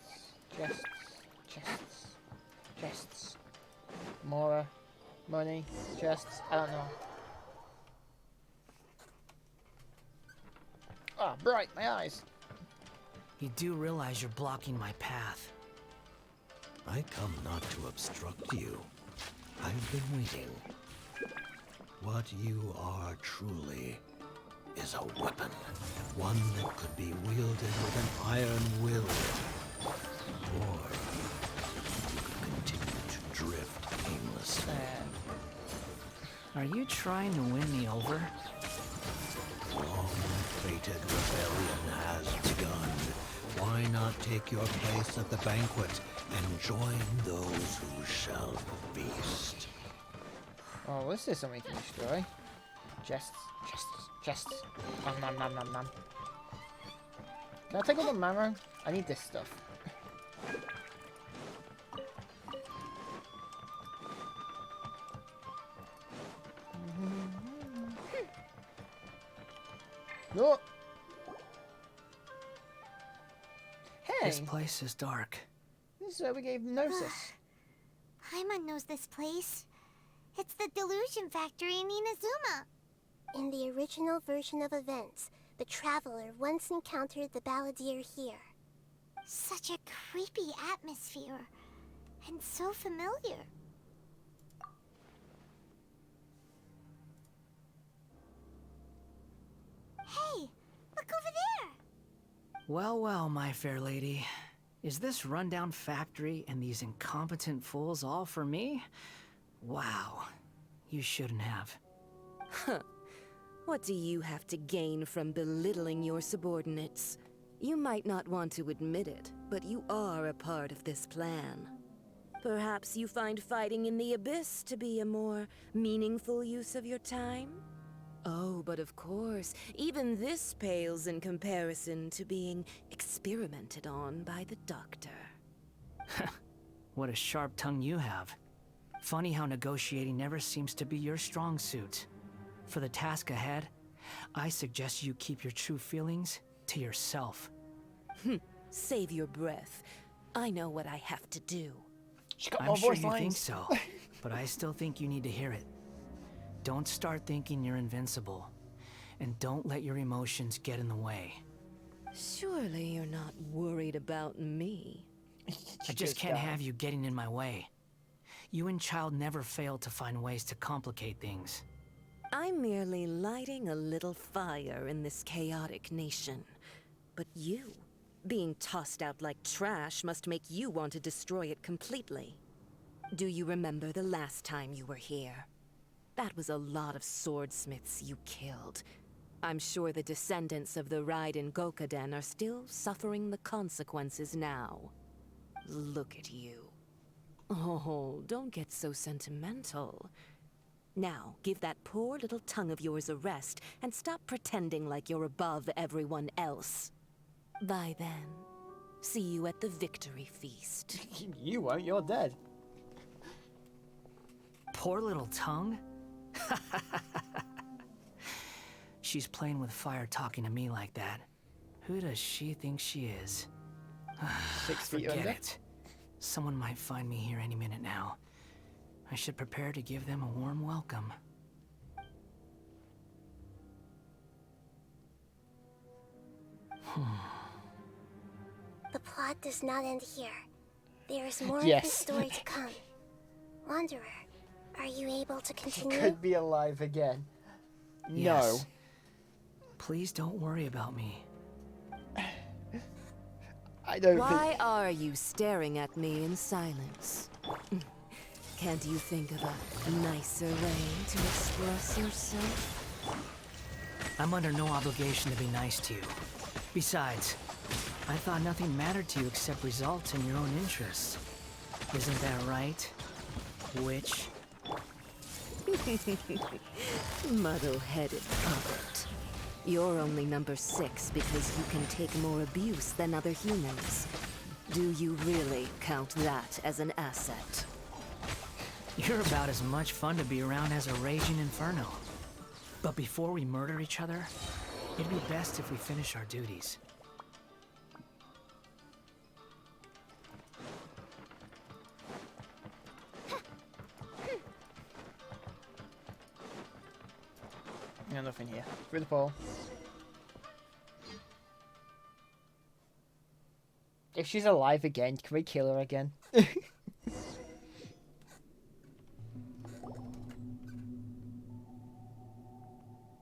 Chests. Chests. Chests. More money. Chests. I don't know. Ah, bright, my eyes. You do realize you're blocking my path. I come not to obstruct you. I've been waiting. What you are truly is a weapon. One that could be wielded with an iron will. Or you could continue to drift aimlessly. Are you trying to win me over? Long-fated rebellion has begun. Why not take your place at the banquet and join those who shall feast? Oh, this is something to destroy. Chests, chests, chests. Nom nom nom nom nom. Can I take all the mana? I need this stuff. No. Hey. This place is dark. This is where we gave Gnosis. Paimon knows this place. It's the Delusion Factory in Inazuma. In the original version of events, the Traveler once encountered the Balladeer here. Such a creepy atmosphere. And so familiar. Hey, look over there! Well, well, my fair lady. Is this rundown factory and these incompetent fools all for me? Wow. You shouldn't have. Huh. What do you have to gain from belittling your subordinates? You might not want to admit it, but you are a part of this plan. Perhaps you find fighting in the Abyss to be a more meaningful use of your time? Oh, but of course, even this pales in comparison to being experimented on by the Doctor. What a sharp tongue you have. Funny how negotiating never seems to be your strong suit. For the task ahead, I suggest you keep your true feelings to yourself. Save your breath. I know what I have to do. I'm sure you think so, but I still think you need to hear it. Don't start thinking you're invincible, and don't let your emotions get in the way. Surely you're not worried about me. I just can't have you getting in my way. You and Child never fail to find ways to complicate things. I'm merely lighting a little fire in this chaotic nation. But you, being tossed out like trash, must make you want to destroy it completely. Do you remember the last time you were here? That was a lot of swordsmiths you killed. I'm sure the descendants of the Raiden Gokaden are still suffering the consequences now. Look at you. Oh, don't get so sentimental. Now, give that poor little tongue of yours a rest and stop pretending like you're above everyone else. Bye then. See you at the victory feast. You won't, you're dead. Poor little tongue? She's playing with fire talking to me like that. Who does she think she is? 6 feet Forget under? it. Someone might find me here any minute now. I should prepare to give them a warm welcome. The plot does not end here. There is more Yes. of this story to come. Wanderer, are you able to She continue? could be alive again. Yes. Please don't worry about me. I don't Why are you staring at me in silence? Can't you think of a nicer way to express yourself? I'm under no obligation to be nice to you. Besides, I thought nothing mattered to you except results and your own interests. Isn't that right, witch? Muddle-headed puppet. You're only number 6 because you can take more abuse than other humans. Do you really count that as an asset? You're about as much fun to be around as a raging inferno. But before we murder each other, it'd be best if we finish our duties. Yeah, nothing here. Through the pole. If she's alive again, can we kill her again?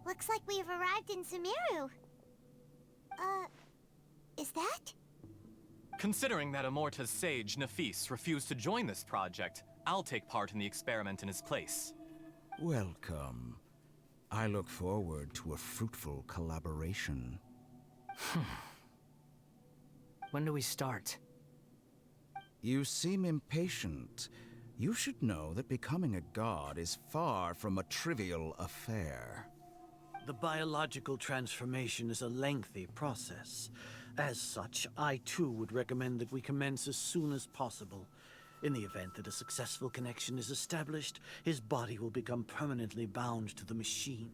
Looks like we've arrived in Sumeru. Is that? Considering that Amorta's sage, Nafis, refused to join this project, I'll take part in the experiment in his place. Welcome. I look forward to a fruitful collaboration. When do we start? You seem impatient. You should know that becoming a god is far from a trivial affair. The biological transformation is a lengthy process. As such, I too would recommend that we commence as soon as possible. In the event that a successful connection is established, his body will become permanently bound to the machine,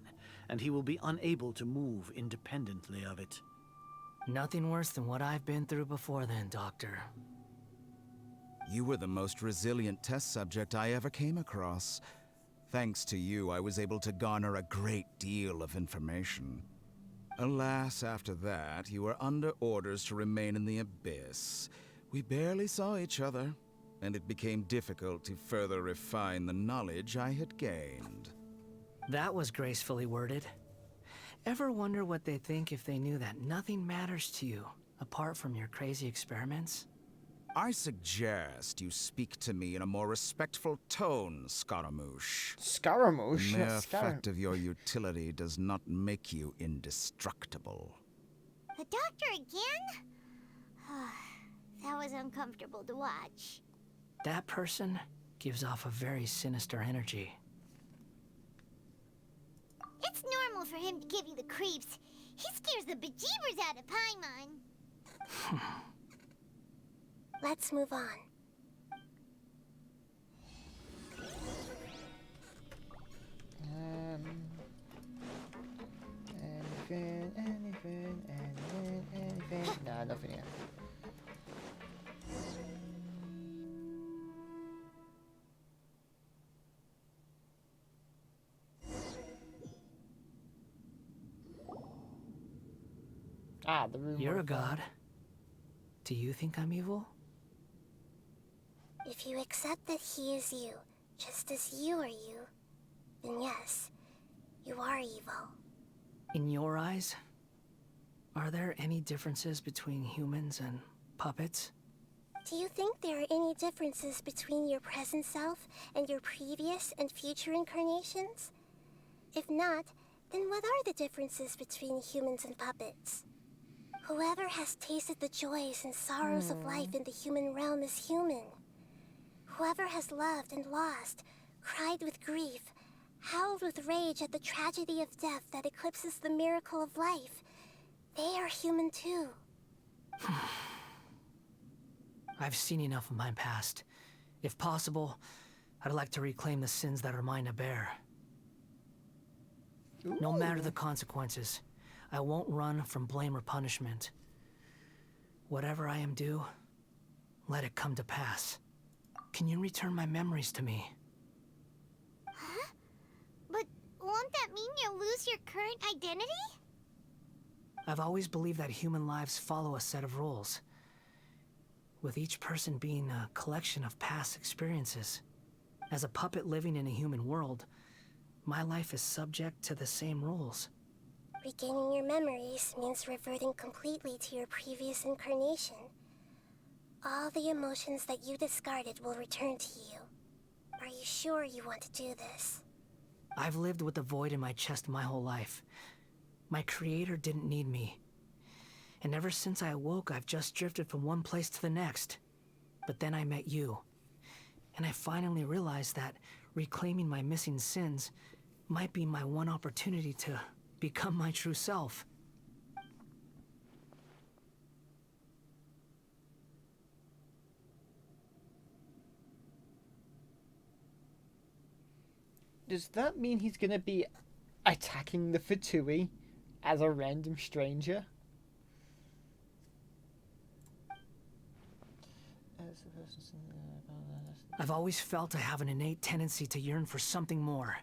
and he will be unable to move independently of it. Nothing worse than what I've been through before then, Doctor. You were the most resilient test subject I ever came across. Thanks to you, I was able to garner a great deal of information. Alas, after that, you were under orders to remain in the Abyss. We barely saw each other, and it became difficult to further refine the knowledge I had gained. That was gracefully worded. Ever wonder what they'd think if they knew that nothing matters to you, apart from your crazy experiments? I suggest you speak to me in a more respectful tone, Scaramouche. Scaramouche? The mere fact of your utility does not make you indestructible. The doctor again? That was uncomfortable to watch. That person gives off a very sinister energy. It's normal for him to give you the creeps. He scares the bejeebers out of Paimon. Let's move on. Anything. Nah, nothing yet. Ah, the room. You're a god. Do you think I'm evil? If you accept that he is you, just as you are you, then yes, you are evil. In your eyes, are there any differences between humans and puppets? Do you think there are any differences between your present self and your previous and future incarnations? If not, then what are the differences between humans and puppets? Whoever has tasted the joys and sorrows of life in the human realm is human. Whoever has loved and lost, cried with grief, howled with rage at the tragedy of death that eclipses the miracle of life, they are human too. I've seen enough of my past. If possible, I'd like to reclaim the sins that are mine to bear. No matter the consequences, I won't run from blame or punishment. Whatever I am due, let it come to pass. Can you return my memories to me? Huh? But won't that mean you'll lose your current identity? I've always believed that human lives follow a set of rules, with each person being a collection of past experiences. As a puppet living in a human world, my life is subject to the same rules. Regaining your memories means reverting completely to your previous incarnation. All the emotions that you discarded will return to you. Are you sure you want to do this? I've lived with the void in my chest my whole life. My creator didn't need me. And ever since I awoke, I've just drifted from one place to the next. But then I met you. And I finally realized that reclaiming my missing sins might be my one opportunity to become my true self. Does that mean he's gonna be attacking the Fatui as a random stranger? I've always felt I have an innate tendency to yearn for something more,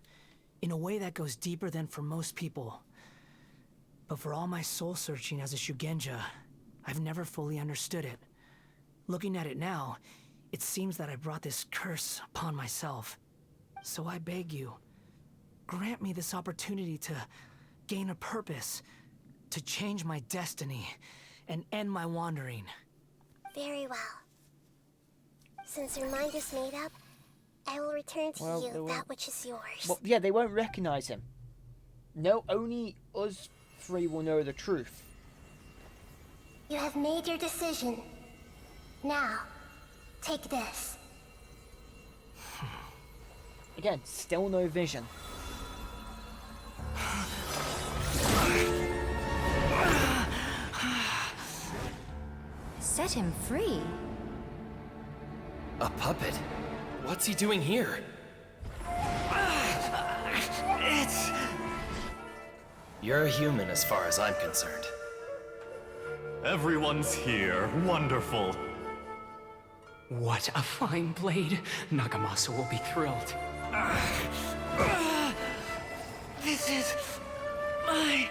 in a way that goes deeper than for most people. But for all my soul searching as a Shugenja, I've never fully understood it. Looking at it now, it seems that I brought this curse upon myself. So I beg you, grant me this opportunity to gain a purpose, to change my destiny, and end my wandering. Very well. Since your mind is made up, I will return to you that which is yours. Well, yeah, they won't recognize him. No, only us three will know the truth. You have made your decision. Now, take this. Again, still no vision. set him free. A puppet? What's he doing here? You're a human as far as I'm concerned. Everyone's here. Wonderful. What a fine blade. Nagamasa will be thrilled. This is my...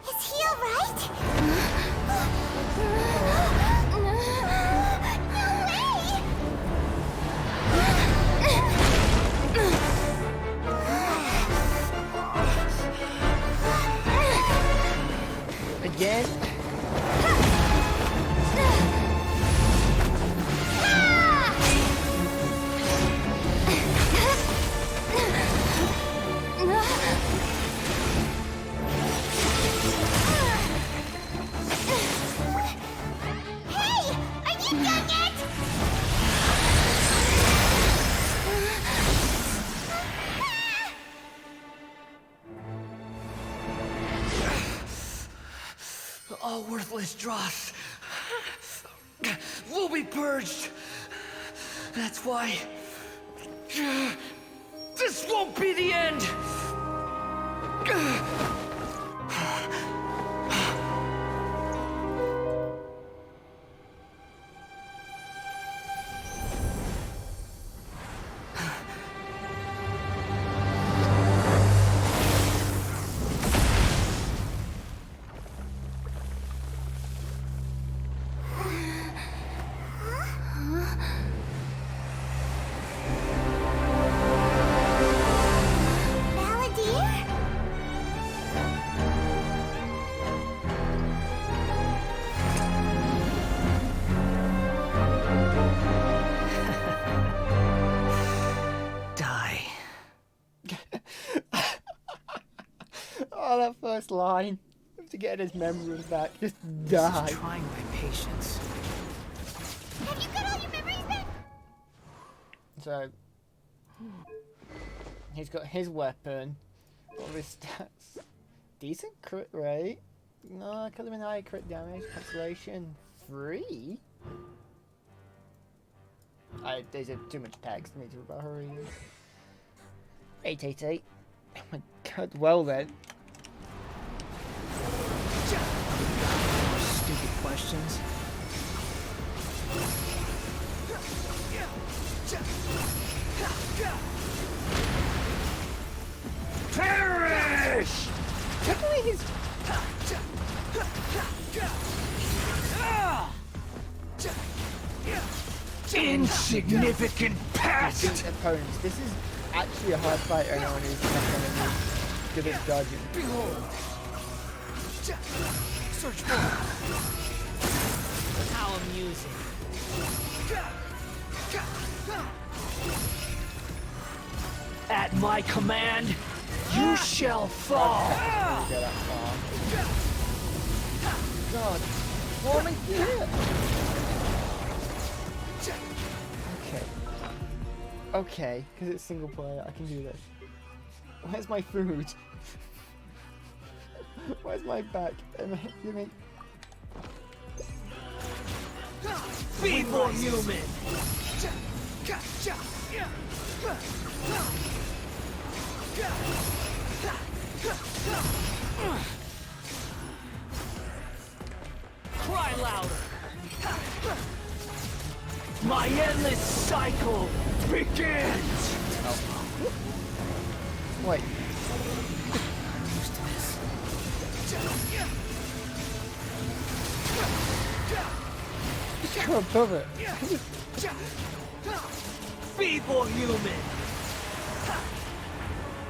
Is he alright? Again? All worthless dross will be purged. That's why this won't be the end. Oh, that first line. To get his memories back. Just die. This is trying my patience. Have you got all your memories back? So, he's got his weapon. All of his stats. Decent crit rate. No, could have been higher crit damage. Constellation 3? There's too much text for me to hurry. 888. Oh my god, well then. Stupid questions. Perish! Technically he's... Insignificant pest! Opponents. This is actually a hard fight, and no one is going to good at dodging. Behold! Search for. How amusing. At my command, you shall fall. God, what am I doing? Okay, because it's single player, I can do this. Where's my food? Where's my back? Give me. Be more human. Cry louder. My endless cycle begins. Wait. Go above it. Feeble human.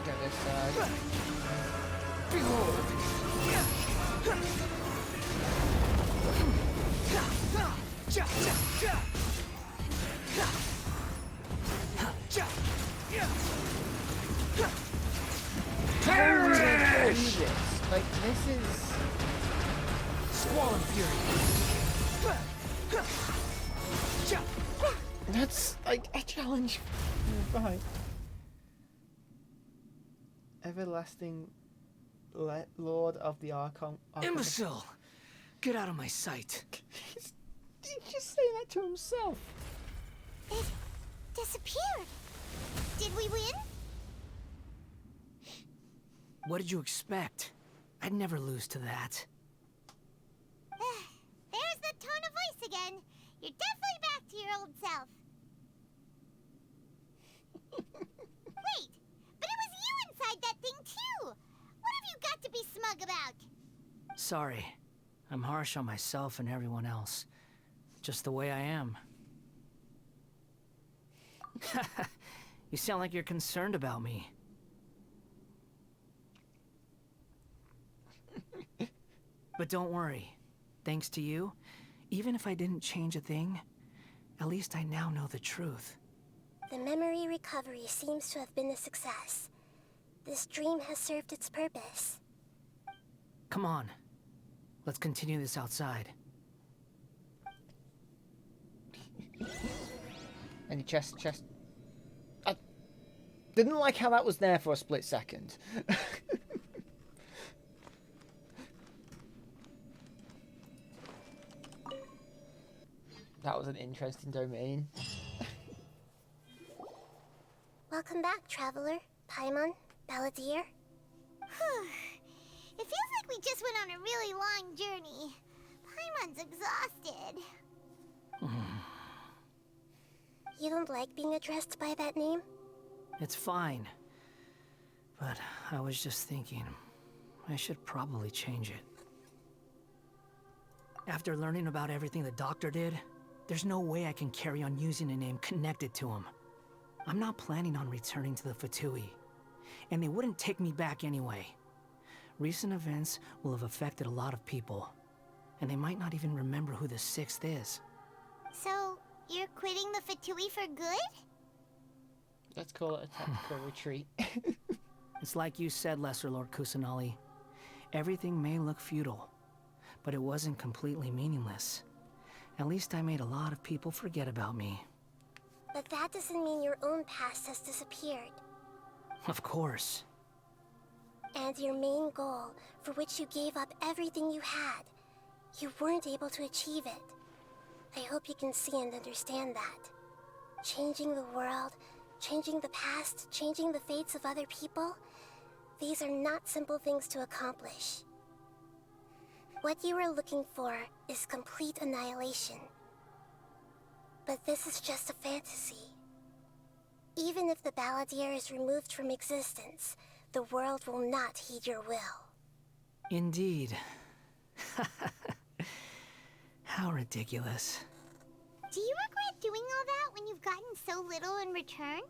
Get this side. Behold. Perish! Like, this is... Squall and fury. That's, like, a challenge. Fine. Everlasting Lord of the Archon. Imbecile! Get out of my sight. He's just saying that to himself. It disappeared. Did we win? What did you expect? I'd never lose to that. There's the tone of voice again. You're definitely back to your old self. Wait, but it was you inside that thing too. What have you got to be smug about? Sorry. I'm harsh on myself and everyone else. Just the way I am. You sound like you're concerned about me. But don't worry. Thanks to you, even if I didn't change a thing, at least I now know the truth. The memory recovery seems to have been a success. This dream has served its purpose. Come on. Let's continue this outside. Any chest. I didn't like how that was there for a split second. That was an interesting domain. Welcome back, Traveler, Paimon, Balladeer. It feels like we just went on a really long journey. Paimon's exhausted. You don't like being addressed by that name? It's fine. But I was just thinking, I should probably change it. After learning about everything the doctor did, there's no way I can carry on using a name connected to him. I'm not planning on returning to the Fatui, and they wouldn't take me back anyway. Recent events will have affected a lot of people, and they might not even remember who the 6th is. So, you're quitting the Fatui for good? Let's call it a tactical retreat. It's like you said, Lesser Lord Kusanali. Everything may look futile, but it wasn't completely meaningless. At least I made a lot of people forget about me. But that doesn't mean your own past has disappeared. Of course. And your main goal, for which you gave up everything you had, you weren't able to achieve it. I hope you can see and understand that. Changing the world, changing the past, changing the fates of other people, these are not simple things to accomplish. What you were looking for is complete annihilation. But this is just a fantasy. Even if the Balladeer is removed from existence, the world will not heed your will. Indeed. How ridiculous. Do you regret doing all that when you've gotten so little in return?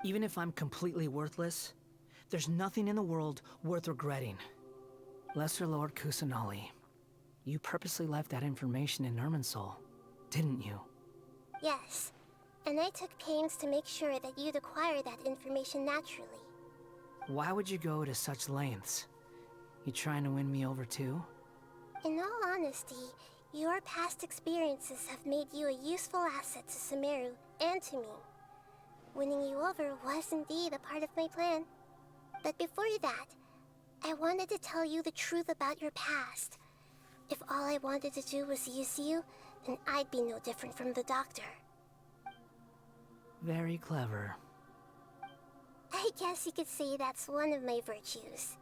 Even if I'm completely worthless, there's nothing in the world worth regretting. Lesser Lord Kusanali, you purposely left that information in Irminsul, didn't you? Yes, and I took pains to make sure that you'd acquire that information naturally. Why would you go to such lengths? You trying to win me over too? In all honesty, your past experiences have made you a useful asset to Sumeru and to me. Winning you over was indeed a part of my plan. But before that, I wanted to tell you the truth about your past. If all I wanted to do was use you, then I'd be no different from the doctor. Very clever. I guess you could say that's one of my virtues.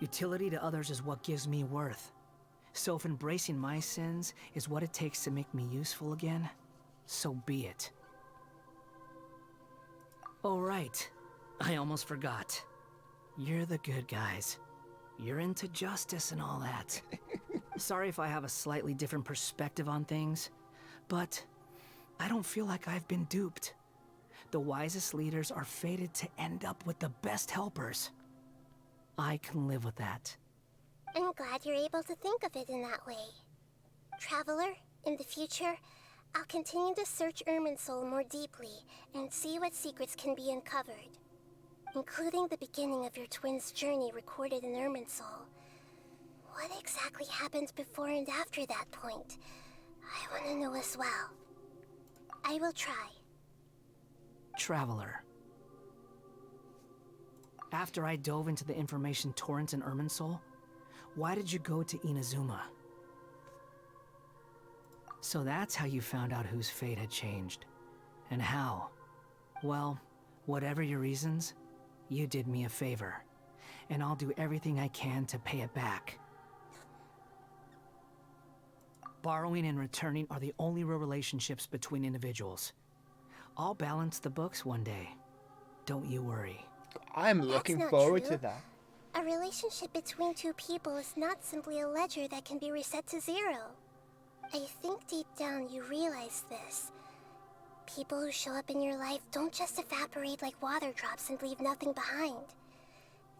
Utility to others is what gives me worth. So if embracing my sins is what it takes to make me useful again, so be it. Oh right, I almost forgot. You're the good guys. You're into justice and all that. Sorry if I have a slightly different perspective on things, but I don't feel like I've been duped. The wisest leaders are fated to end up with the best helpers. I can live with that. I'm glad you're able to think of it in that way. Traveler, in the future, I'll continue to search Irminsul more deeply and see what secrets can be uncovered, including the beginning of your twins' journey recorded in Irminsul. What exactly happened before and after that point? I want to know as well. I will try. Traveler. After I dove into the information torrents in Irminsul, why did you go to Inazuma? So that's how you found out whose fate had changed. And how? Well, whatever your reasons, you did me a favor. And I'll do everything I can to pay it back. Borrowing and returning are the only real relationships between individuals. I'll balance the books one day. Don't you worry. I'm looking forward to that. A relationship between two people is not simply a ledger that can be reset to zero. I think deep down you realize this. People who show up in your life don't just evaporate like water drops and leave nothing behind.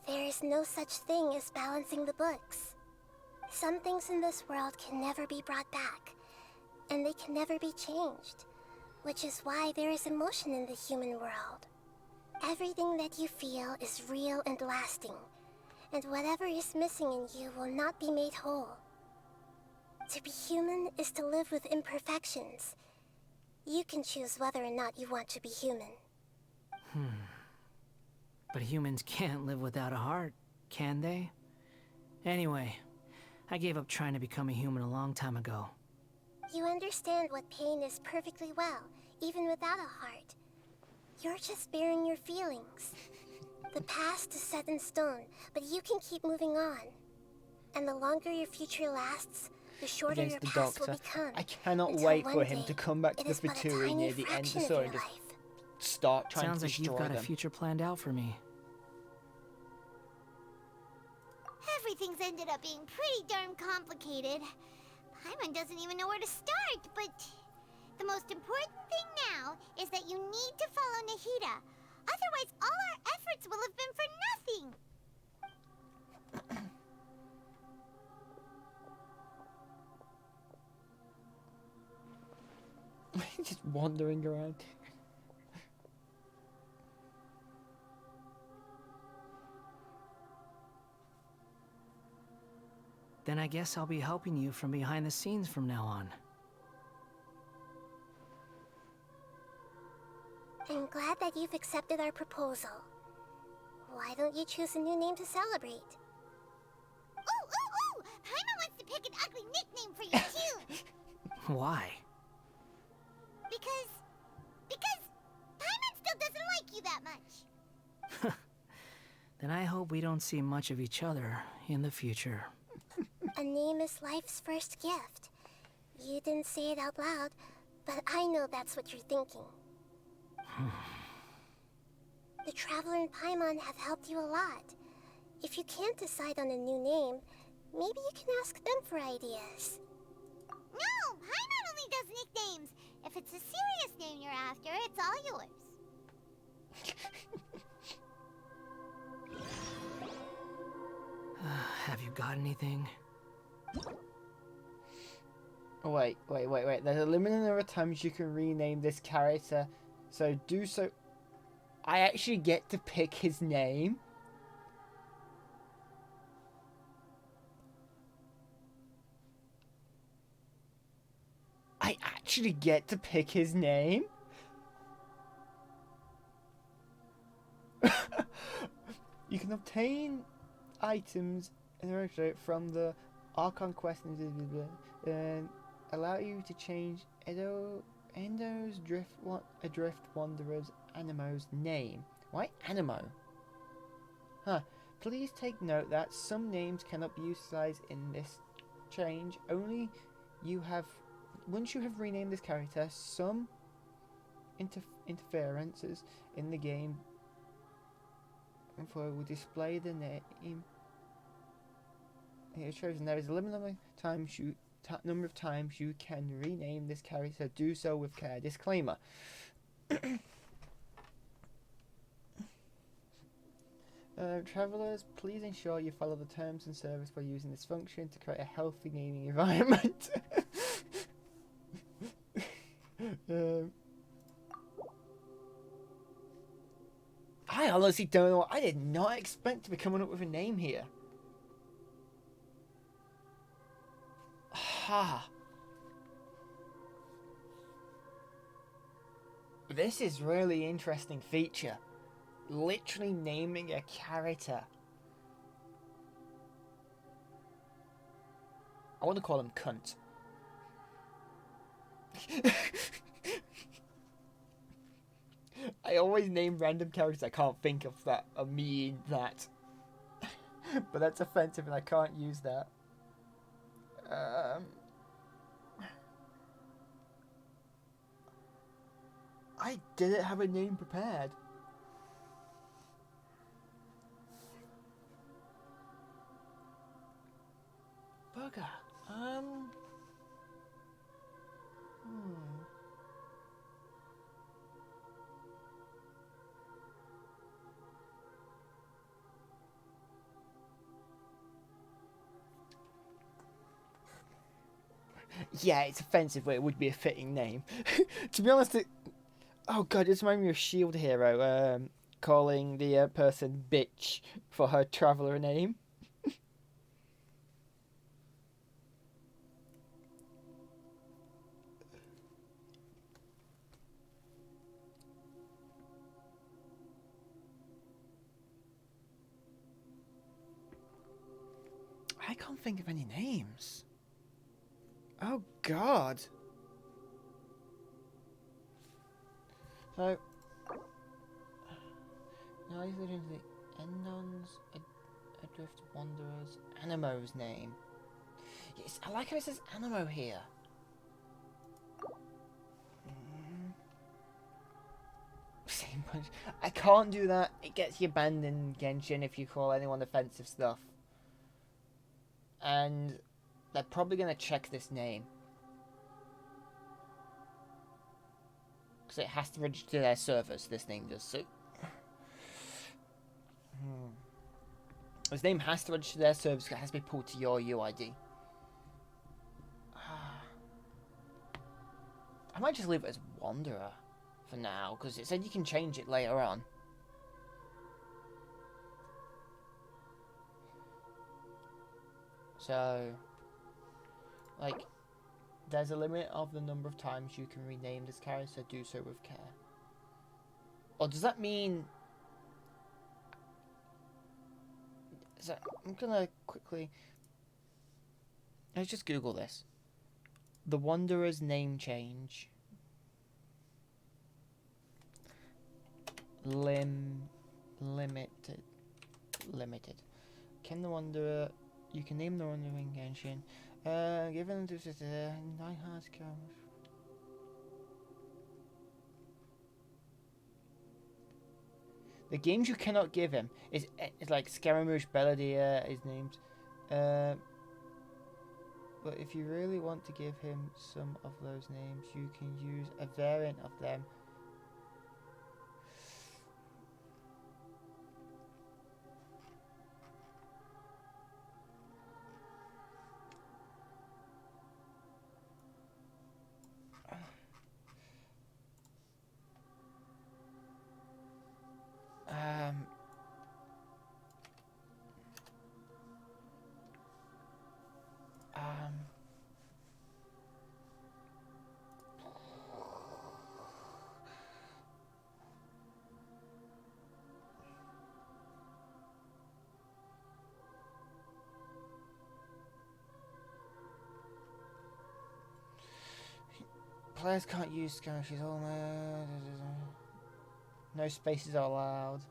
There is no such thing as balancing the books. Some things in this world can never be brought back, and they can never be changed, which is why there is emotion in the human world. Everything that you feel is real and lasting, and whatever is missing in you will not be made whole. To be human is to live with imperfections. You can choose whether or not you want to be human. But humans can't live without a heart, can they? Anyway, I gave up trying to become a human a long time ago. You understand what pain is perfectly well, even without a heart. You're just bearing your feelings. The past is set in stone, but you can keep moving on. And the longer your future lasts, the shorter Against your the past will Doctor. become. I cannot until wait one for him day, to come back to it the is but a Fatui tiny near the end of fraction the of story your and just life. start trying Sounds to like you've destroy got them. a future planned out for me. Everything's ended up being pretty darn complicated. Paimon doesn't even know where to start, but the most important thing now is that you need to follow Nahida. Otherwise, all our efforts will have been for nothing. Just wandering around. Then I guess I'll be helping you from behind the scenes from now on. I'm glad that you've accepted our proposal. Why don't you choose a new name to celebrate? Ooh, ooh, ooh! Paimon wants to pick an ugly nickname for you, too. Why? Because Paimon still doesn't like you that much. Then I hope we don't see much of each other in the future. A name is life's first gift. You didn't say it out loud, but I know that's what you're thinking. The Traveler and Paimon have helped you a lot. If you can't decide on a new name, maybe you can ask them for ideas. No, Paimon only does nicknames. If it's a serious name you're after, it's all yours. Have you got anything? Oh, wait. There's a limited number of times you can rename this character, so do so. I actually get to pick his name. I actually get to pick his name? You can obtain items from the Archon quest and allow you to change Endo's Adrift Wanderer's Animo's name. Why Animo? Huh. Please take note that some names cannot be utilized in this change. Only once you have renamed this character, some interferences in the game info will display the name. It shows there is a limited number of times you can rename this character. Do so with care. Disclaimer. Travelers, please ensure you follow the terms and service by using this function to create a healthy gaming environment. I honestly don't know. I did not expect to be coming up with a name here. Ha. This is really interesting feature. literally naming a character. I want to call him Cunt. I always name random characters I can't think of that mean that. But that's offensive and I can't use that. I didn't have a name prepared. Bugger. Yeah, it's offensive, but it would be a fitting name. To be honest, oh god, it's reminding me of Shield Hero, calling the person bitch for her traveler name. I can't think of any names. Oh god. So, now he's looking at the Endons, Adrift Wanderers, Animo's name. Yes, I like how it says Animo here. Same punch. I can't do that. It gets you banned in Genshin if you call anyone offensive stuff. And they're probably going to check this name. Because it has to register to their servers, this name does. So, His name has to register to their servers, it has to be pulled to your UID. I might just leave it as Wanderer for now, because it said you can change it later on. So, like, there's a limit of the number of times you can rename this character, so do so with care. Or does that mean... I'm gonna quickly... Let's just Google this. The Wanderer's name change. Limited. Can the Wanderer... You can name the Wanderer in Genshin. Given to 9 hearts comes. The games you cannot give him is like Scaramouche, Belladea, his names. But if you really want to give him some of those names, you can use a variant of them. Players can't use Scaramouche. Oh man. No spaces are allowed.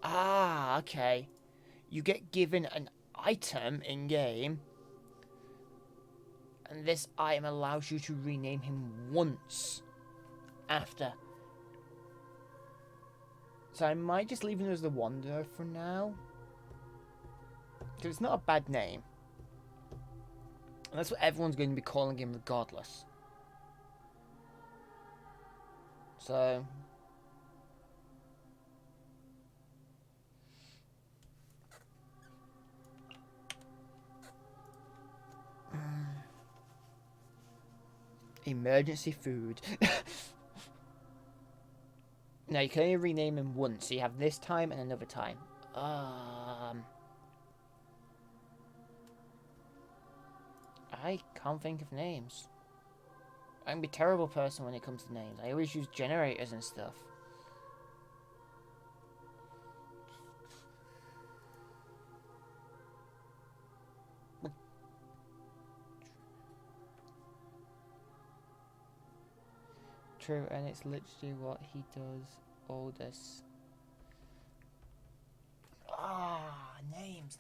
Ah, okay. You get given an item in game, and this item allows you to rename him once after. So I might just leave him as the Wanderer for now, because it's not a bad name, and that's what everyone's going to be calling him regardless. So Emergency food. Now you can only rename him once, so you have this time and another time. I can't think of names. I'm a terrible person when it comes to names. I always use generators and stuff. True, and it's literally what he does all this. Names.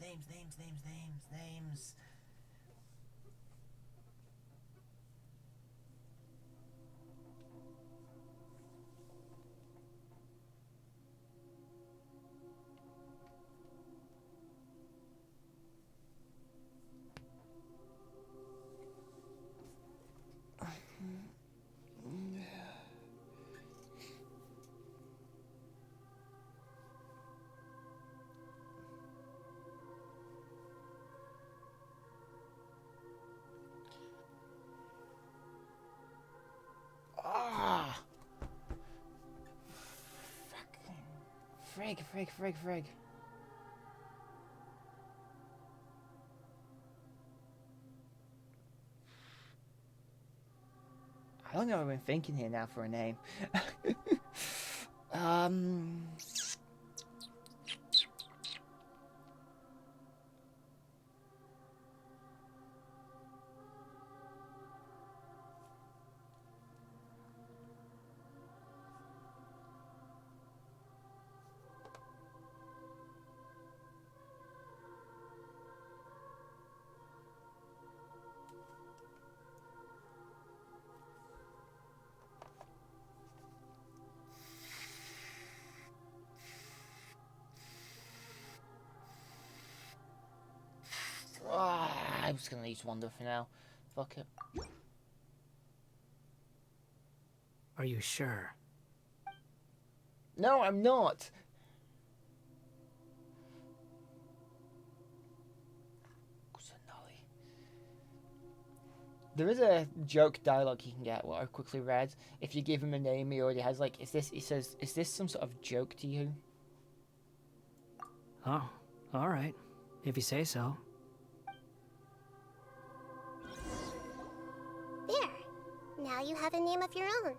Frig. I don't know what I'm thinking here now for a name. I'm just gonna use Wonder for now. Fuck it. Are you sure? No, I'm not. There is a joke dialogue he can get, what I quickly read. If you give him a name, he already has, like, he says, is this some sort of joke to you? Oh, alright. If you say so. There. Now you have a name of your own.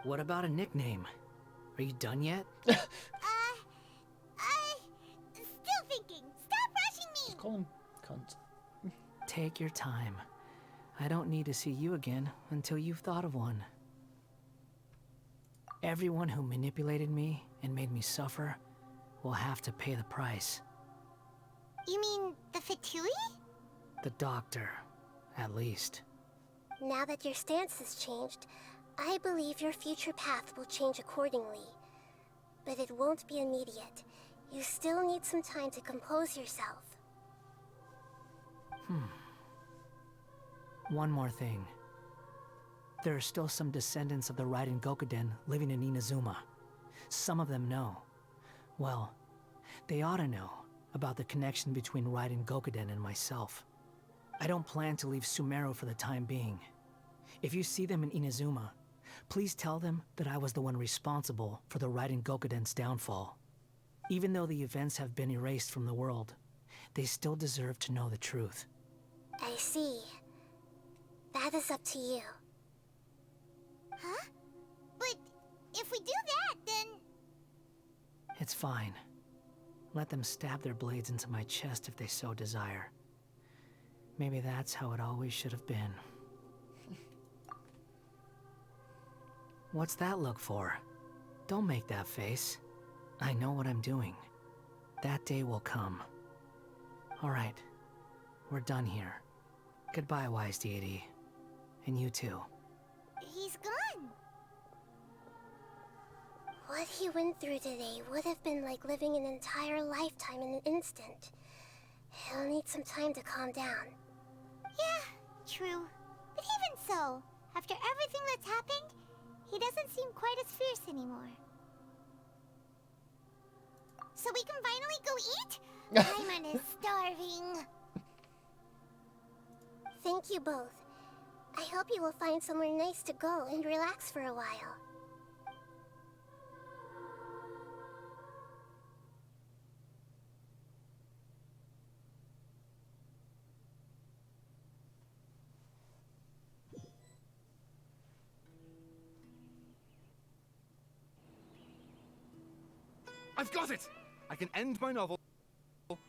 What about a nickname? Are you done yet? Still thinking. Stop rushing me! Just call him cunt. Take your time. I don't need to see you again until you've thought of one. Everyone who manipulated me and made me suffer will have to pay the price. You mean the Fatui? The doctor, at least. Now that your stance has changed, I believe your future path will change accordingly. But it won't be immediate. You still need some time to compose yourself. One more thing. There are still some descendants of the Raiden Gokuden living in Inazuma. Some of them know. Well, they ought to know about the connection between Raiden Gokuden and myself. I don't plan to leave Sumeru for the time being. If you see them in Inazuma, please tell them that I was the one responsible for the Raiden Gokuden's downfall. Even though the events have been erased from the world, they still deserve to know the truth. I see. That is up to you. Huh? But if we do that, then... It's fine. Let them stab their blades into my chest if they so desire. Maybe that's how it always should have been. What's that look for? Don't make that face. I know what I'm doing. That day will come. Alright. We're done here. Goodbye, wise deity. And you too. He's gone. What he went through today would have been like living an entire lifetime in an instant. He'll need some time to calm down. Yeah, true. But even so, after everything that's happened, he doesn't seem quite as fierce anymore. So we can finally go eat? Paimon is starving. Thank you both. I hope you will find somewhere nice to go and relax for a while. I've got it! I can end my novel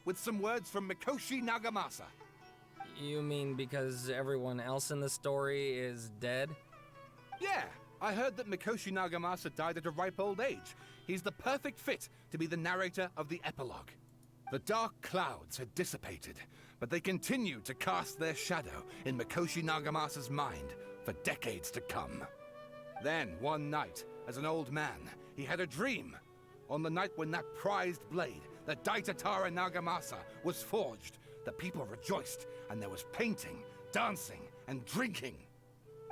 with some words from Mikoshi Nagamasa. You mean because everyone else in the story is dead? Yeah, I heard that Mikoshi Nagamasa died at a ripe old age. He's the perfect fit to be the narrator of the epilogue. The dark clouds had dissipated, but they continued to cast their shadow in Mikoshi Nagamasa's mind for decades to come. Then, one night, as an old man, he had a dream. On the night when that prized blade, the Daitatara Nagamasa, was forged, the people rejoiced, and there was painting, dancing, and drinking.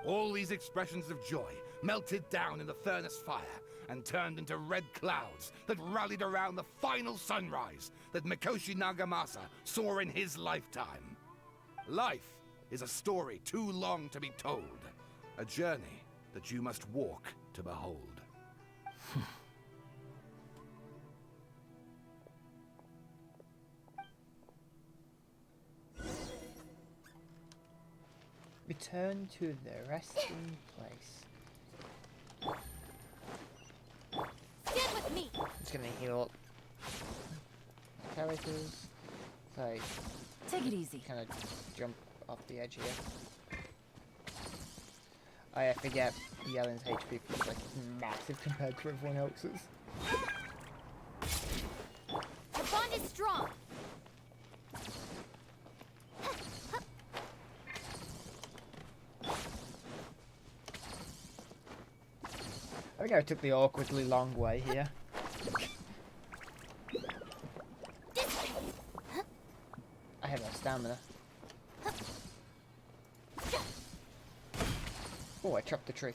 All these expressions of joy melted down in the furnace fire and turned into red clouds that rallied around the final sunrise that Mikoshi Nagamasa saw in his lifetime. Life is a story too long to be told, a journey that you must walk to behold. Return to the resting place. Stand with me. Just gonna heal up characters. So Take it easy. Kind of jump off the edge here. I forget Yelen's HP is like massive compared to everyone else's. Our bond is strong. I think I took the awkwardly long way here. I have no stamina. Oh, I chopped the tree.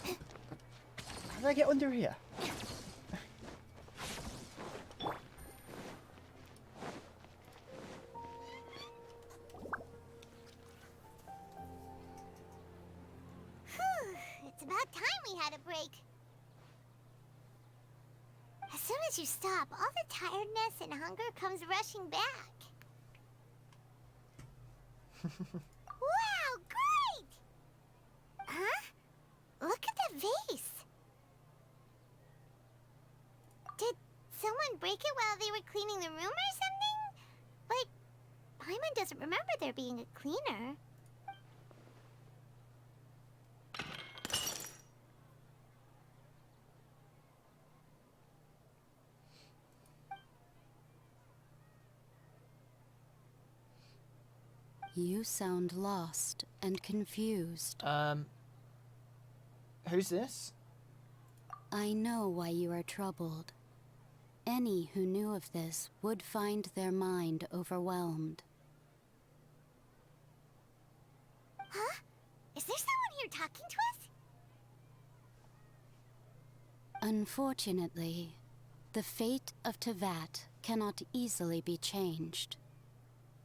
How did I get under here? It's about time we had a break. As soon as you stop, all the tiredness and hunger comes rushing back. Wow, great! Huh? Look at the vase. Did someone break it while they were cleaning the room or something? But Paimon doesn't remember there being a cleaner. You sound lost and confused. Who's this? I know why you are troubled. Any who knew of this would find their mind overwhelmed. Huh? Is there someone here talking to us? Unfortunately, the fate of Tevat cannot easily be changed.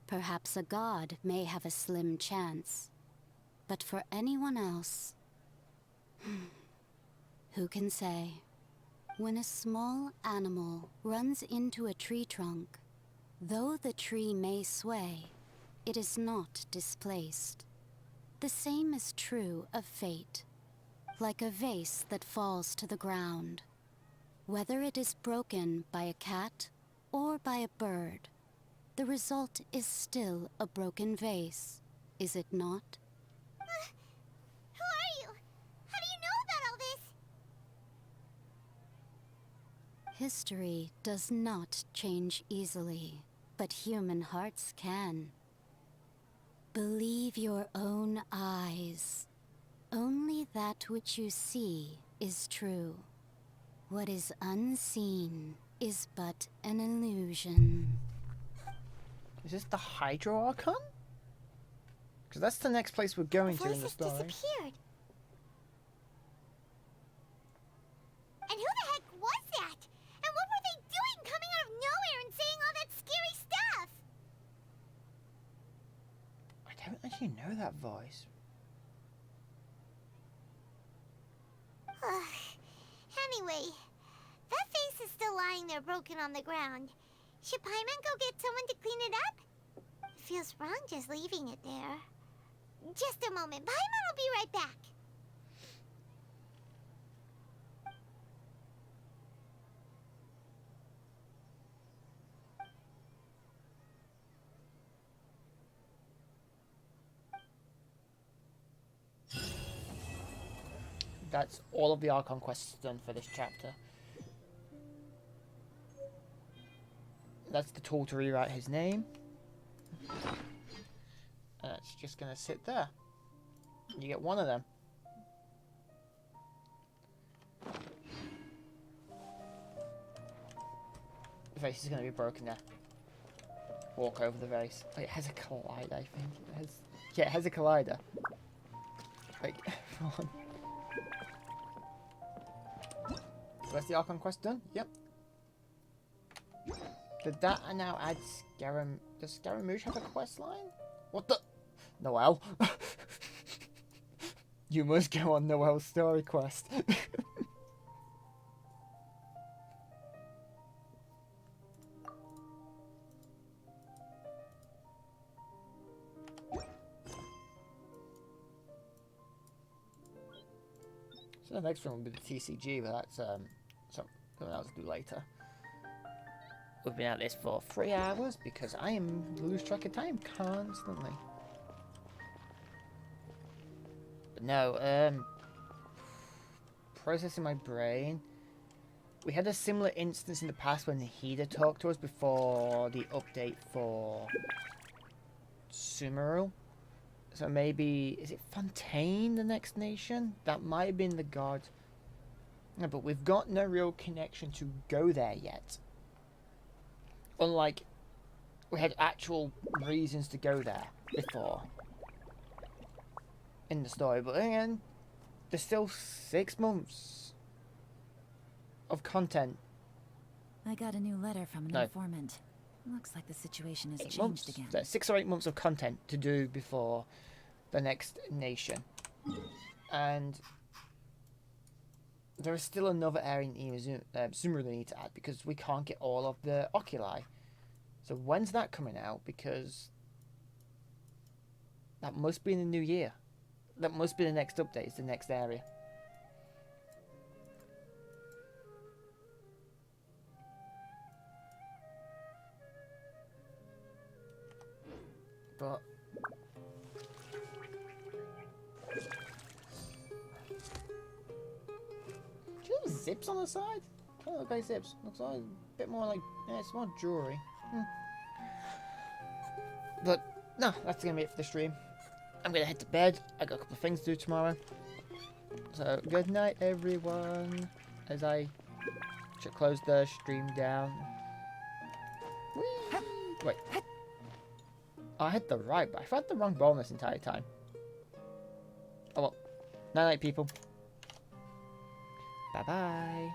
Perhaps a god may have a slim chance, but for anyone else, who can say? When a small animal runs into a tree trunk, though the tree may sway, it is not displaced. The same is true of fate, like a vase that falls to the ground. Whether it is broken by a cat or by a bird, the result is still a broken vase, is it not? Who are you? How do you know about all this? History does not change easily, but human hearts can. Believe your own eyes. Only that which you see is true. What is unseen is but an illusion. Is this the Hydro Archon? Because that's the next place we're going to in the story. Disappeared. And who the heck was that? And what were they doing coming out of nowhere and saying all that scary stuff? I don't actually know that voice. Anyway, that face is still lying there broken on the ground. Should Paimon go get someone to clean it up? It feels wrong just leaving it there. Just a moment. Paimon will be right back. That's all of the Archon quests done for this chapter. That's the tool to rewrite his name. And it's just going to sit there. You get one of them. The vase is going to be broken there. Walk over the vase. Oh, it has a collider, I think. Yeah, it has a collider. Like, come on. That's the Archon quest done? Yep. Did that now add Scaram... Does Scaramouche have a quest line? What the... Noelle? You must go on Noelle's story quest. So the next one will be the TCG, but that's something else to do later. We've been at this for 3 hours because I am lose track of time constantly. But no, processing my brain. We had a similar instance in the past when Hida talked to us before the update for Sumeru. So maybe, is it Fontaine, the next nation? That might have been the god. No, but we've got no real connection to go there yet. Unlike, we had actual reasons to go there before. In the story, but again, there's still 6 months of content. I got a new letter from an informant. Looks like the situation has 8 changed months. again. There's 6 or 8 months of content to do before the next nation. And there is still another area in Sumeru they need to add because we can't get all of the oculi. So when's that coming out? Because that must be in the new year. That must be the next update, it's the next area. But do you have zips on the side? Oh, look like zips. Looks like a bit more like, yeah, it's more jewelry. But no, that's gonna be it for the stream. I'm gonna head to bed. I got a couple of things to do tomorrow. So good night, everyone. As I should close the stream down. Whee! Wait. I hit the right, but I've had the wrong ball this entire time. Oh well. Night night, people. Bye bye.